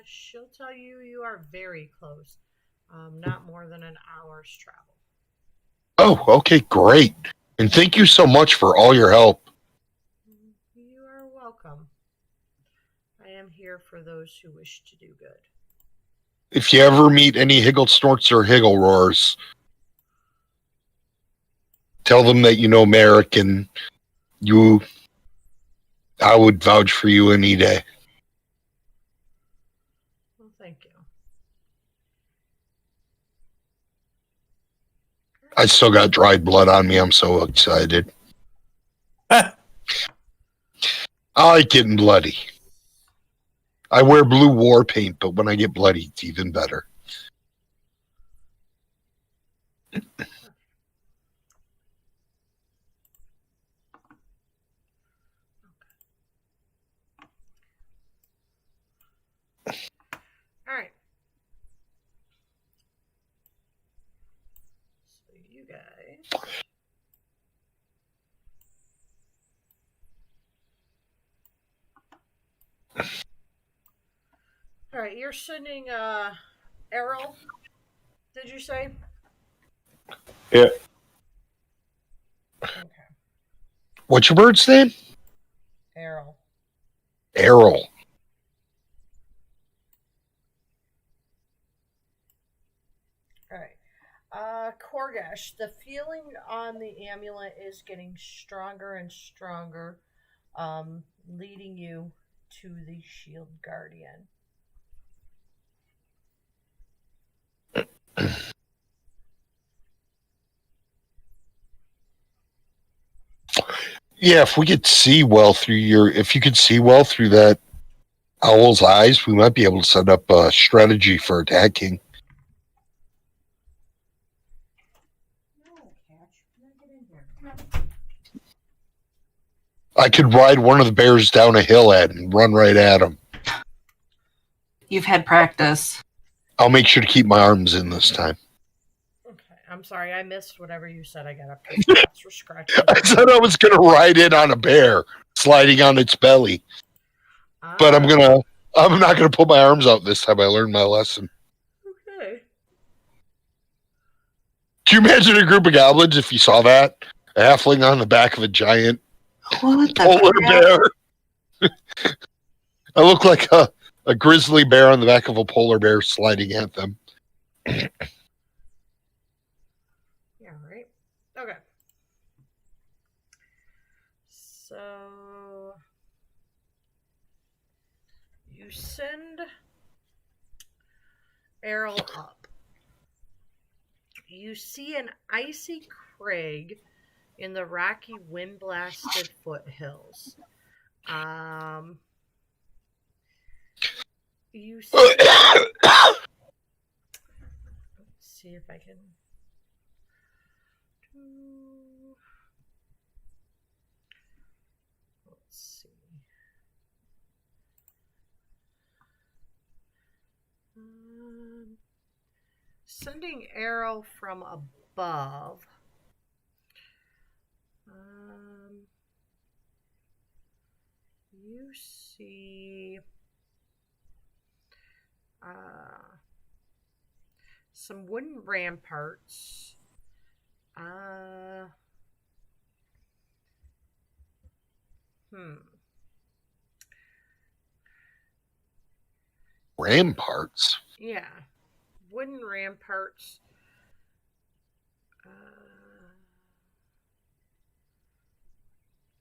She'll tell you you are very close. Not more than an hour's travel. Oh, okay, great. And thank you so much for all your help. You are welcome. I am here for those who wish to do good. If you ever meet any Higgle Snorts or Higgle Roars, tell them that you know Merrick and I would vouch for you any day. Well, thank you. I still got dried blood on me. I'm so excited. I like getting bloody. I wear blue war paint, but when I get bloody, it's even better. All right. So you guys. All right, you're sending Errol. Did you say? Yeah. Okay. What's your bird's name? Errol. Errol. Orgesh, the feeling on the amulet is getting stronger and stronger, leading you to the shield guardian. Yeah, if you could see well through that owl's eyes, we might be able to set up a strategy for attacking. No, Catch. Get in here. I could ride one of the bears down a hill and run right at him. You've had practice. I'll make sure to keep my arms in this time. Okay, I'm sorry, I missed whatever you said. I got up to spots for scratches. I said I was going to ride in on a bear, sliding on its belly. But I'm not going to put my arms out this time. I learned my lesson. Okay. Do you imagine a group of goblins if you saw that? A halfling on the back of a giant What the polar crap? bear. I look like a grizzly bear on the back of a polar bear sliding at them. Yeah, right. Okay. So you send Errol up. You see an icy crag in the rocky, wind-blasted foothills. You see. Let's see if I can. Let's see. Sending arrow from above. You see some wooden ramparts. Ramparts? Yeah. Wooden ramparts.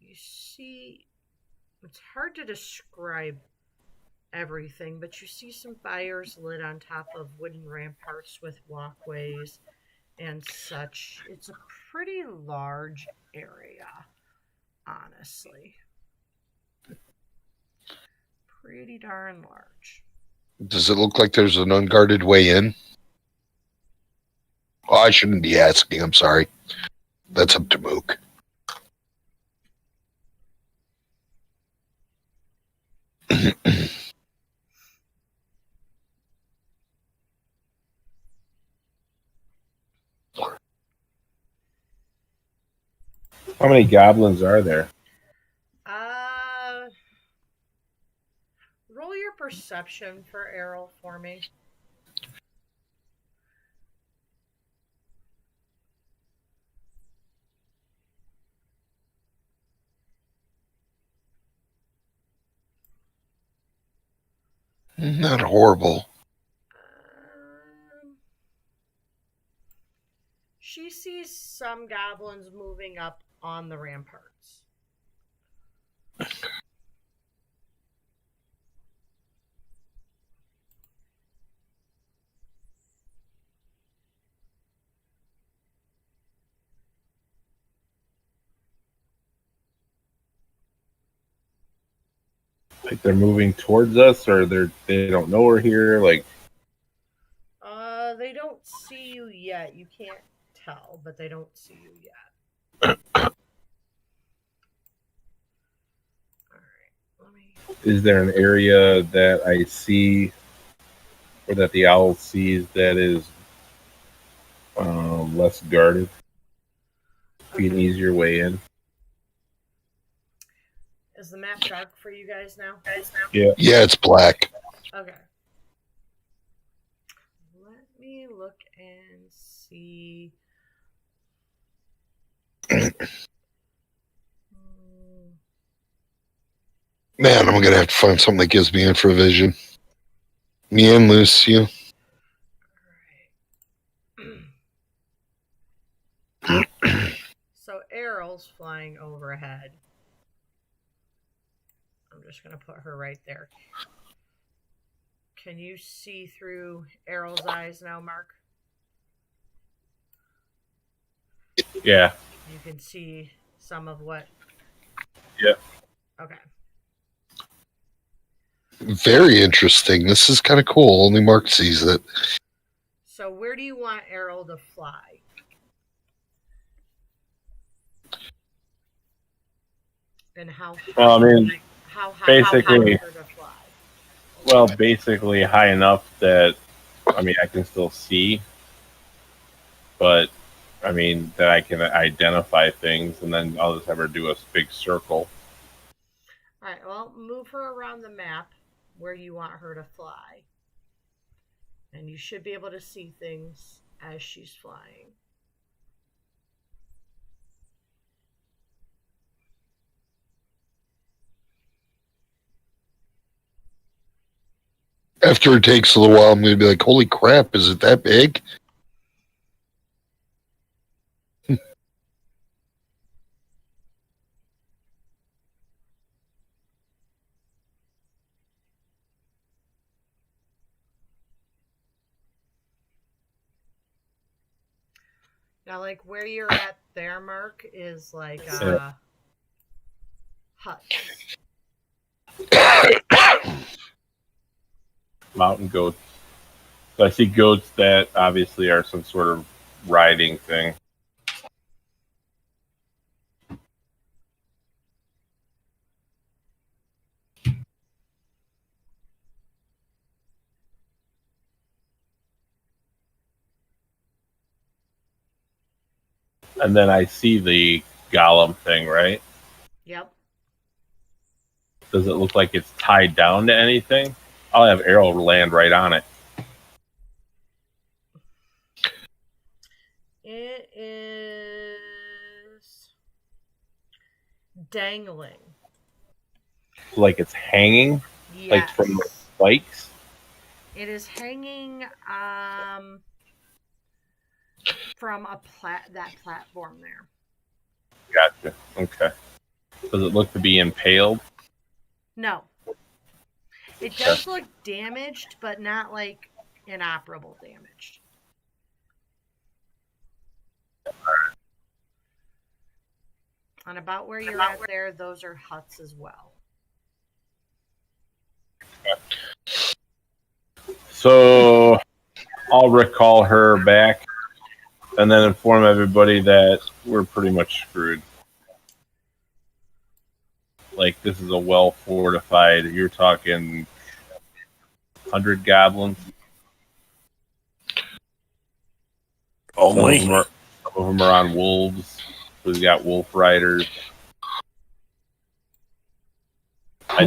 You see, it's hard to describe everything, but you see some fires lit on top of wooden ramparts with walkways and such. It's a pretty large area, honestly. Pretty darn large. Does it look like there's an unguarded way in? Oh, I shouldn't be asking. I'm sorry. That's up to Mook. How many goblins are there? Roll your perception for Errol for me. Not horrible. She sees some goblins moving up on the ramparts. Like they're moving towards us, or they don't know we're here. Like, They don't see you yet. You can't tell, but they don't see you yet. All right, let me. is there an area that I see, or that the owl sees that is less guarded? Be an easier way in. Is the map dark for you guys now? Yeah. Yeah, it's black. Okay. Let me look and see. Man, I'm going to have to find something that gives me infravision. Me and Lucio. Alright. Errol's flying overhead. I'm just going to put her right there. Can you see through Errol's eyes now, Mark? Yeah. You can see some of what? Yeah. Okay. Very interesting. This is kind of cool. Only Mark sees it. So where do you want Errol to fly? And how high? Well, I mean, how high basically- do you want her to fly? Well, basically high enough that, I mean, I can still see, but, I mean, that I can identify things, and then I'll just have her do a big circle. All right, well, move her around the map where you want her to fly. And you should be able to see things as she's flying. After it takes a little while, I'm going to be like, holy crap, is it that big? Now, like where you're at there, Mark, is like huts. Mountain goats. So I see goats that obviously are some sort of riding thing. And then I see the golem thing, right? Yep. Does it look like it's tied down to anything? I'll have arrow land right on it. It is dangling. Like it's hanging, Yes. like from the spikes. It is hanging from that platform there. Gotcha. Okay. Does it look to be impaled? No. It does look damaged, but not like inoperable damaged. And about where you're at there, those are huts as well. So I'll recall her back and then inform everybody that we're pretty much screwed. Like, this is a well fortified, you're talking 100 goblins. Only. Some of them are on wolves. We've got wolf riders. I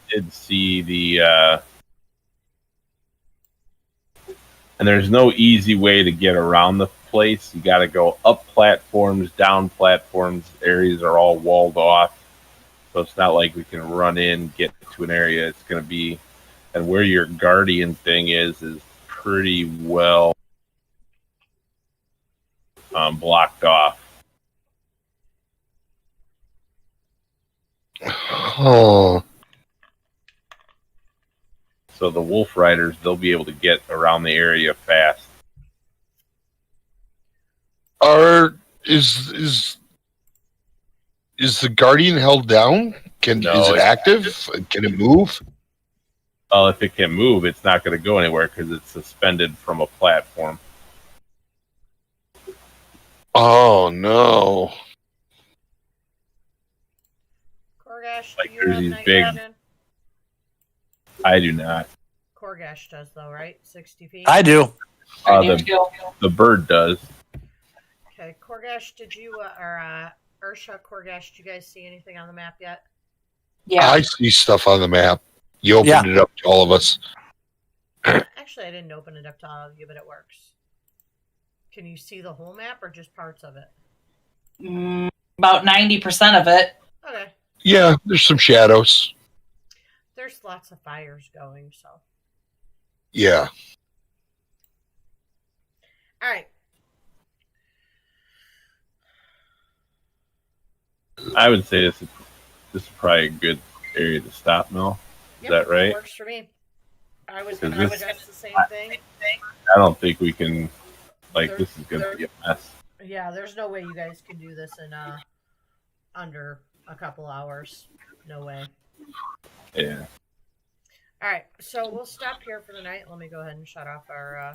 did see the and there's no easy way to get around the place. You got to go up platforms, down platforms. Areas are all walled off, so it's not like we can run in, get to an area. It's going to be, and where your guardian thing is pretty well blocked off. Oh, So the wolf riders, they'll be able to get around the area fast. is the Guardian held down? No, Is it it's active? Can it move? Well, if it can move, it's not going to go anywhere because it's suspended from a platform. Oh no! Korgash, Like, do you there's have these night big- vision? I do not. Korgash does though, right? 60 feet? I do. The bird does. Okay, Korgash, did you, Ursha, Korgash, did you guys see anything on the map yet? Yeah. I see stuff on the map. You opened Yeah. it up to all of us. Actually, I didn't open it up to all of you, but it works. Can you see the whole map or just parts of it? About 90% of it. Okay. Yeah, there's some shadows. There's lots of fires going, so. Yeah. All right. I would say this is probably a good area to stop, Mel. Is that right? Works for me. I was Is going to this- suggest the same thing. I don't think we can. Like, this is going to be a mess. Yeah, there's no way you guys can do this in under a couple hours. No way. Yeah. All right, so we'll stop here for the night. Let me go ahead and shut off our